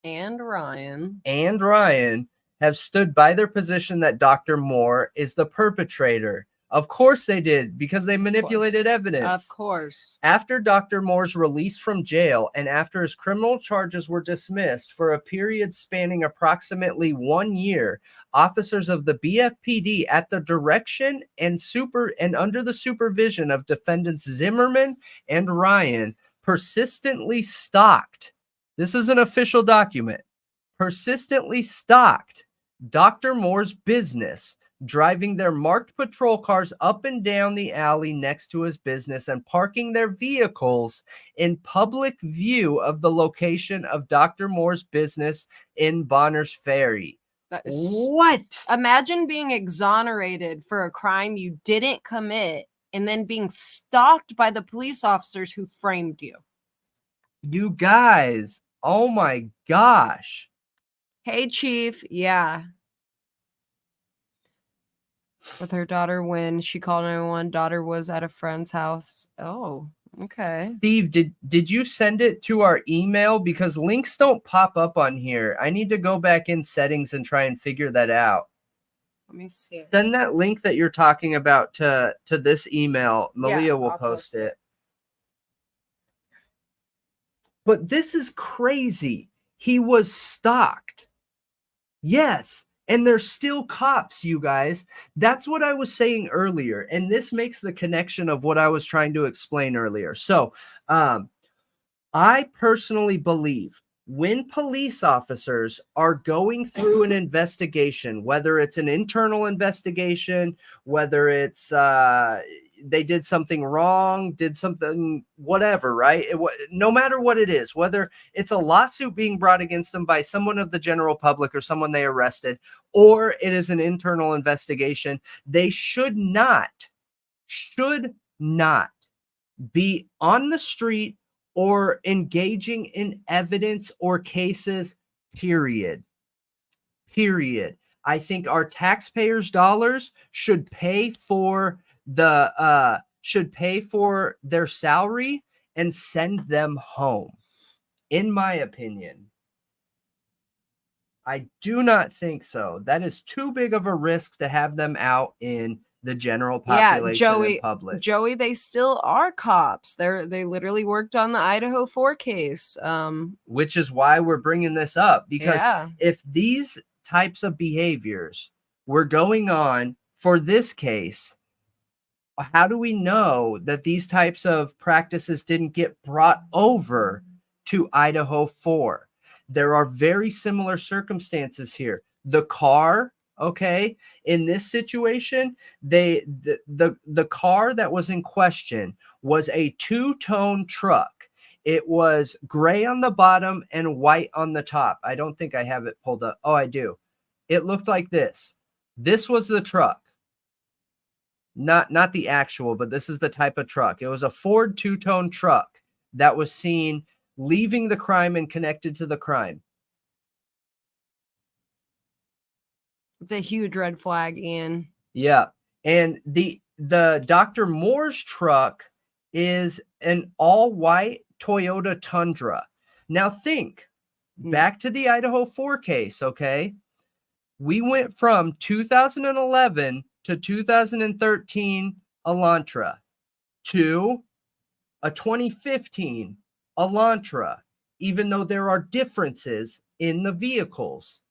and Ryan have stood by their position that Dr. Moore is the perpetrator. Of course they did, because they manipulated evidence. Of course. After Dr. Moore's release from jail and after his criminal charges were dismissed for a period spanning approximately 1 year, officers of the BFPD at the direction and under the supervision of defendants Zimmerman and Ryan persistently stalked. This is an official document. Persistently stalked Dr. Moore's business, driving their marked patrol cars up and down the alley next to his business and parking their vehicles in public view of the location of Dr. Moore's business in Bonners Ferry. What? Imagine being exonerated for a crime you didn't commit and then being stalked by the police officers who framed you. You guys, oh my gosh. Hey, Chief. Yeah. With her daughter when she called 911, daughter was at a friend's house. Oh, okay. Steve, did you send it to our email? Because links don't pop up on here. I need to go back in settings and try and figure that out. Let me see. Send that link that you're talking about to this email. Malia will I'll post it. But this is crazy. He was stalked. Yes. And there's still cops, you guys. That's what I was saying earlier. And this makes the connection of what I was trying to explain earlier. So I personally believe when police officers are going through an investigation, whether it's an internal investigation, whether it's they did something wrong, did something, whatever, right? No matter what it is, whether it's a lawsuit being brought against them by someone of the general public or someone they arrested, or it is an internal investigation, they should not be on the street or engaging in evidence or cases, period. I think our taxpayers' dollars should pay for their salary and send them home. In my opinion, I do not think so. That is too big of a risk to have them out in the general population and public. Joey, they still are cops. They literally worked on the Idaho4 case. Which is why we're bringing this up, because if these types of behaviors were going on for this case, how do we know that these types of practices didn't get brought over to Idaho 4? There are very similar circumstances here. The car, okay, in this situation, the car that was in question was a two-tone truck. It was gray on the bottom and white on the top. I don't think I have it pulled up. Oh, I do. It looked like this. This was the truck. Not the actual, but this is the type of truck. It was a Ford two-tone truck that was seen leaving the crime and connected to the crime. It's a huge red flag, Ian. Yeah. And the Dr.Moore's truck is an all-white Toyota Tundra. Now think back to the Idaho 4 case, okay? We went from 2011 to 2013 Elantra to a 2015 Elantra, even though there are differences in the vehicles.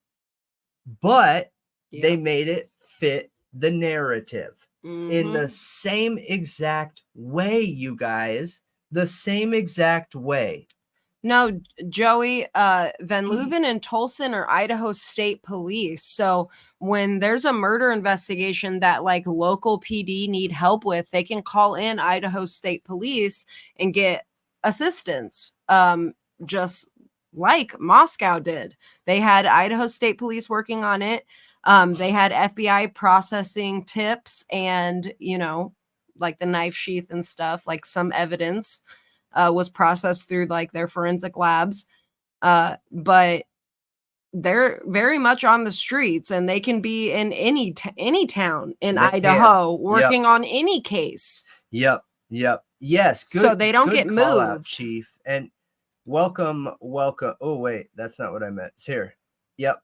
But they made it fit the narrative in the same exact way, you guys. The same exact way. No, Joey, Van Leuven and Tolson are Idaho State Police. So when there's a murder investigation that like local PD need help with, they can call in Idaho State Police and get assistance. Just like Moscow did. They had Idaho State Police working on it. They had FBI processing tips and, you know, like the knife sheath and stuff, like some evidence was processed through like their forensic labs. But they're very much on the streets, and they can be in any town in Idaho working on any case. Yep. Yes. Good, so they don't get moved, out, Chief. And welcome. Oh, wait, that's not what I meant. It's here. Yep.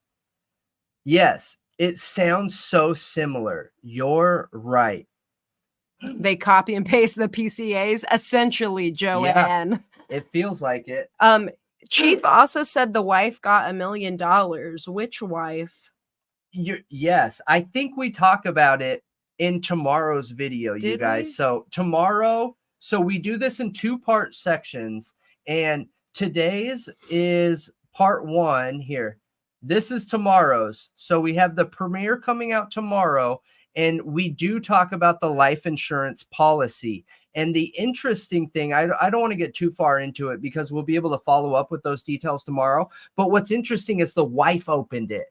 Yes. It sounds so similar. You're right. They copy and paste the PCAs, essentially, Joanne. Yeah, it feels like it. Chief also said the wife got $1 million. Which wife? Yes, I think we talk about it in tomorrow's video, you guys. So tomorrow, so we do this in 2-part sections, and today's is part 1 here. This is tomorrow's. So we have the premiere coming out tomorrow, and we do talk about the life insurance policy. And the interesting thing, I don't want to get too far into it because we'll be able to follow up with those details tomorrow. But what's interesting is the wife opened it.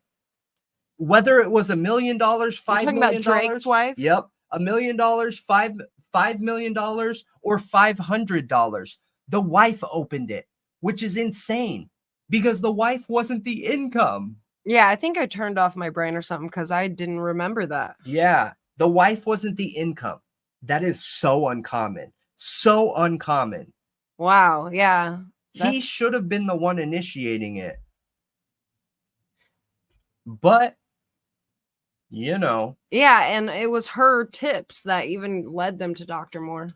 Whether it was $1 million, $5 million. About Drake's wife? Yep. $1 million, $5 million, or $500. The wife opened it. which is insane because the wife wasn't the income. Yeah, I think I turned off my brain or something because I didn't remember that. Yeah, the wife wasn't the income. That is so uncommon. So uncommon. Wow. Yeah. He should have been the one initiating it. But, you know. Yeah, and it was her tips that even led them to Dr. Moore.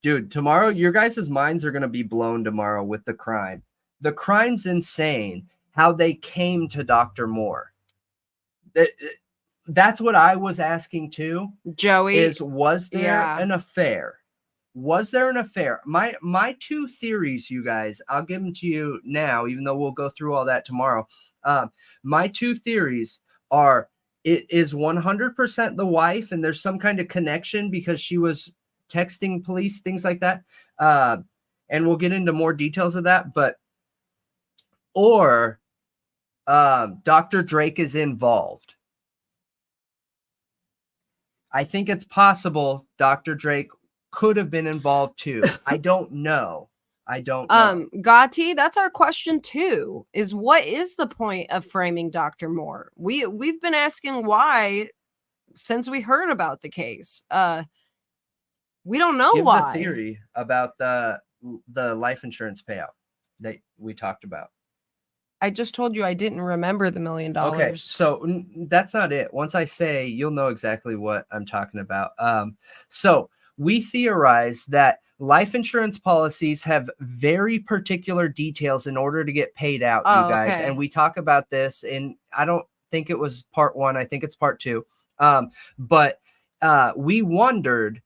Dude, tomorrow, your guys' minds are going to be blown tomorrow with the crime. The crime's insane how they came to Dr. Moore. That's what I was asking too. Joey, was there an affair? Was there an affair? My two theories, you guys, I'll give them to you now, even though we'll go through all that tomorrow. My two theories are it is 100% the wife, and there's some kind of connection because she was texting police, things like that. And we'll get into more details of that. Or Dr. Drake is involved. I think it's possible Dr. Drake could have been involved too. I don't know. Gotti, that's our question too, is what is the point of framing Dr. Moore? We've been asking why since we heard about the case. We don't know why. The theory about the life insurance payout that we talked about. I just told you I didn't remember the $1 million. Okay, so that's not it. Once I say, you'll know exactly what I'm talking about. So we theorize that life insurance policies have very particular details in order to get paid out, you guys. Okay. And we talk about this, and I don't think it was part 1. I think it's part 2. But we wondered,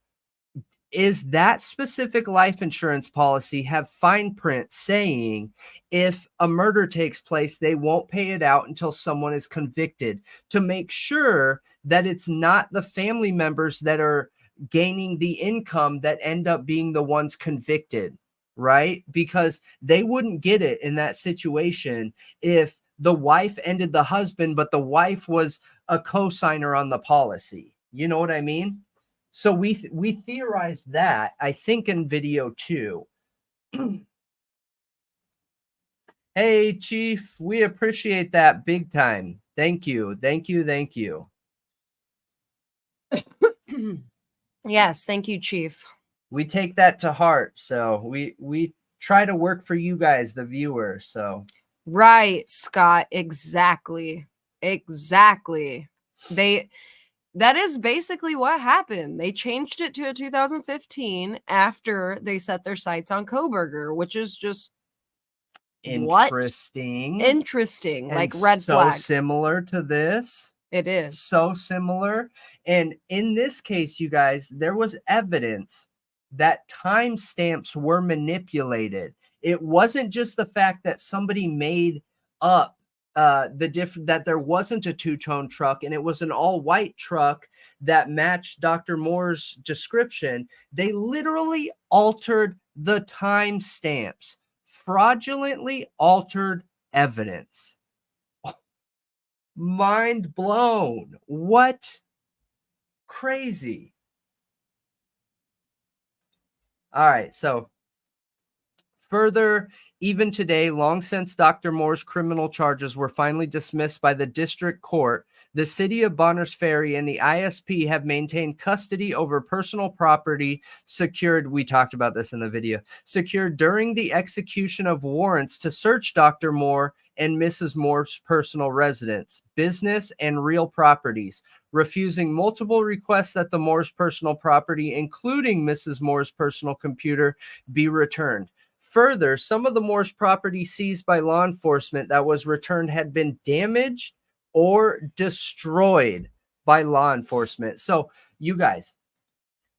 is that specific life insurance policy have fine print saying if a murder takes place, they won't pay it out until someone is convicted, to make sure that it's not the family members that are gaining the income that end up being the ones convicted, right? Because they wouldn't get it in that situation if the wife ended the husband, but the wife was a co-signer on the policy. You know what I mean? So we theorized that, I think, in video 2. Hey, Chief, we appreciate that big time. Thank you. Thank you. Thank you. Yes, thank you, Chief. We take that to heart. So we try to work for you guys, the viewers. So right, Scott. Exactly. That is basically what happened. They changed it to a 2015 after they set their sights on Kohberger, which is just interesting. Interesting, like red flag. So similar to this. It is. So similar. And in this case, you guys, there was evidence that timestamps were manipulated. It wasn't just the fact that somebody made up that there wasn't a two-tone truck and it was an all-white truck that matched Dr. Moore's description. They literally altered the timestamps, fraudulently altered evidence. Mind blown. What? Crazy. All right, so further, even today, long since Dr. Moore's criminal charges were finally dismissed by the district court, the city of Bonners Ferry and the ISP have maintained custody over personal property secured. We talked about this in the video. Secured during the execution of warrants to search Dr. Moore and Mrs. Moore's personal residence, business, and real properties, refusing multiple requests that the Moore's personal property, including Mrs. Moore's personal computer, be returned. Further, some of the Moore's property seized by law enforcement that was returned had been damaged or destroyed by law enforcement. So, you guys,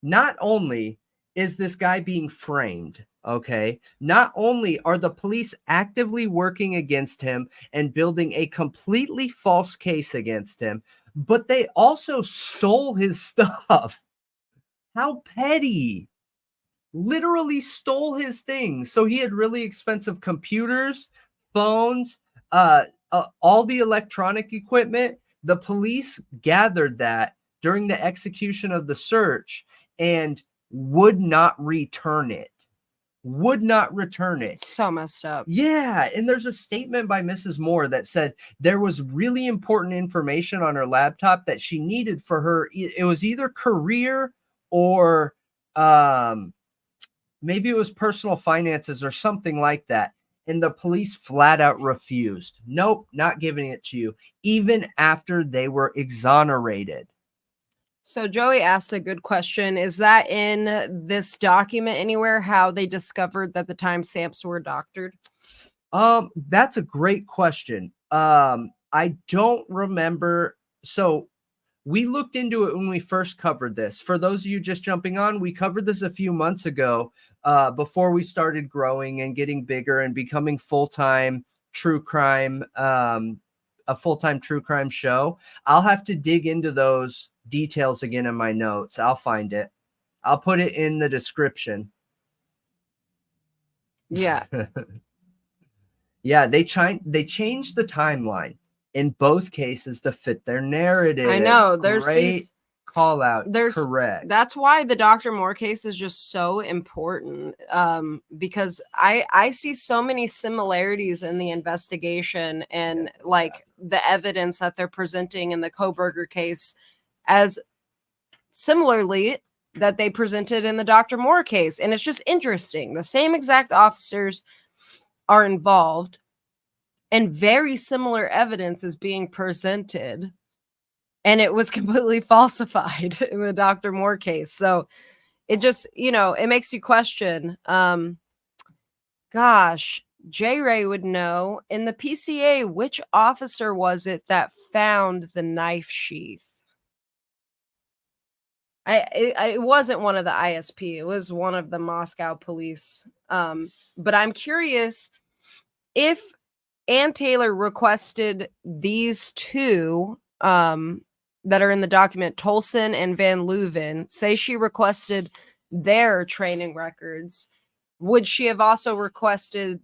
not only is this guy being framed, okay, not only are the police actively working against him and building a completely false case against him, but they also stole his stuff. How petty. Literally stole his things. So he had really expensive computers, phones, all the electronic equipment. The police gathered that during the execution of the search and would not return it. would not return it. So messed up. Yeah, and there's a statement by Mrs. Moore that said there was really important information on her laptop that she needed for her. It was either career or maybe it was personal finances or something like that. And the police flat out refused. Nope, not giving it to you, even after they were exonerated. So Joey asked a good question. Is that in this document anywhere, how they discovered that the timestamps were doctored? That's a great question. I don't remember. So we looked into it when we first covered this. For those of you just jumping on, we covered this a few months ago, before we started growing and getting bigger and becoming full-time true crime, a full-time true crime show. I'll have to dig into those details again in my notes. I'll find it. I'll put it in the description. Yeah. Yeah, they changed the timeline in both cases to fit their narrative. I know. There's great call out. There's correct. That's why the Dr. Moore case is just so important. Because I see so many similarities in the investigation and like the evidence that they're presenting in the Koberger case as similarly that they presented in the Dr. Moore case. And it's just interesting. The same exact officers are involved and very similar evidence is being presented, and it was completely falsified in the Dr. Moore case. So it just, it makes you question, gosh, J. Ray would know in the PCA, which officer was it that found the knife sheath? It wasn't one of the ISP. It was one of the Moscow police. But I'm curious if Ann Taylor requested these two that are in the document, Tolson and Van Leuven, say she requested their training records, would she have also requested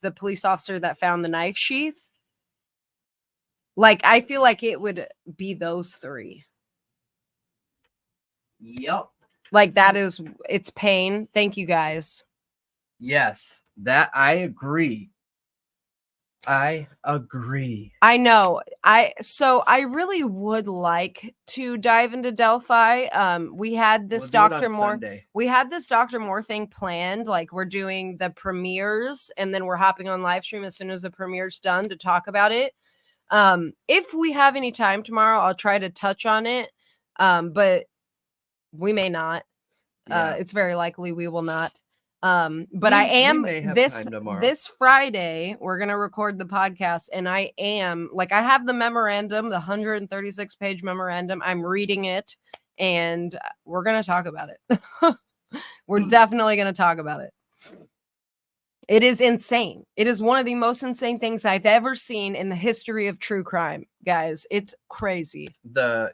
the police officer that found the knife sheath? Like, I feel like it would be those three. Yep. Like it's Payne. Thank you guys. Yes, that I agree. I know. I really would like to dive into Delphi. We had this Dr. Moore. Sunday. We had this Dr. Moore thing planned. Like we're doing the premieres and then we're hopping on live stream as soon as the premiere's done to talk about it. If we have any time tomorrow, I'll try to touch on it. But we may not. Yeah. It's very likely we will not. But I am this Friday, we're going to record the podcast and I have the memorandum, the 136 page memorandum. I'm reading it and we're going to talk about it. We're definitely going to talk about it. It is insane. It is one of the most insane things I've ever seen in the history of true crime, guys. It's crazy. The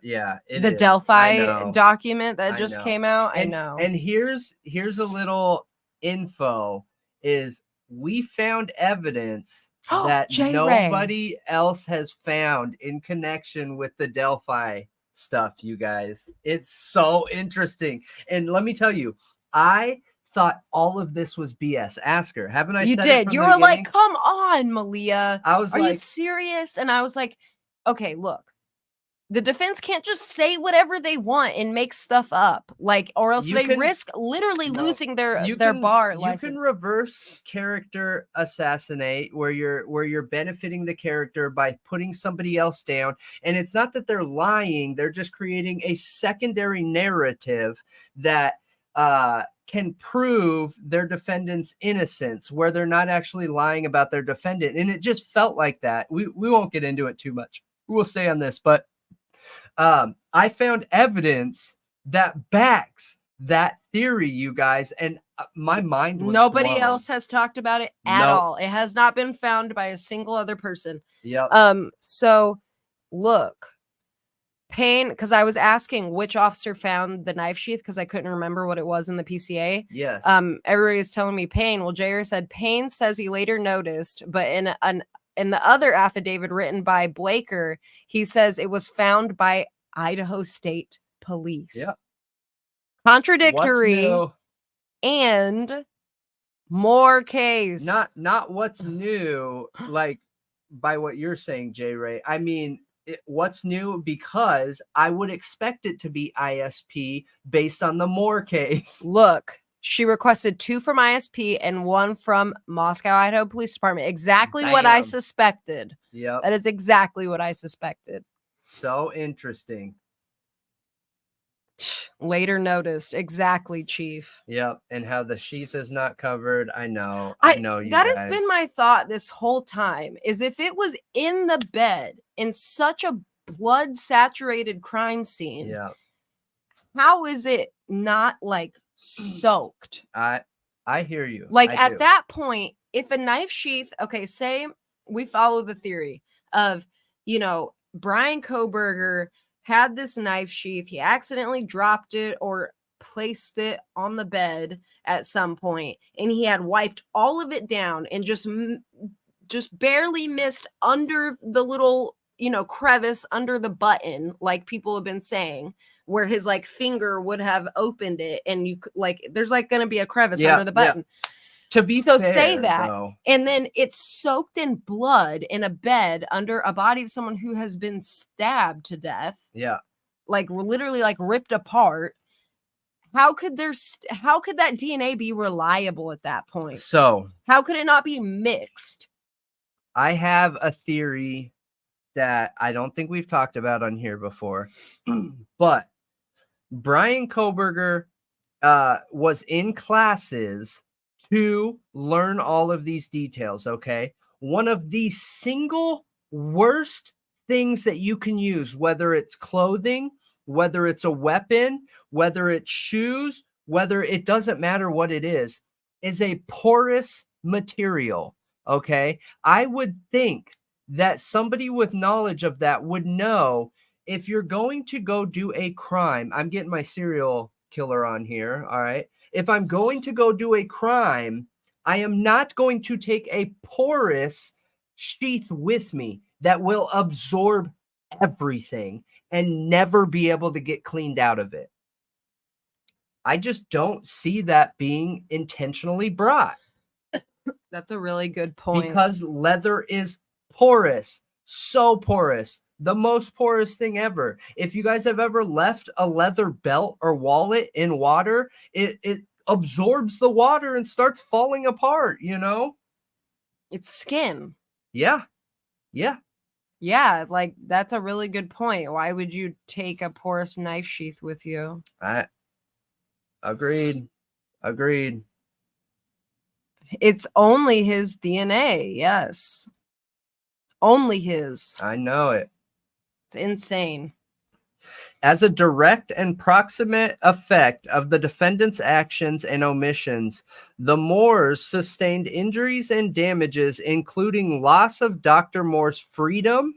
Delphi document that just came out. I know. And here's a little info is we found evidence that nobody else has found in connection with the Delphi stuff, you guys. It's so interesting. And let me tell you, I thought all of this was BS. Ask her. Haven't I you said did. It from you the were beginning? Like, come on, Malia. I was Are you serious? And I was like, okay, look. The defense can't just say whatever they want and make stuff up, or else they risk literally losing their bar license. You can reverse character assassinate where you're benefiting the character by putting somebody else down. And it's not that they're lying; they're just creating a secondary narrative that can prove their defendant's innocence, where they're not actually lying about their defendant. And it just felt like that. We won't get into it too much. We'll stay on this, but. I found evidence that backs that theory, you guys, and my mind was nobody blown. else has talked about it at all. It has not been found by a single other person. Yep. So look, Payne, because I was asking which officer found the knife sheath because I couldn't remember what it was in the PCA. Yes. Everybody's telling me Payne. Well, J.R. said Payne says he later noticed, but in the other affidavit written by Blaker, he says it was found by Idaho State Police. Yep. Contradictory and More case. Not what's new, like by what you're saying, J Ray. I mean, what's new, because I would expect it to be ISP based on the Moore case. Look, she requested 2 from ISP and 1 from Moscow Idaho Police Department. Exactly what I Bam. suspected. Yep. That is exactly what I suspected. So interesting. Later noticed. Exactly, Chief. Yep. And how the sheath is not covered. I know you that guys. has been my thought this whole time, is if it was in the bed in such a blood saturated crime scene, Yeah. how is it not like soaked? I hear you. Like I at do. that point, if a knife sheath, okay, say we follow the theory of, Brian Kohberger had this knife sheath, he accidentally dropped it or placed it on the bed at some point, and he had wiped all of it down and just barely missed under the little, crevice under the button, like people have been saying, where his like finger would have opened it, and you like there's like going to be a crevice under the button. To be so fair, say that, though, and then it's soaked in blood in a bed under a body of someone who has been stabbed to death. Yeah. Like literally like ripped apart. How could that DNA be reliable at that point? So how could it not be mixed? I have a theory that I don't think we've talked about on here before, but Brian Kohberger was in classes to learn all of these details, okay? One of the single worst things that you can use, whether it's clothing, whether it's a weapon, whether it's shoes, whether it doesn't matter what it is a porous material, okay? I would think that somebody with knowledge of that would know, if you're going to go do a crime, I'm getting my serial killer on here, all right? If I'm going to go do a crime, I am not going to take a porous sheath with me that will absorb everything and never be able to get cleaned out of it. I just don't see that being intentionally brought. That's a really good point. Because leather is porous, so porous, the most porous thing ever. If you guys have ever left a leather belt or wallet in water, it absorbs the water and starts falling apart, It's skin. Yeah. Yeah, like that's a really good point. Why would you take a porous knife sheath with you? Agreed. It's only his DNA. Yes. Only his. I know it. It's insane. As a direct and proximate effect of the defendant's actions and omissions, the Moores sustained injuries and damages, including loss of Dr. Moore's freedom,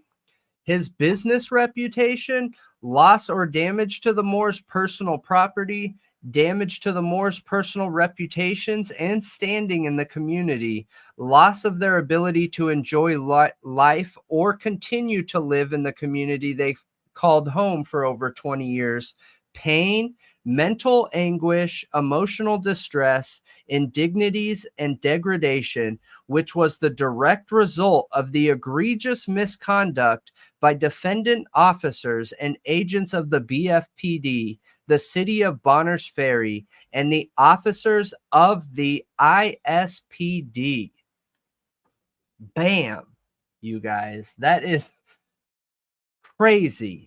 his business reputation, loss or damage to the Moores' personal property, damage to the Moores' personal reputations and standing in the community, loss of their ability to enjoy life or continue to live in the community they called home for over 20 years, pain, mental anguish, emotional distress, indignities, and degradation, which was the direct result of the egregious misconduct by defendant officers and agents of the BFPD, the city of Bonners Ferry, and the officers of the ISPD. Bam, you guys. That is crazy.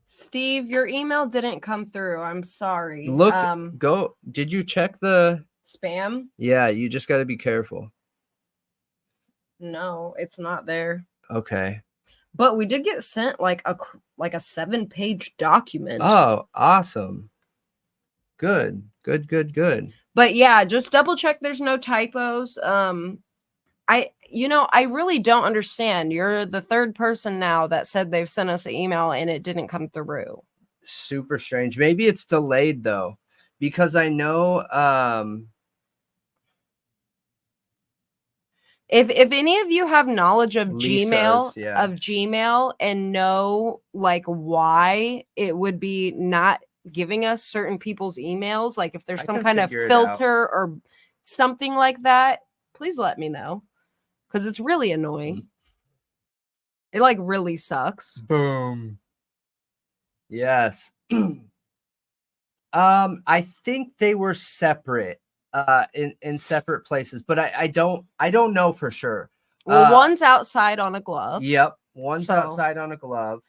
Steve, your email didn't come through. I'm sorry. Look, go. Did you check the spam? Yeah, you just got to be careful. No, it's not there. Okay. But we did get sent like a 7-page document. Oh, awesome. Good. But yeah, just double check there's no typos. I really don't understand. You're the third person now that said they've sent us an email and it didn't come through. Super strange. Maybe it's delayed though, because I know if any of you have knowledge of Lisa's, Gmail and know like why it would be not giving us certain people's emails, like if there's I some can kind of figure it out. filter or something like that, please let me know, because it's really annoying. It like really sucks. Boom. Yes. I think they were separate in separate places, but I don't know for sure. Well, one's outside on a glove. Yep, one's So- outside on a glove.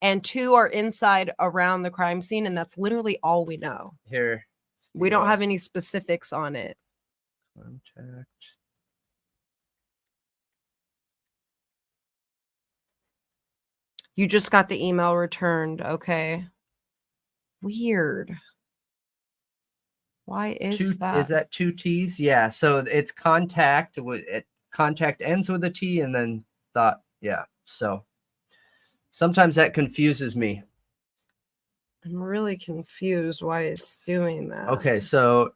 And 2 are inside around the crime scene, and that's literally all we know. Here. We don't have any specifics on it. Contact. You just got the email returned. Okay. Weird. Why is that? Is that 2 T's? Yeah. So it's contact with it. Contact ends with a T and then thought. Yeah. So sometimes that confuses me. I'm really confused why it's doing that. Okay. So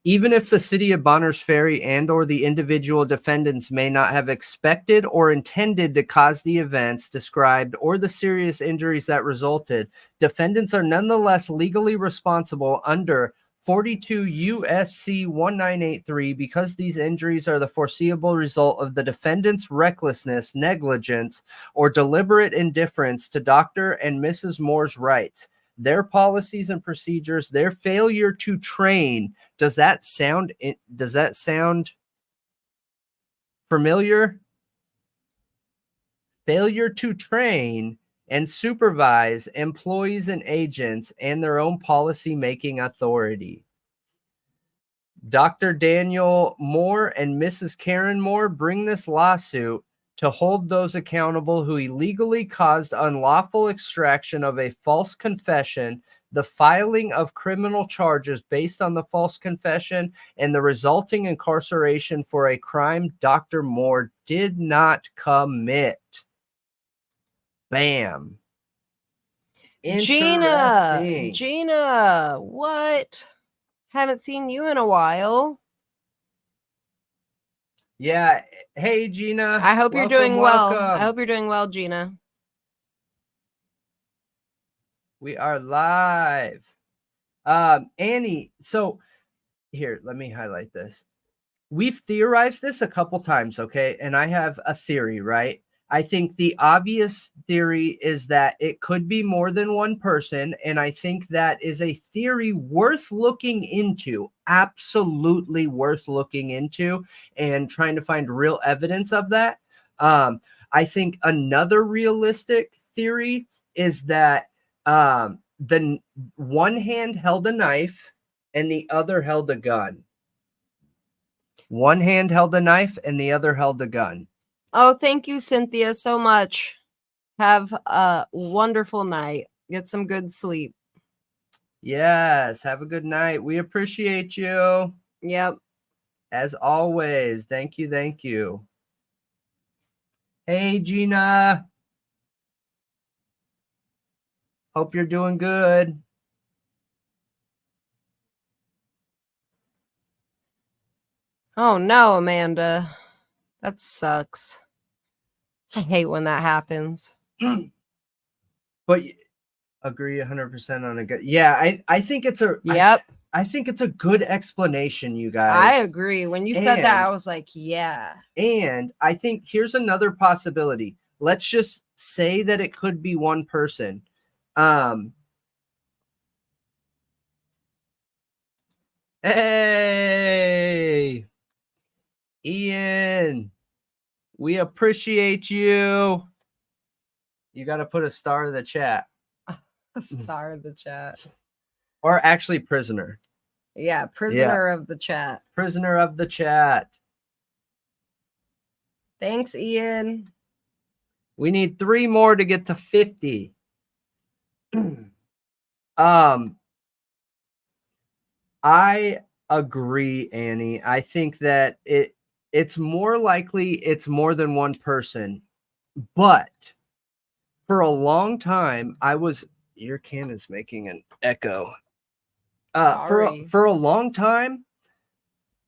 even if the city of Bonners Ferry and or the individual defendants may not have expected or intended to cause the events described or the serious injuries that resulted, defendants are nonetheless legally responsible under 42 USC 1983 because these injuries are the foreseeable result of the defendant's recklessness, negligence, or deliberate indifference to Dr. and Mrs. Moore's rights, their policies and procedures, their failure to train. Does that sound familiar? Failure to train and supervise employees and agents and their own policy-making authority. Dr. Daniel Moore and Mrs. Karen Moore bring this lawsuit to hold those accountable who illegally caused unlawful extraction of a false confession, the filing of criminal charges based on the false confession, and the resulting incarceration for a crime Dr. Moore did not commit. Bam. Gina, what? Haven't seen you in a while. Yeah. Hey, Gina. I hope you're doing well. I Welcome. hope you're doing well, Gina. We are live. Annie, so here, let me highlight this. We've theorized this a couple times, okay? And I have a theory, right? I think the obvious theory is that it could be more than one person, and I think that is a theory worth looking into, absolutely worth looking into, and trying to find real evidence of that. I think another realistic theory is that the one hand held a knife and the other held a gun. One hand held a knife and the other held a gun. Oh, thank you, Cynthia, so much. Have a wonderful night. Get some good sleep. Yes. Have a good night. We appreciate you. Yep. As always. Thank you. Thank you. Hey, Gina. Hope you're doing good. Oh, no, Amanda. That sucks. I hate when that happens. But agree 100% on a good. Yeah, I think it's a. Yep. I think it's a good explanation, you guys. I agree. When you said that, I was like, yeah. And I think here's another possibility. Let's just say that it could be one person. Hey, Ian, we appreciate you. You got to put a star in the chat. A star in the chat. Or actually prisoner. Yeah, prisoner of the chat. Prisoner of the chat. Thanks, Ian. We need 3 more to get to 50. I agree, Annie. I think that it's more likely it's more than one person. But for a long time, your can is making an echo. For a long time,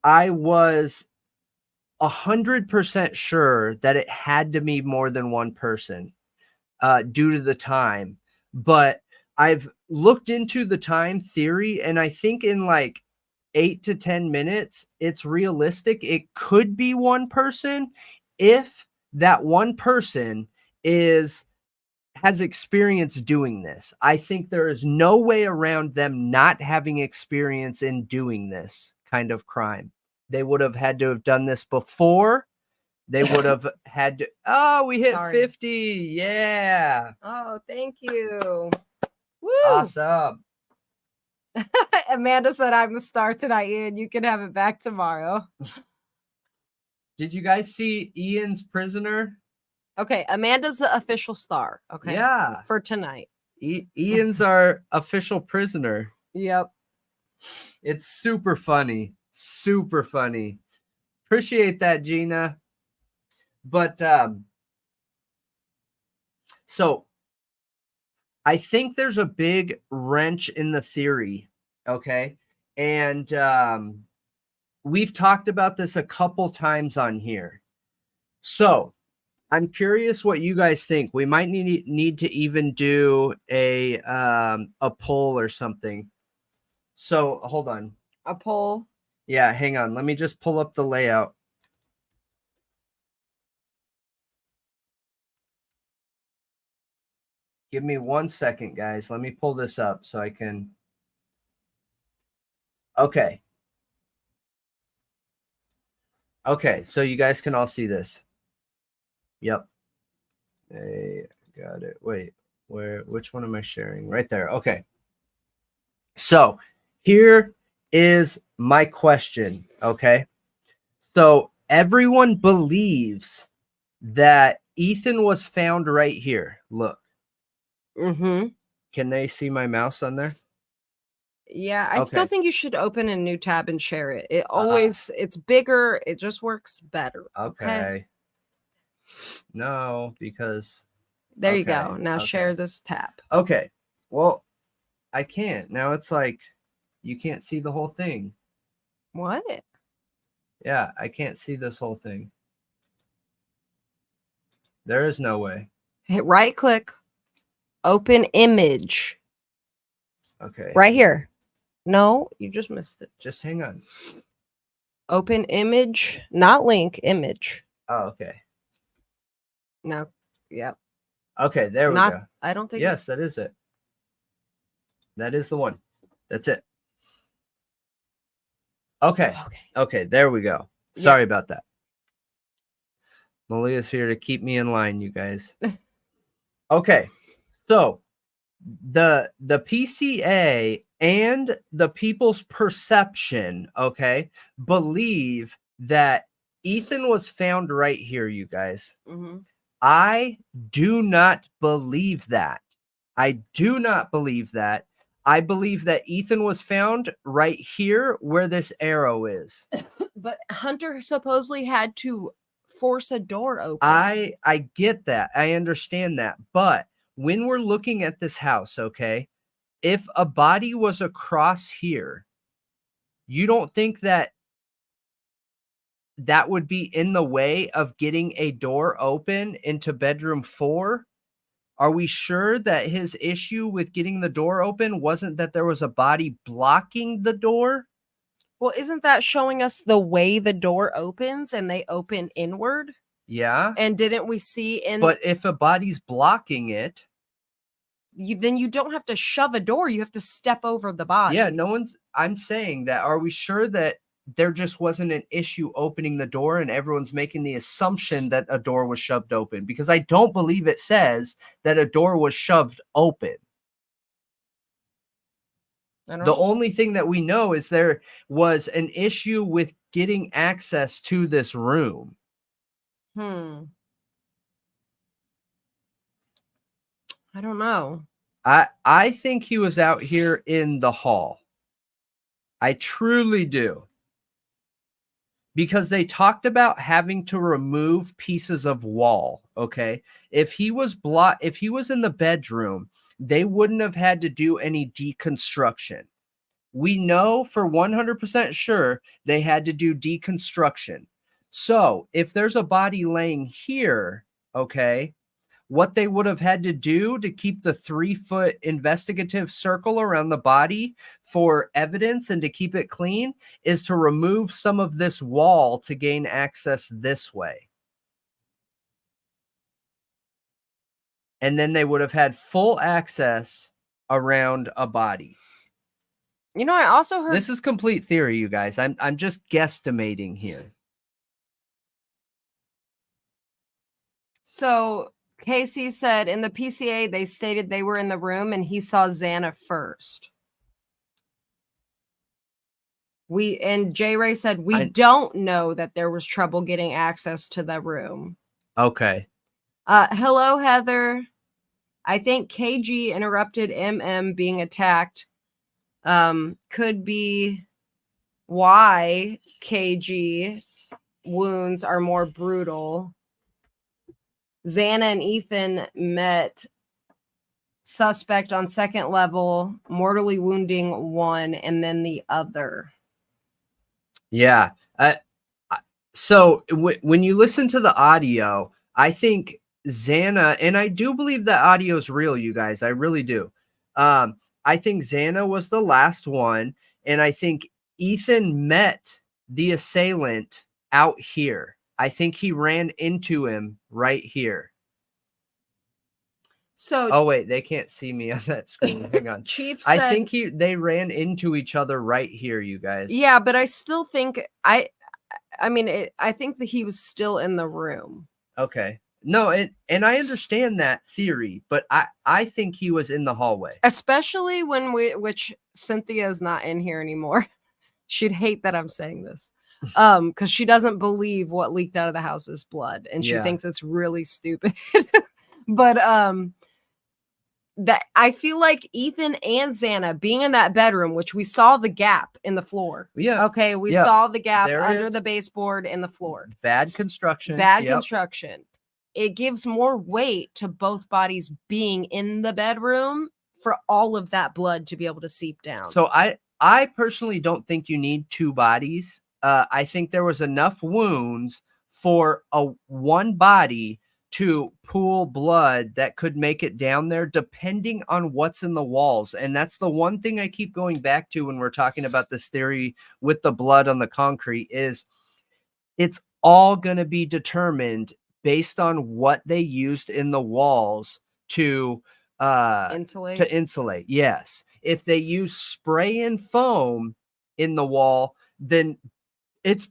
I was 100% sure that it had to be more than one person due to the time. But I've looked into the time theory, and I think in like 8 to 10 minutes, it's realistic. It could be one person if that one person has experience doing this. I think there is no way around them not having experience in doing this kind of crime. They would have had to have done this before. They would have had to. Oh, we hit 50. Yeah. Oh, thank you. Woo! Awesome. Amanda said, I'm the star tonight, Ian. You can have it back tomorrow. Did you guys see Ian's Prisoner? Okay, Amanda's the official star. Okay. Yeah. For tonight. Ian's our official prisoner. Yep. It's super funny. Super funny. Appreciate that, Gina. But so I think there's a big wrench in the theory. Okay. And we've talked about this a couple times on here. So I'm curious what you guys think. We might need to even do a poll or something. So hold on. A poll. Yeah, hang on. Let me just pull up the layout. Give me 1 second, guys. Let me pull this up so I can. Okay. Okay, so you guys can all see this. Yep. Hey, got it. Wait, which one am I sharing? Right there. Okay. So here is my question. Okay. So everyone believes that Ethan was found right here. Look. Mm-hmm. Can they see my mouse on there? Yeah, I still Okay. think you should open a new tab and share it. It always, it's bigger. It just works better. Okay. No, because. There you go. Now share this tab. Okay. Well, I can't. Now it's like you can't see the whole thing. What? Yeah, I can't see this whole thing. There is no way. Hit right click. Open image. Okay. Right here. No, you just missed it. Just hang on. Open image, not link, image. Oh, okay. No. Yep. Okay, there we go. I don't think. Yes, that is it. That is the one. That's it. Okay. Okay, there we go. Sorry about that. Malia's here to keep me in line, you guys. Okay. So the PCA and the people's perception, okay, believe that Ethan was found right here, you guys. Mm-hmm. I do not believe that. I do not believe that. I believe that Ethan was found right here where this arrow is. But Hunter supposedly had to force a door open. I get that. I understand that. But when we're looking at this house, okay, if a body was across here, you don't think that would be in the way of getting a door open into bedroom 4? Are we sure that his issue with getting the door open wasn't that there was a body blocking the door? Well, isn't that showing us the way the door opens and they open inward? Yeah. And didn't we see in... But if a body's blocking it... then you don't have to shove a door. You have to step over the body. Yeah, I'm saying that, are we sure that there just wasn't an issue opening the door and everyone's making the assumption that a door was shoved open? Because I don't believe it says that a door was shoved open. The only thing that we know is there was an issue with getting access to this room. I don't know. I think he was out here in the hall. I truly do. Because they talked about having to remove pieces of wall, okay? If he was in the bedroom, they wouldn't have had to do any deconstruction. We know for 100% sure they had to do deconstruction. So if there's a body laying here, okay, what they would have had to do to keep the 3-foot investigative circle around the body for evidence and to keep it clean is to remove some of this wall to gain access this way. And then they would have had full access around a body. You know, I also heard This is complete theory, you guys. I'm just guesstimating here. So Casey said in the PCA, they stated they were in the room and he saw Xana first. And J Ray said, we don't know that there was trouble getting access to the room. Okay. Hello, Heather. I think KG interrupted MM being attacked. Could be why KG wounds are more brutal. Xana and Ethan met suspect on second level, mortally wounding one and then the other. Yeah. So when you listen to the audio, I think Xana, and I do believe that audio is real, you guys. I really do. I think Xana was the last one, and I think Ethan met the assailant out here. I think he ran into him right here. So, oh wait, they can't see me on that screen. Hang on. Chief said, I think they ran into each other right here, you guys. Yeah, but I still think I think that he was still in the room. Okay. No, and I understand that theory, but I think he was in the hallway. Especially which Cynthia's not in here anymore. She'd hate that I'm saying this. Because she doesn't believe what leaked out of the house is blood, and she thinks it's really stupid. But that I feel like Ethan and Xana being in that bedroom, which we saw the gap in the floor. Yeah. Okay, we saw the gap There under is. the baseboard in the floor. Bad construction. Bad construction. It gives more weight to both bodies being in the bedroom for all of that blood to be able to seep down. So I personally don't think you need two bodies. I think there was enough wounds for one body to pool blood that could make it down there, depending on what's in the walls. And that's the one thing I keep going back to when we're talking about this theory with the blood on the concrete is it's all going to be determined based on what they used in the walls to insulate. Yes. If they use spray and foam in the wall, then it's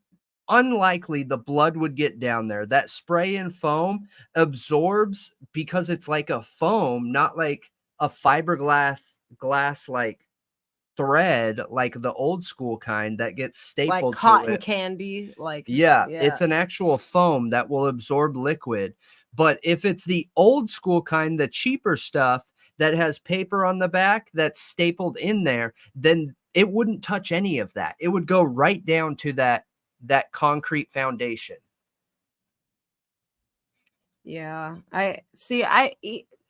unlikely the blood would get down there. That spray and foam absorbs because it's like a foam, not like a fiberglass like thread, like the old school kind that gets stapled like cotton to it. Candy, like yeah, it's an actual foam that will absorb liquid. But if it's the old school kind, the cheaper stuff that has paper on the back that's stapled in there, then it wouldn't touch any of that. It would go right down to that concrete foundation. Yeah,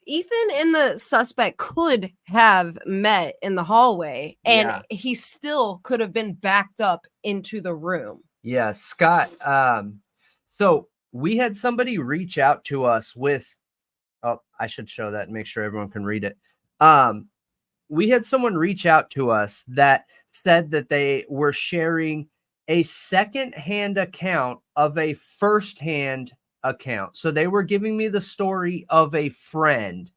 Ethan and the suspect could have met in the hallway, and he still could have been backed up into the room. Yeah, Scott. So we had somebody reach out to us with, oh, I should show that and make sure everyone can read it. We had someone reach out to us that said that they were sharing a second-hand account of a first-hand account. So they were giving me the story of a friend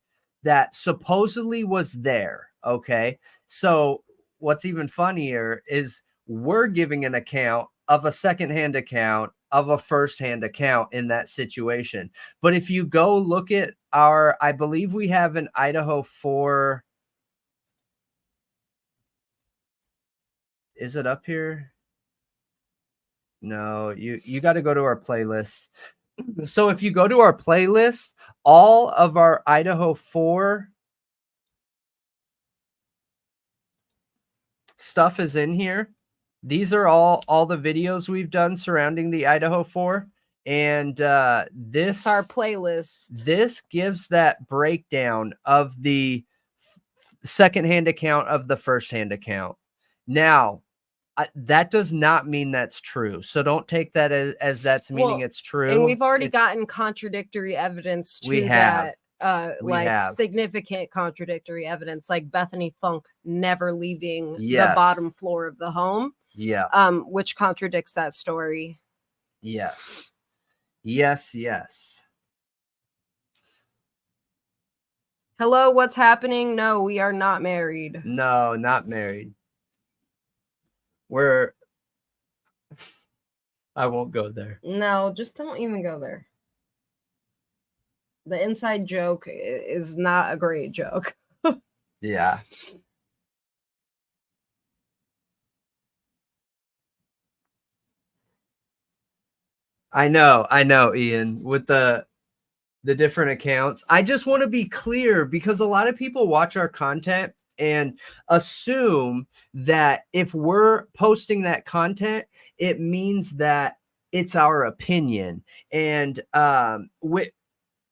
that supposedly was there. Okay. So what's even funnier is we're giving an account of a second-hand account of a first-hand account in that situation. But if you go look at I believe we have an Idaho4. Is it up here? No, you got to go to our playlist. So if you go to our playlist, all of our Idaho4 stuff is in here. These are all the videos we've done surrounding the Idaho4. And this is our playlist. This gives that breakdown of the second-hand account of the first-hand account. Now, that does not mean that's true. So don't take that as that's meaning it's true. And we've already gotten contradictory evidence to we have. that. We like have. significant contradictory evidence, like Bethany Funk never leaving the Yes. bottom floor of the home. Yeah. Which contradicts that story. Yes. Yes, yes. Hello, what's happening? No, we are not married. No, not married. I won't go there. No, just don't even go there. The inside joke is not a great joke. Yeah. I know, Ian, with the different accounts. I just want to be clear because a lot of people watch our content and assume that if we're posting that content, it means that it's our opinion. And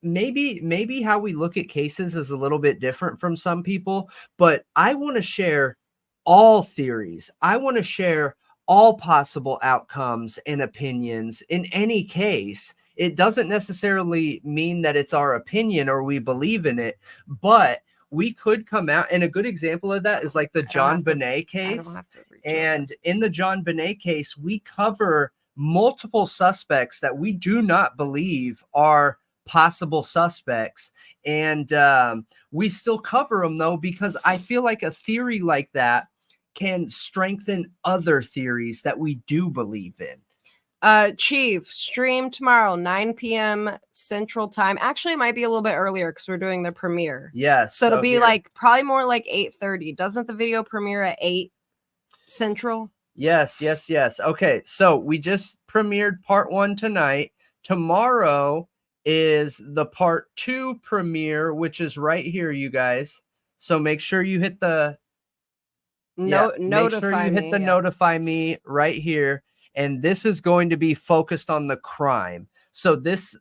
maybe how we look at cases is a little bit different from some people, but I want to share all theories. I want to share all possible outcomes and opinions in any case. It doesn't necessarily mean that it's our opinion or we believe in it, but we could come out. And a good example of that is like the John Bonet case. And in the John Bonet case, we cover multiple suspects that we do not believe are possible suspects. And we still cover them though, because I feel like a theory like that can strengthen other theories that we do believe in. Chief, stream tomorrow, 9 p.m. Central Time. Actually, it might be a little bit earlier because we're doing the premiere. Yes. So it'll be like probably more like 8:30. Doesn't the video premiere at 8 Central? Yes. Okay. So we just premiered part 1 tonight. Tomorrow is the part 2 premiere, which is right here, you guys. So make sure you hit the notify me right here. And this is going to be focused on the crime. So this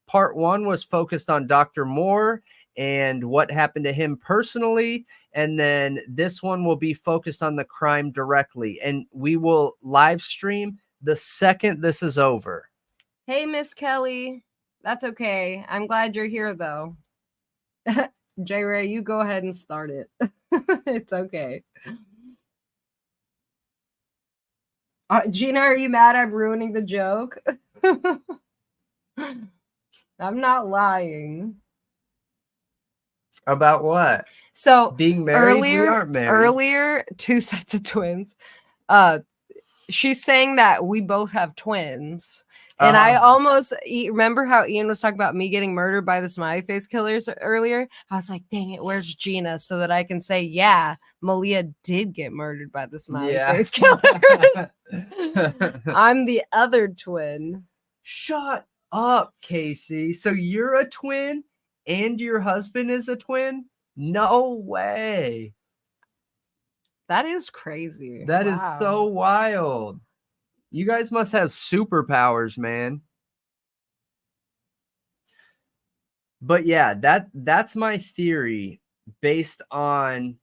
part 1 was focused on Dr. Moore and what happened to him personally. And then this one will be focused on the crime directly. And we will live stream the second this is over. Hey, Miss Kelly. That's okay. I'm glad you're here, though. J. Ray, you go ahead and start it. It's okay. Gina, are you mad I'm ruining the joke? I'm not lying. About what? So being married, we aren't married. Earlier, 2 sets of twins. She's saying that we both have twins. And I almost remember how Ian was talking about me getting murdered by the smiley face killers earlier. I was like, dang it, where's Gina? So that I can say, yeah, Malia did get murdered by the smiley face killers. I'm the other twin. Shut up, Casey. So you're a twin and your husband is a twin? No way. That is crazy. That is so wild. You guys must have superpowers, man. But yeah, that's my theory based on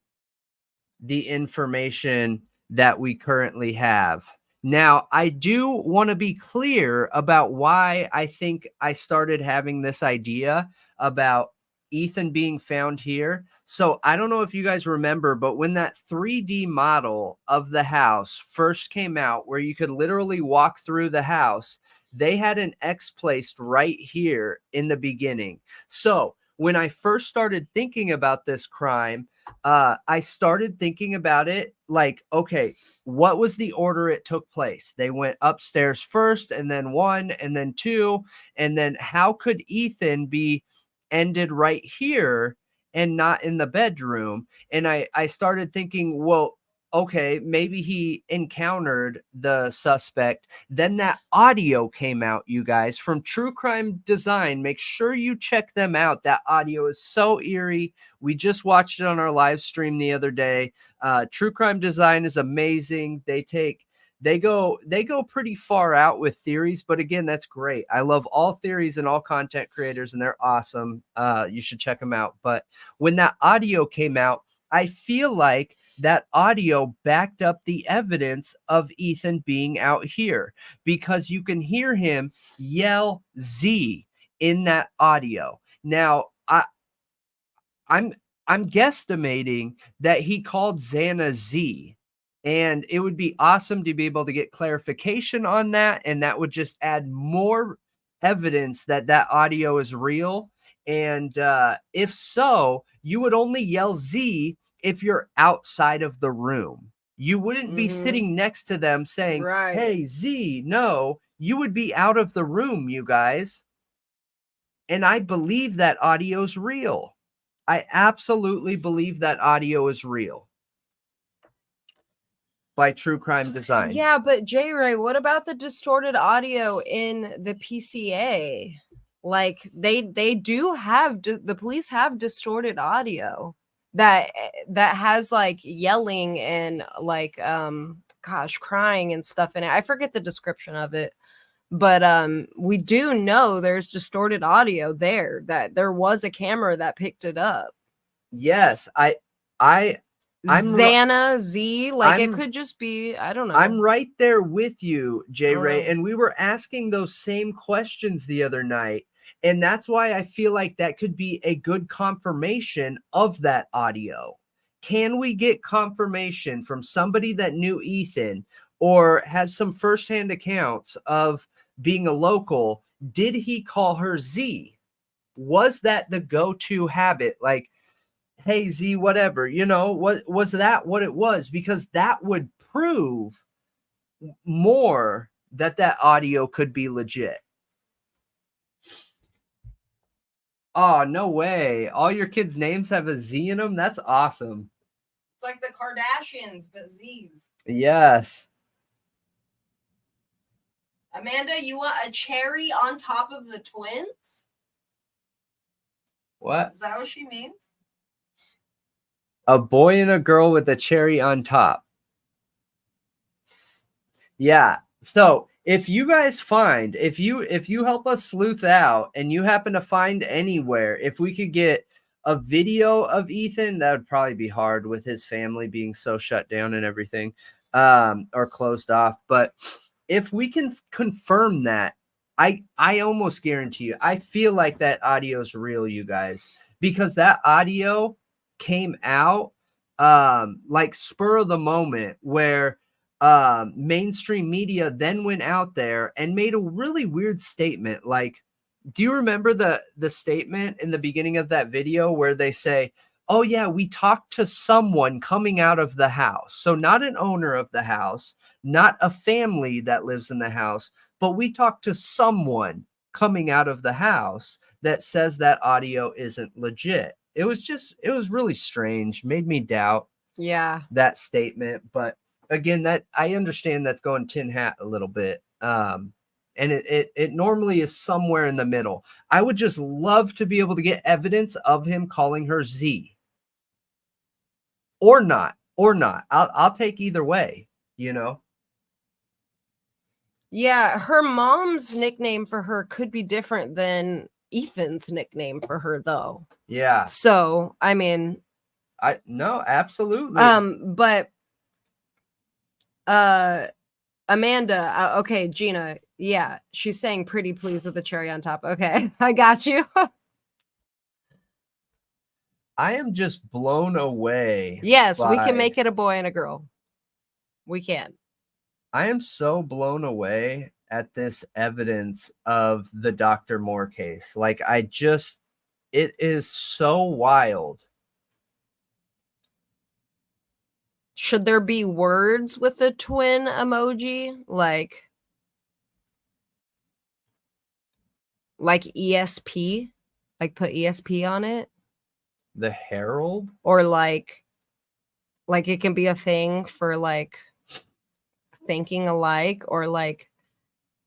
the information that we currently have. Now, I do want to be clear about why I think I started having this idea about Ethan being found here. So I don't know if you guys remember, but when that 3D model of the house first came out, where you could literally walk through the house, they had an X placed right here in the beginning. So when I first started thinking about this crime, I started thinking about it like, okay, what was the order it took place? They went upstairs first, and then 1, and then 2, and then how could Ethan be ended right here and not in the bedroom? And I started thinking, well, okay, maybe he encountered the suspect. Then that audio came out, you guys, from True Crime Design. Make sure you check them out. That audio is so eerie. We just watched it on our live stream the other day. True Crime Design is amazing. They go pretty far out with theories, but again, that's great. I love all theories and all content creators, and they're awesome. You should check them out. But when that audio came out, I feel like that audio backed up the evidence of Ethan being out here, because you can hear him yell Z in that audio. Now, I'm guesstimating that he called Xana Z, and it would be awesome to be able to get clarification on that, and that would just add more evidence that that audio is real. And if so, you would only yell Z if you're outside of the room. You wouldn't be sitting next to them saying, Right. "Hey, Z." No, you would be out of the room, you guys. And I believe that audio's real. I absolutely believe that audio is real. By True Crime Design. Yeah, but J Ray, what about the distorted audio in the PCA? Like they do have the police have distorted audio that has like yelling and like gosh, crying and stuff in it. I forget the description of it. But we do know there's distorted audio there, that there was a camera that picked it up. Yes, I'm Xana Z, like it I'm- could just be, I don't know. I'm right there with you, J Ray, know. and we were asking those same questions the other night, and that's why I feel like that could be a good confirmation of that audio. Can we get confirmation from somebody that knew Ethan or has some firsthand accounts of being a local? Did he call her Z? Was that the go-to habit? Like, hey, Z, whatever, you know, was that what it was? Because that would prove more that that audio could be legit. Oh, no way. All your kids' names have a Z in them? That's awesome. It's like the Kardashians, but Z's. Yes. Amanda, you want a cherry on top of the twins? What? Is that what she means? A boy and a girl with a cherry on top. Yeah. So if you guys find, if you help us sleuth out and you happen to find anywhere, if we could get a video of Ethan, that would probably be hard with his family being so shut down and everything, or closed off. But if we can confirm that, I almost guarantee you, I feel like that audio is real, you guys, because that audio came out like spur of the moment, where mainstream media then went out there and made a really weird statement. Like, do you remember the statement in the beginning of that video where they say, oh yeah, we talked to someone coming out of the house? So not an owner of the house, not a family that lives in the house, but we talked to someone coming out of the house that says that audio isn't legit. It was really strange, made me doubt that statement. But again, that I understand that's going tin hat a little bit. And it normally is somewhere in the middle. I would just love to be able to get evidence of him calling her Z. Or not. I'll take either way, you know. Yeah, her mom's nickname for her could be different than Ethan's nickname for her, though. Yeah. So, I mean, no, absolutely. But Amanda, okay, Gina, yeah, she's saying pretty please with a cherry on top. Okay, I got you. I am just blown away. Yes, we can make it a boy and a girl. We can. I am so blown away at this evidence of the Dr.Moore case. Like, it is so wild. Should there be words with the twin emoji? Like ESP? Like put ESP on it? The Herald? Or like it can be a thing for like thinking alike, or like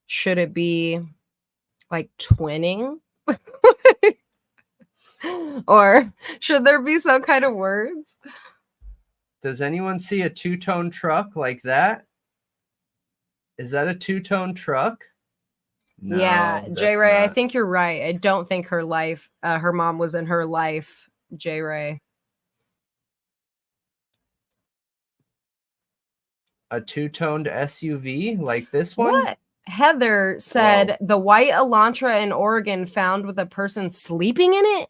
should it be like twinning? Or should there be some kind of words? Does anyone see a two-tone truck like that? Is that a two-tone truck? No, yeah, J Ray, I think you're right. I don't think her mom was in her life, J Ray. A two-toned SUV like this one? What? Heather said the white Elantra in Oregon found with a person sleeping in it.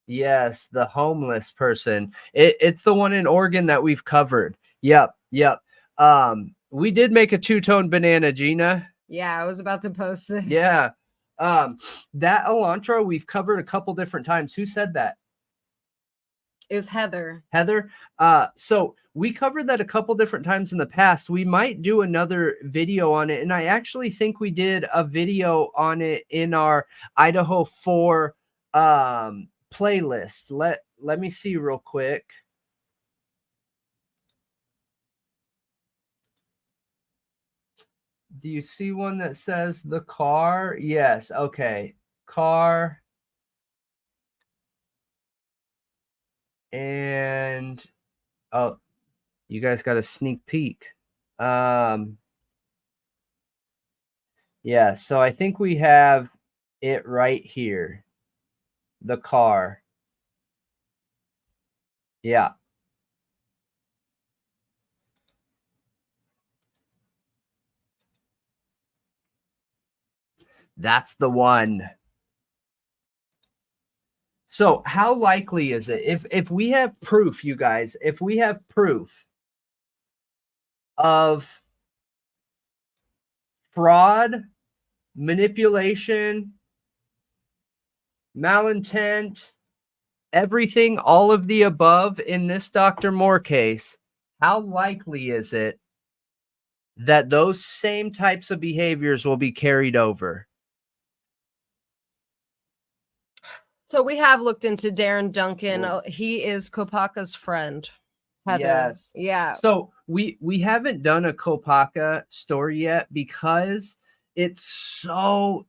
Yes, the homeless person. It's the one in Oregon that we've covered. Yep. We did make a two-tone banana, Gina. Yeah, I was about to post it. Yeah. That Elantra we've covered a couple different times. Who said that? It was Heather. Heather. So we covered that a couple different times in the past. We might do another video on it. And I actually think we did a video on it in our Idaho 4 playlist. Let me see real quick. Do you see one that says the car? Yes. Okay. Car. And oh, you guys got a sneak peek. Yeah, so I think we have it right here. The car. Yeah. That's the one. So how likely is it if we have proof, you guys, if we have proof of fraud, manipulation, malintent, everything, all of the above in this Dr. Moore case, how likely is it that those same types of behaviors will be carried over? So we have looked into Darren Duncan. He is Kopaka's friend. Heather. Yes. Yeah. So we haven't done a Kopaka story yet because it's so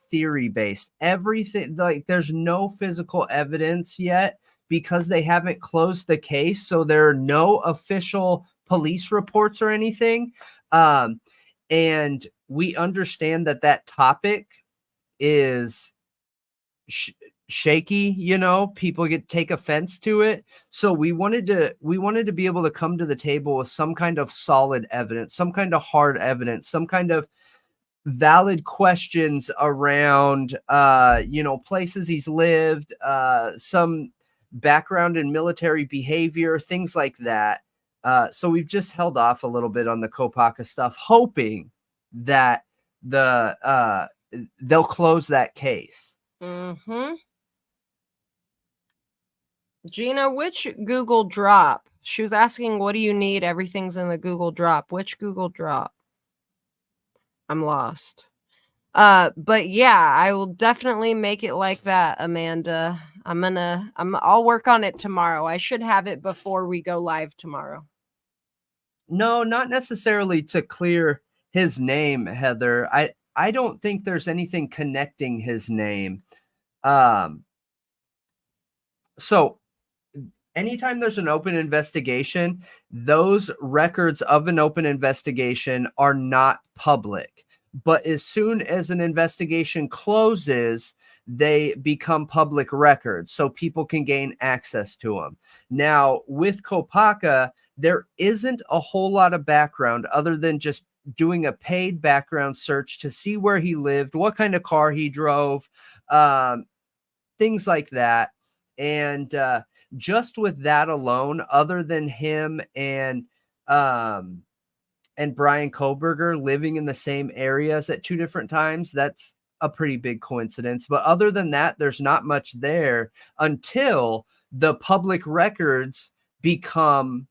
theory based. Everything, like, there's no physical evidence yet because they haven't closed the case. So there are no official police reports or anything. And we understand that topic is shaky, you know, people take offense to it. So we wanted to be able to come to the table with some kind of solid evidence, some kind of hard evidence, some kind of valid questions around places he's lived, some background in military behavior, things like that. So we've just held off a little bit on the Kopaka stuff, hoping that they'll close that case. Mm-hmm. Gina, which Google Drop? She was asking, what do you need? Everything's in the Google Drop. Which Google Drop? I'm lost. But yeah, I will definitely make it like that, Amanda. I'll work on it tomorrow. I should have it before we go live tomorrow. No, not necessarily to clear his name, Heather. I don't think there's anything connecting his name. So anytime there's an open investigation, those records of an open investigation are not public. But as soon as an investigation closes, they become public records so people can gain access to them. Now, with Kopaka, there isn't a whole lot of background other than just doing a paid background search to see where he lived, what kind of car he drove, things like that. And just with that alone, other than him and Brian Koberger living in the same areas at two different times, that's a pretty big coincidence. But other than that, there's not much there until the public records become,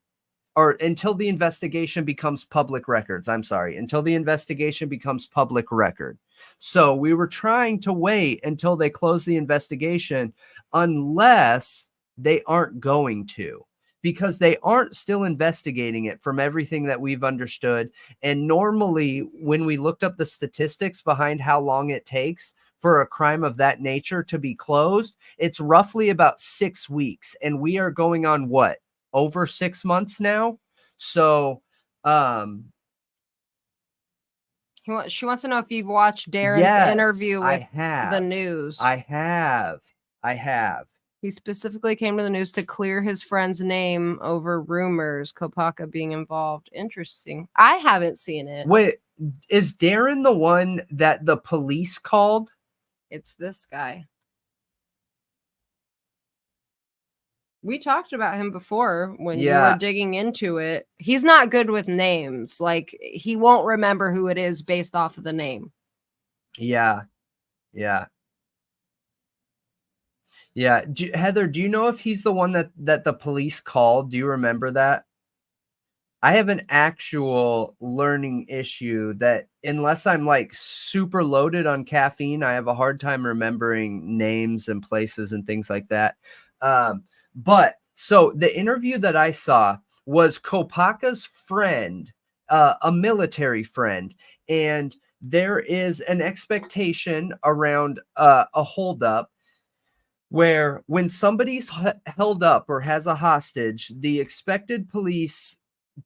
or until the investigation becomes public records. I'm sorry, until the investigation becomes public record. So we were trying to wait until they close the investigation, unless they aren't going to, because they aren't still investigating it from everything that we've understood. And normally when we looked up the statistics behind how long it takes for a crime of that nature to be closed, it's roughly about 6 weeks. And we are going on what? Over 6 months now. So, she wants to know if you've watched Darren's interview with the news. I have. He specifically came to the news to clear his friend's name over rumors Kopaka being involved. Interesting. I haven't seen it. Wait, is Darren the one that the police called? It's this guy. We talked about him before when you were digging into it. He's not good with names. Like, he won't remember who it is based off of the name. Yeah. Heather, do you know if he's the one that the police called? Do you remember that? I have an actual learning issue that unless I'm like super loaded on caffeine, I have a hard time remembering names and places and things like that. But so the interview that I saw was Kopaka's friend, a military friend, and there is an expectation around a holdup where when somebody's held up or has a hostage, the expected police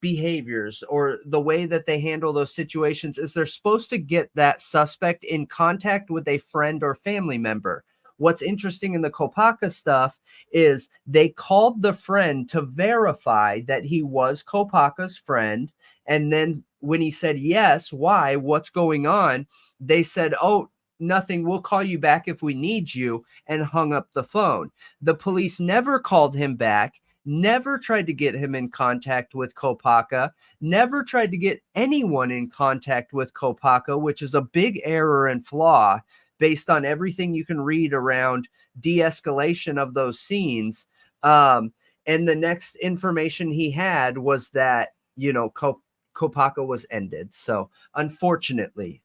behaviors or the way that they handle those situations is they're supposed to get that suspect in contact with a friend or family member. What's interesting in the Kopaka stuff is they called the friend to verify that he was Kopaka's friend. And then when he said, yes, why, what's going on? They said, oh, nothing, we'll call you back if we need you, and hung up the phone. The police never called him back, never tried to get him in contact with Kopaka, never tried to get anyone in contact with Kopaka, which is a big error and flaw based on everything you can read around de-escalation of those scenes. And the next information he had was that, you know, Kopaka was ended. So unfortunately.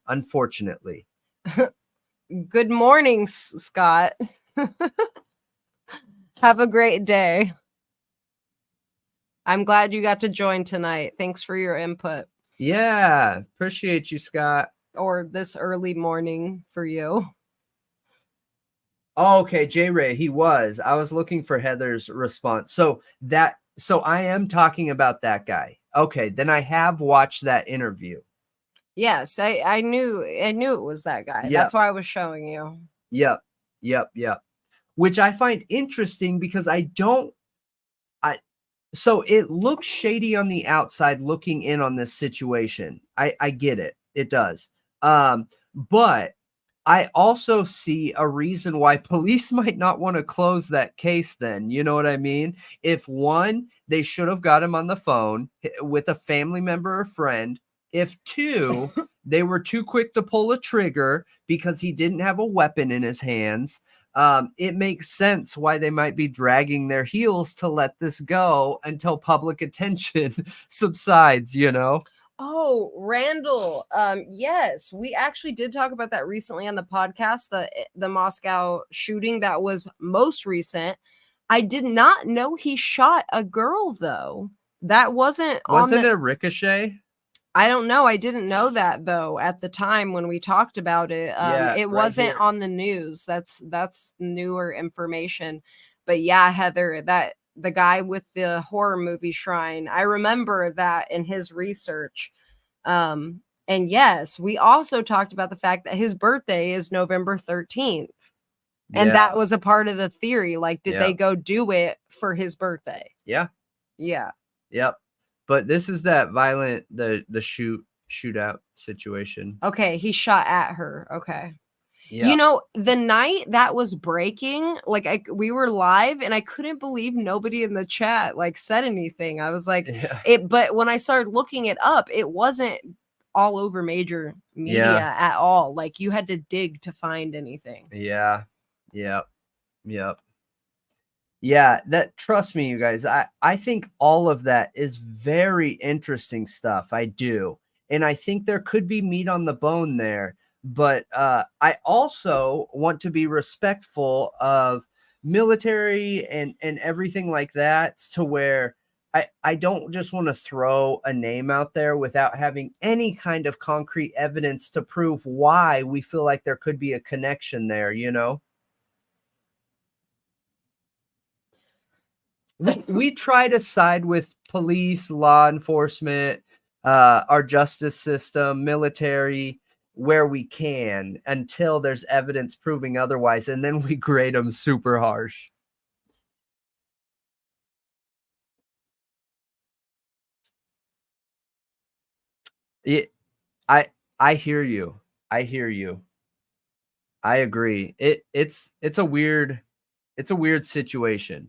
Good morning, Scott. Have a great day. I'm glad you got to join tonight. Thanks for your input. Yeah, appreciate you, Scott. Or this early morning for you. Oh, okay, J-Ray, he was. I was looking for Heather's response. So I am talking about that guy. Okay, then I have watched that interview. Yes, I knew it was that guy. Yep. That's why I was showing you. Yep. Which I find interesting because so it looks shady on the outside looking in on this situation. I get it. It does. But I also see a reason why police might not want to close that case then. You know what I mean? If one, they should have got him on the phone with a family member or friend. If two, they were too quick to pull a trigger because he didn't have a weapon in his hands. It makes sense why they might be dragging their heels to let this go until public attention subsides, you know? Oh, Randall. Yes, we actually did talk about that recently on the podcast, the Moscow shooting that was most recent. I did not know he shot a girl though. That wasn't it a ricochet? I don't know. I didn't know that though at the time when we talked about it. It wasn't on the news. That's newer information. But yeah, Heather, that the guy with the horror movie Shrine, I remember that in his research. And yes, we also talked about the fact that his birthday is November 13th. And that was a part of the theory. Like, did they go do it for his birthday? Yeah. Yep. But this is that violent, the shootout situation. Okay, he shot at her. Okay. Yeah. You know, the night that was breaking, like we were live and I couldn't believe nobody in the chat like said anything. I was like, but when I started looking it up, it wasn't all over major media at all. Like you had to dig to find anything. Yeah. Yeah, that, trust me, you guys, I think all of that is very interesting stuff. I do. And I think there could be meat on the bone there. But I also want to be respectful of military and everything like that, to where I don't just want to throw a name out there without having any kind of concrete evidence to prove why we feel like there could be a connection there, you know? We try to side with police, law enforcement, our justice system, military, where we can until there's evidence proving otherwise, and then we grade them super harsh. I hear you. I hear you. I agree. It's a weird situation.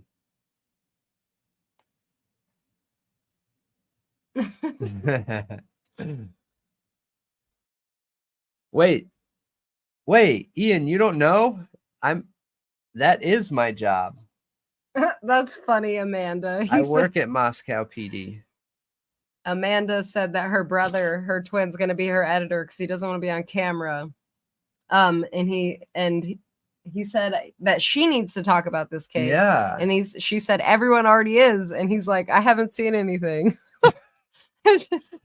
Wait, Ian, you don't know? That is my job. That's funny, Amanda. I work at Moscow PD. Amanda said that her brother, her twin's going to be her editor because he doesn't want to be on camera. And he said that she needs to talk about this case. Yeah. And she said everyone already is, and he's like, I haven't seen anything.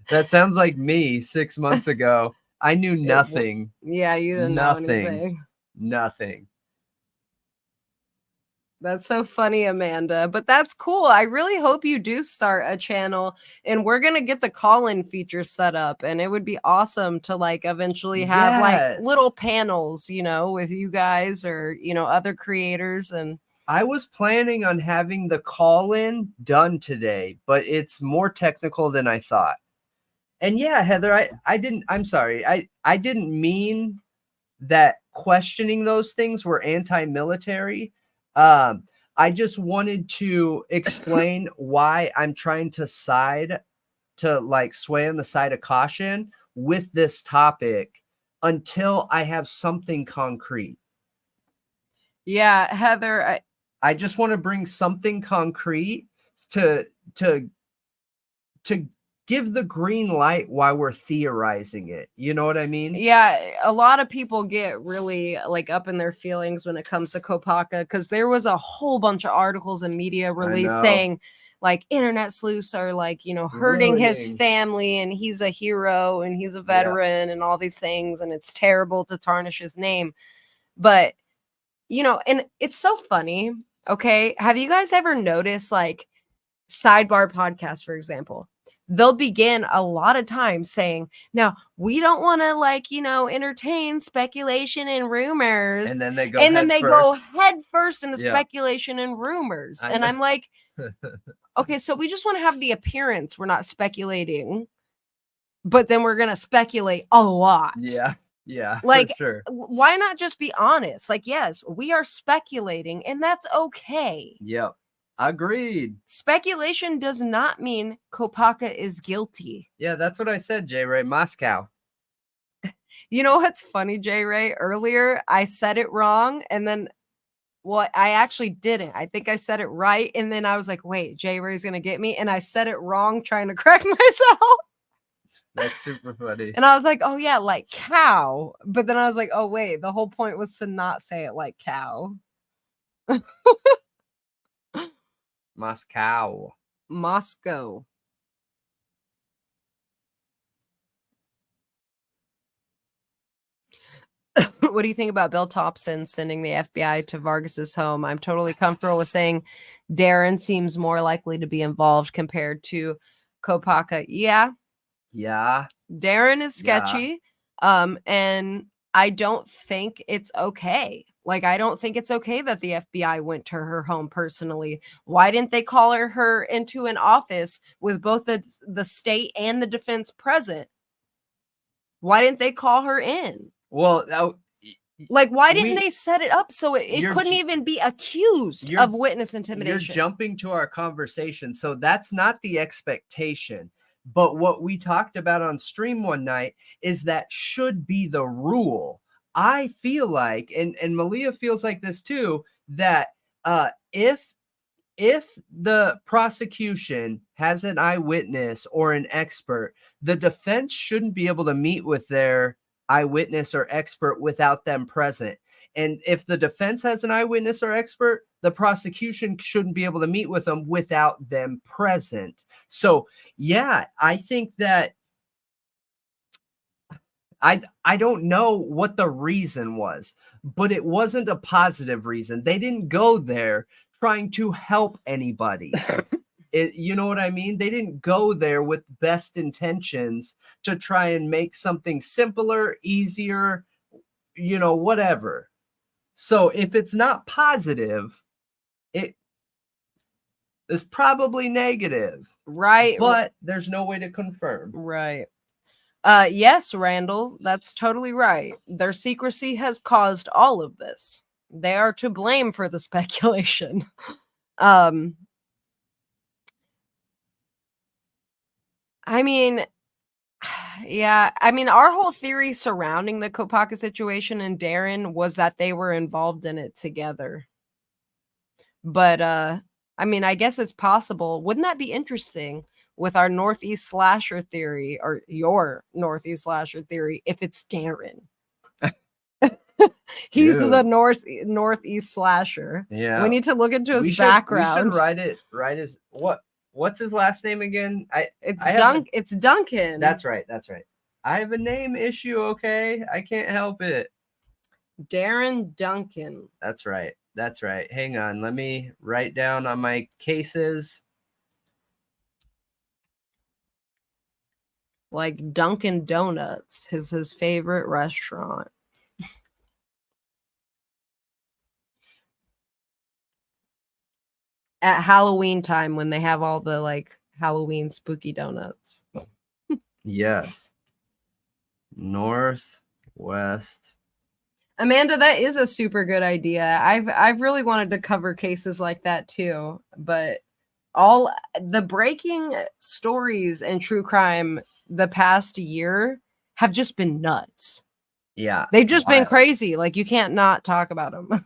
That sounds like me 6 months ago. I knew nothing. Yeah, you didn't know anything. Nothing. That's so funny, Amanda. But that's cool. I really hope you do start a channel, and we're gonna get the call-in feature set up, and it would be awesome to like eventually have like little panels, you know, with you guys or, you know, other creators. And I was planning on having the call-in done today, but it's more technical than I thought. And yeah, Heather, I'm sorry. I didn't mean that questioning those things were anti-military. I just wanted to explain why I'm trying to sway on the side of caution with this topic until I have something concrete. Yeah, Heather, I just want to bring something concrete to give the green light while we're theorizing it. You know what I mean? Yeah, a lot of people get really like up in their feelings when it comes to Kopaka because there was a whole bunch of articles and media released saying like internet sleuths are like, you know, hurting his family and he's a hero and he's a veteran and all these things, and it's terrible to tarnish his name. But, you know, and it's so funny. Okay. Have you guys ever noticed like Sidebar Podcast, for example? They'll begin a lot of times saying, now, we don't want to like, you know, entertain speculation and rumors. And then they go go head first into speculation and rumors. And I'm like, okay, so we just want to have the appearance we're not speculating, but then we're going to speculate a lot. Yeah, like, for sure. Why not just be honest? Like, yes, we are speculating, and that's okay. Yep. Agreed. Speculation does not mean Kopaka is guilty. Yeah, that's what I said, J. Ray. Moscow. You know what's funny, J. Ray? Earlier, I said it wrong, and then, well, I actually didn't. I think I said it right, and then I was like, wait, J. Ray's going to get me, and I said it wrong trying to correct myself. That's super funny. And I was like, oh, yeah, like cow. But then I was like, oh, wait, the whole point was to not say it like cow. Moscow. What do you think about Bill Thompson sending the FBI to Vargas's home? I'm totally comfortable with saying Darren seems more likely to be involved compared to Kopaka. Yeah. Darren is sketchy. And I don't think it's okay. Like, I don't think it's okay that the FBI went to her home personally. Why didn't they call her into an office with both the state and the defense present? Why didn't they call her in? Well, like, why didn't they set it up so it couldn't even be accused of witness intimidation? You're jumping to our conversation. So that's not the expectation. But what we talked about on stream one night is that should be the rule. I feel like, and Malia feels like this too, that if the prosecution has an eyewitness or an expert, the defense shouldn't be able to meet with their eyewitness or expert without them present. And if the defense has an eyewitness or expert, the prosecution shouldn't be able to meet with them without them present. So, yeah, I think that I don't know what the reason was, but it wasn't a positive reason. They didn't go there trying to help anybody. You know what I mean? They didn't go there with best intentions to try and make something simpler, easier, you know, whatever. So if it's not positive, it is probably negative. Right. But there's no way to confirm. Right. Yes, Randall, that's totally right. Their secrecy has caused all of this. They are to blame for the speculation. I mean, yeah, I mean, our whole theory surrounding the Kopaka situation and Darren was that they were involved in it together. But I mean, I guess it's possible. Wouldn't that be interesting with our Northeast slasher theory, or your Northeast slasher theory, if it's Darren? He's the Northeast slasher. Yeah. We need to look into his We background. should write his what's his last name again? It's Duncan. That's right. I have a name issue, okay? I can't help it. Darren Duncan. That's right. Hang on. Let me write down on my cases. Like Dunkin' Donuts is his favorite restaurant. At Halloween time when they have all the like Halloween spooky donuts. Yes. Northwest. Amanda, that is a super good idea. I've really wanted to cover cases like that too, but all the breaking stories in true crime the past year have just been nuts. Yeah. They've just been crazy. Like you can't not talk about them.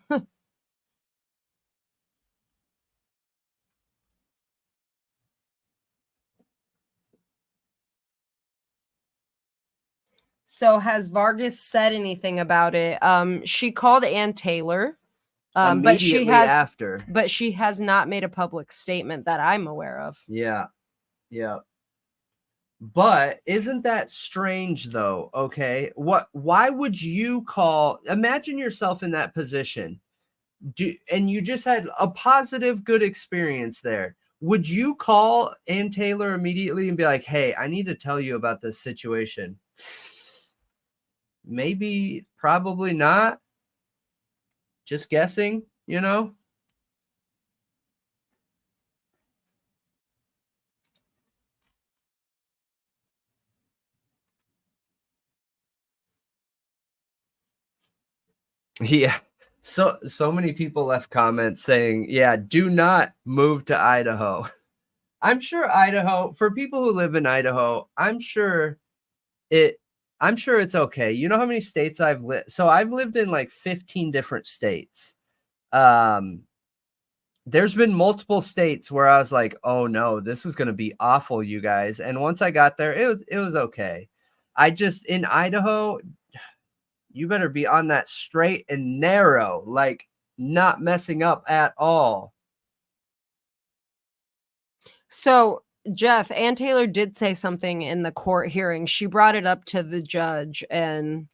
So has Vargas said anything about it? She called Ann Taylor, but she has not made a public statement that I'm aware of. Yeah. But isn't that strange though? Okay. Why would you imagine yourself in that position? And you just had a positive, good experience there. Would you call Ann Taylor immediately and be like, hey, I need to tell you about this situation? Maybe, probably not. Just guessing, you know? Yeah. So many people left comments saying, yeah, do not move to Idaho. I'm sure Idaho, for people who live in Idaho, I'm sure it's okay. You know how many states I've lived? So I've lived in like 15 different states. There's been multiple states where I was like, oh no, this is going to be awful, you guys. And once I got there, it was okay. In Idaho, you better be on that straight and narrow, like not messing up at all. So Jeff, Ann Taylor did say something in the court hearing. She brought it up to the judge, and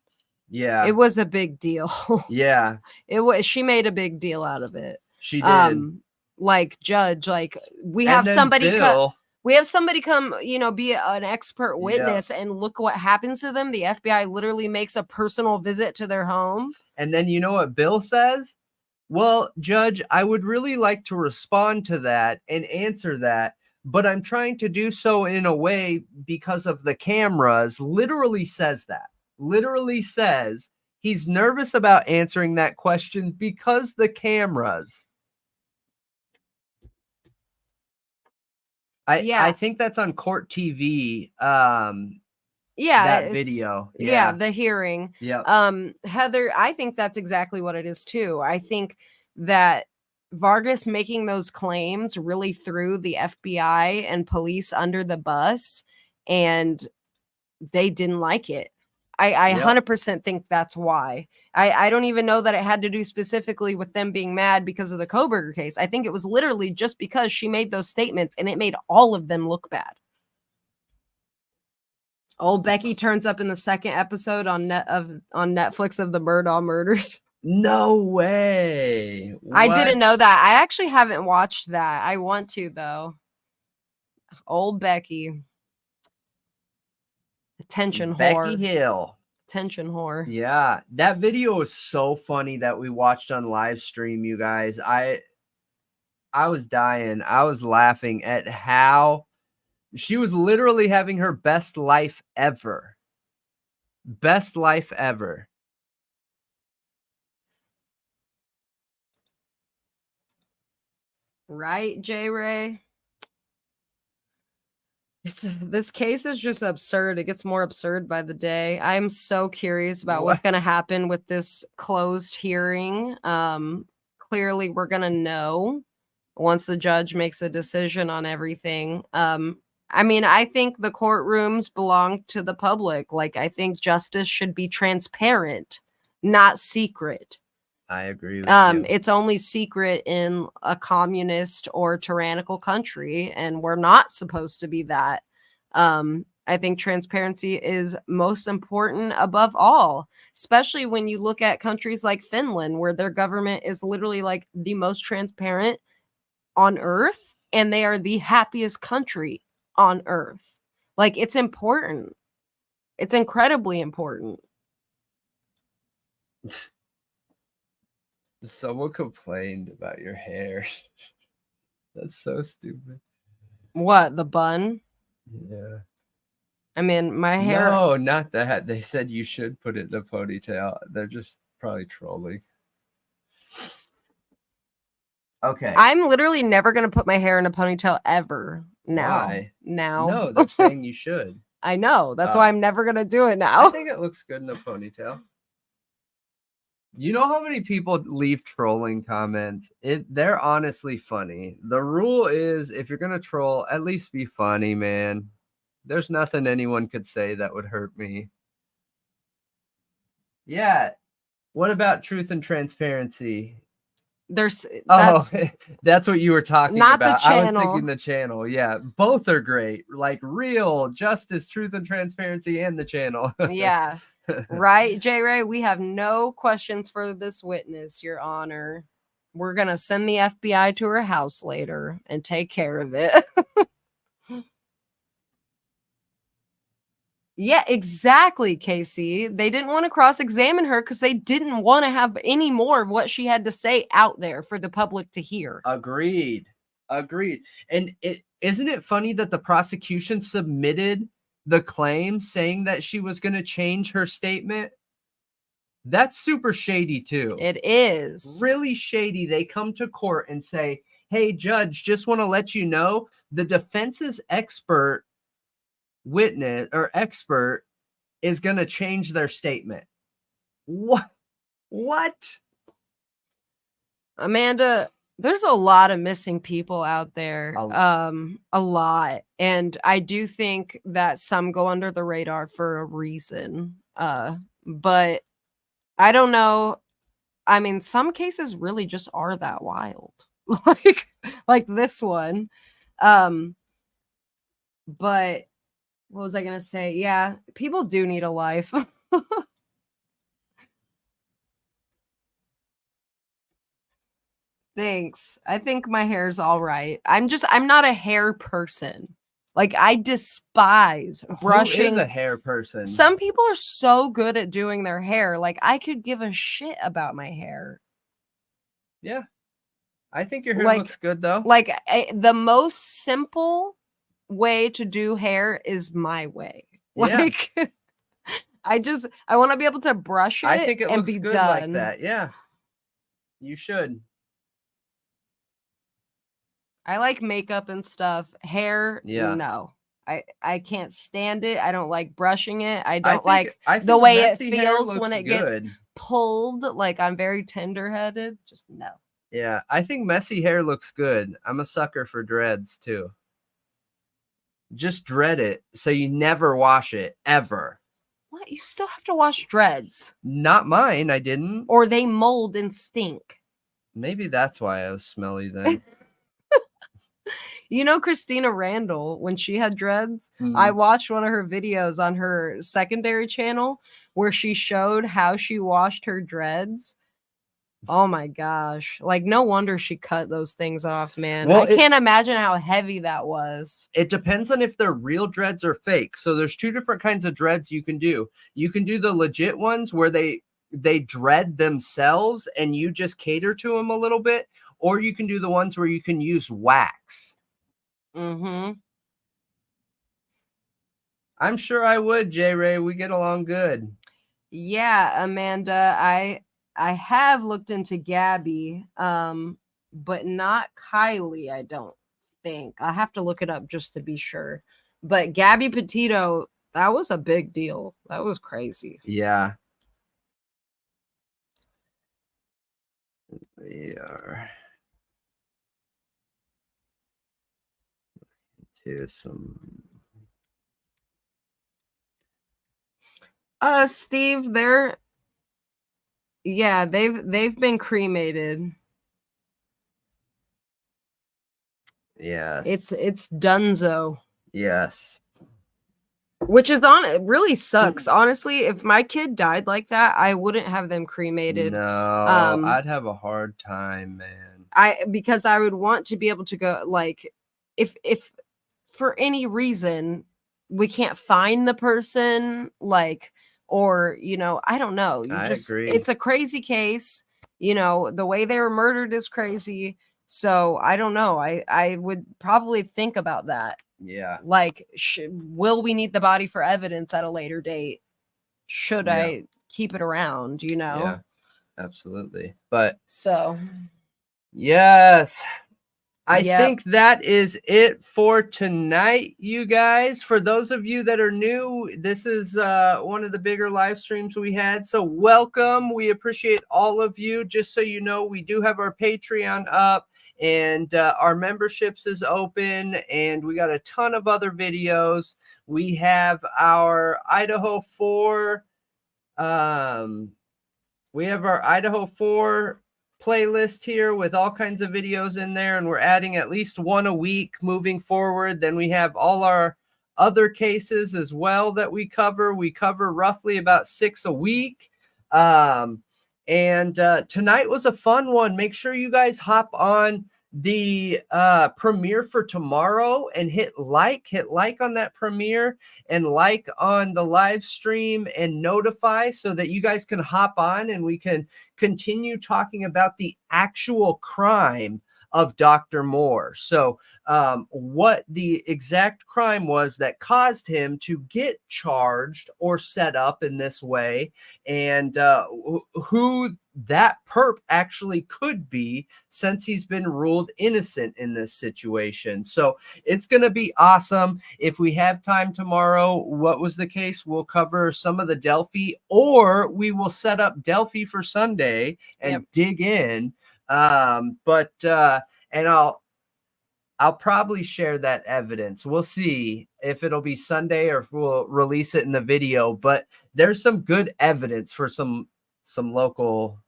yeah, it was a big deal. Yeah, it was. She made a big deal out of it. She did. Like judge, like we have somebody come, you know, be an expert witness, and look what happens to them. The FBI literally makes a personal visit to their home. And then you know what Bill says? Well, Judge, I would really like to respond to that and answer that, but I'm trying to do so in a way because of the cameras. Literally says that. Literally says he's nervous about answering that question because the cameras. I think that's on Court TV. That video. Yeah, the hearing. Yeah. Heather, I think that's exactly what it is too. I think that Vargas making those claims really threw the FBI and police under the bus, and they didn't like it. I 100% think that's why. I don't even know that it had to do specifically with them being mad because of the Kohberger case. I think it was literally just because she made those statements, and it made all of them look bad. Old Becky turns up in the second episode on Netflix of the Murdaugh murders. No way. What? I didn't know that. I actually haven't watched that. I want to though. Old Becky. Attention whore. Becky Hill. Attention whore. Yeah. That video was so funny that we watched on live stream, you guys. I was dying. I was laughing at how she was literally having her best life ever. Best life ever. Right, J. Ray? This case is just absurd. It gets more absurd by the day. I'm so curious about what's going to happen with this closed hearing. Clearly, we're going to know once the judge makes a decision on everything. I mean, I think the courtrooms belong to the public. Like, I think justice should be transparent, not secret. I agree with you. It's only secret in a communist or tyrannical country, and we're not supposed to be that. I think transparency is most important above all, especially when you look at countries like Finland, where their government is literally like the most transparent on earth, and they are the happiest country on earth. Like, it's important. It's incredibly important. Someone complained about your hair. That's so stupid. What, the bun? Yeah. I mean, my hair. No, not that. They said you should put it in a ponytail. They're just probably trolling. Okay. I'm literally never going to put my hair in a ponytail ever now. Why? Now. No, they're saying you should. I know. That's why I'm never going to do it now. I think it looks good in a ponytail. You know how many people leave trolling comments? They're honestly funny. The rule is, if you're going to troll, at least be funny, man. There's nothing anyone could say that would hurt me. Yeah. What about truth and transparency? That's what you were talking not about. The channel. I was thinking the channel. Yeah, both are great. Like real justice, truth, and transparency, and the channel. Yeah. Right, J. Ray? We have no questions for this witness, Your Honor. We're going to send the FBI to her house later and take care of it. Yeah, exactly, Casey. They didn't want to cross-examine her because they didn't want to have any more of what she had to say out there for the public to hear. Agreed. And isn't it funny that the prosecution submitted the claim saying that she was going to change her statement? That's super shady too. It is. Really shady. They come to court and say, hey, judge, just want to let you know the defense's expert is going to change their statement. What? Amanda, there's a lot of missing people out there. A lot. And I do think that some go under the radar for a reason. But I don't know. I mean, some cases really just are that wild. like this one. But what was I going to say? Yeah, people do need a life. Thanks. I think my hair's all right. I'm not a hair person. Like, I despise brushing. Who is a hair person? Some people are so good at doing their hair. Like, I could give a shit about my hair. Yeah. I think your hair looks good, though. Like, the most simple way to do hair is my way. Like, yeah. I want to be able to brush it. I think it and looks be good done. like that. Yeah. You should. I like makeup and stuff. Hair, no. I can't stand it. I don't like brushing it. I don't like the way it feels when it gets pulled. Like, I'm very tender-headed. Just no. Yeah, I think messy hair looks good. I'm a sucker for dreads, too. Just dread it so you never wash it, ever. What? You still have to wash dreads? Not mine, I didn't. Or they mold and stink. Maybe that's why I was smelly then. You know Christina Randall, when she had dreads, I watched one of her videos on her secondary channel where she showed how she washed her dreads. Oh my gosh. Like, no wonder she cut those things off, man. Well, I can't imagine how heavy that was. It depends on if they're real dreads or fake. So there's two different kinds of dreads you can do. You can do the legit ones where they dread themselves and you just cater to them a little bit. Or you can do the ones where you can use wax. I'm sure I would, J Ray. We get along good. Yeah, Amanda, I have looked into Gabby, but not Kylie, I don't think. I have to look it up just to be sure. But Gabby Petito, that was a big deal. That was crazy. Yeah. We are to some. Steve, they've been cremated. Yes. It's Dunzo. Yes. Which is it really sucks. Honestly, if my kid died like that, I wouldn't have them cremated. No, I'd have a hard time, man. Because I would want to be able to go, like, if for any reason we can't find the person, like, or I don't know. I agree. It's a crazy case. The way they were murdered is crazy. So I don't know. I would probably think about that. Yeah. Like, will we need the body for evidence at a later date? Should I keep it around? Yeah, absolutely. But so, yes, I think that is it for tonight, you guys. For those of you that are new, this is one of the bigger live streams we had. So welcome. We appreciate all of you. Just so you know, we do have our Patreon up, and our memberships is open, and we got a ton of other videos. We have our Idaho4 we have our Idaho4 playlist here with all kinds of videos in there, and we're adding at least one a week moving forward. Then we have all our other cases as well that we cover. We cover roughly about 6 a week. And tonight was a fun one. Make sure you guys hop on the premiere for tomorrow and hit like on that premiere, and like on the live stream, and notify so that you guys can hop on and we can continue talking about the actual crime of Dr. Moore. So what the exact crime was that caused him to get charged or set up in this way, and who that perp actually could be, since he's been ruled innocent in this situation. So it's going to be awesome. If we have time tomorrow, what was the case? We'll cover some of the Delphi, or we will set up Delphi for Sunday and dig in. And I'll probably share that evidence. We'll see if it'll be Sunday or if we'll release it in the video, but there's some good evidence for some local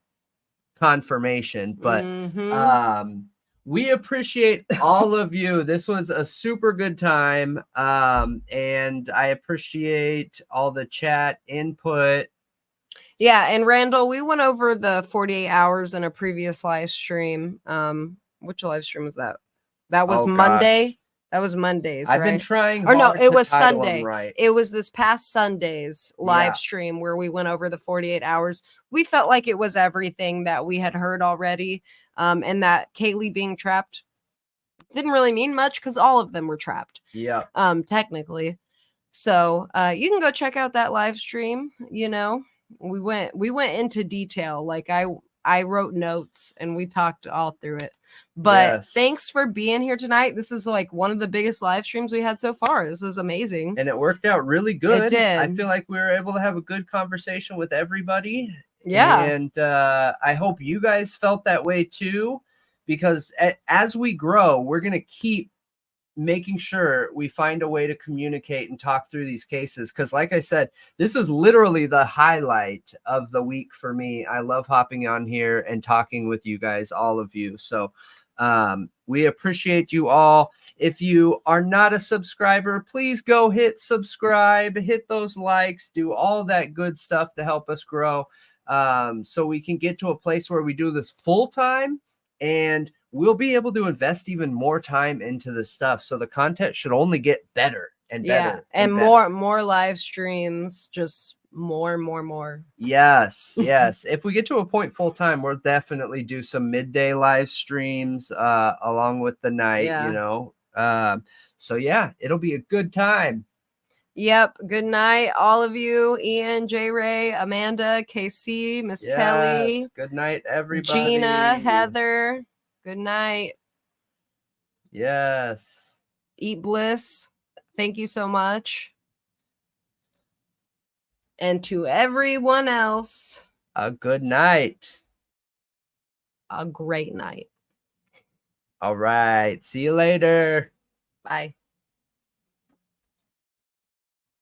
confirmation. But we appreciate all of you. This was a super good time. And I appreciate all the chat input. Yeah, and Randall, we went over the 48 hours in a previous live stream. Which live stream was that? That was Monday. Gosh. That was Mondays. I've right? been trying. Or no, hard it to was title Sunday. them right. It was this past Sunday's live stream where we went over the 48 hours. We felt like it was everything that we had heard already, and that Kaylee being trapped didn't really mean much because all of them were trapped. Yeah. Technically. So you can go check out that live stream. We went into detail. Like I wrote notes and we talked all through it. But thanks for being here tonight. This is like one of the biggest live streams we had so far. This is amazing. And it worked out really good. It did. I feel like we were able to have a good conversation with everybody. Yeah. And I hope you guys felt that way too, because as we grow, we're going to keep making sure we find a way to communicate and talk through these cases. Because like I said, this is literally the highlight of the week for me. I love hopping on here and talking with you guys, all of you. So we appreciate you all. If you are not a subscriber, please go hit subscribe, hit those likes, do all that good stuff to help us grow, so we can get to a place where we do this full time, and we'll be able to invest even more time into this stuff. So the content should only get better and better. And better. more live streams, just more. Yes. If we get to a point full time, we'll definitely do some midday live streams along with the night, So yeah, it'll be a good time. Yep. Good night, all of you. Ian, J. Ray, Amanda, KC, Miss Kelly. Good night, everybody. Gina, Heather. Good night. Yes. Eat Bliss. Thank you so much. And to everyone else, a good night. A great night. All right. See you later. Bye.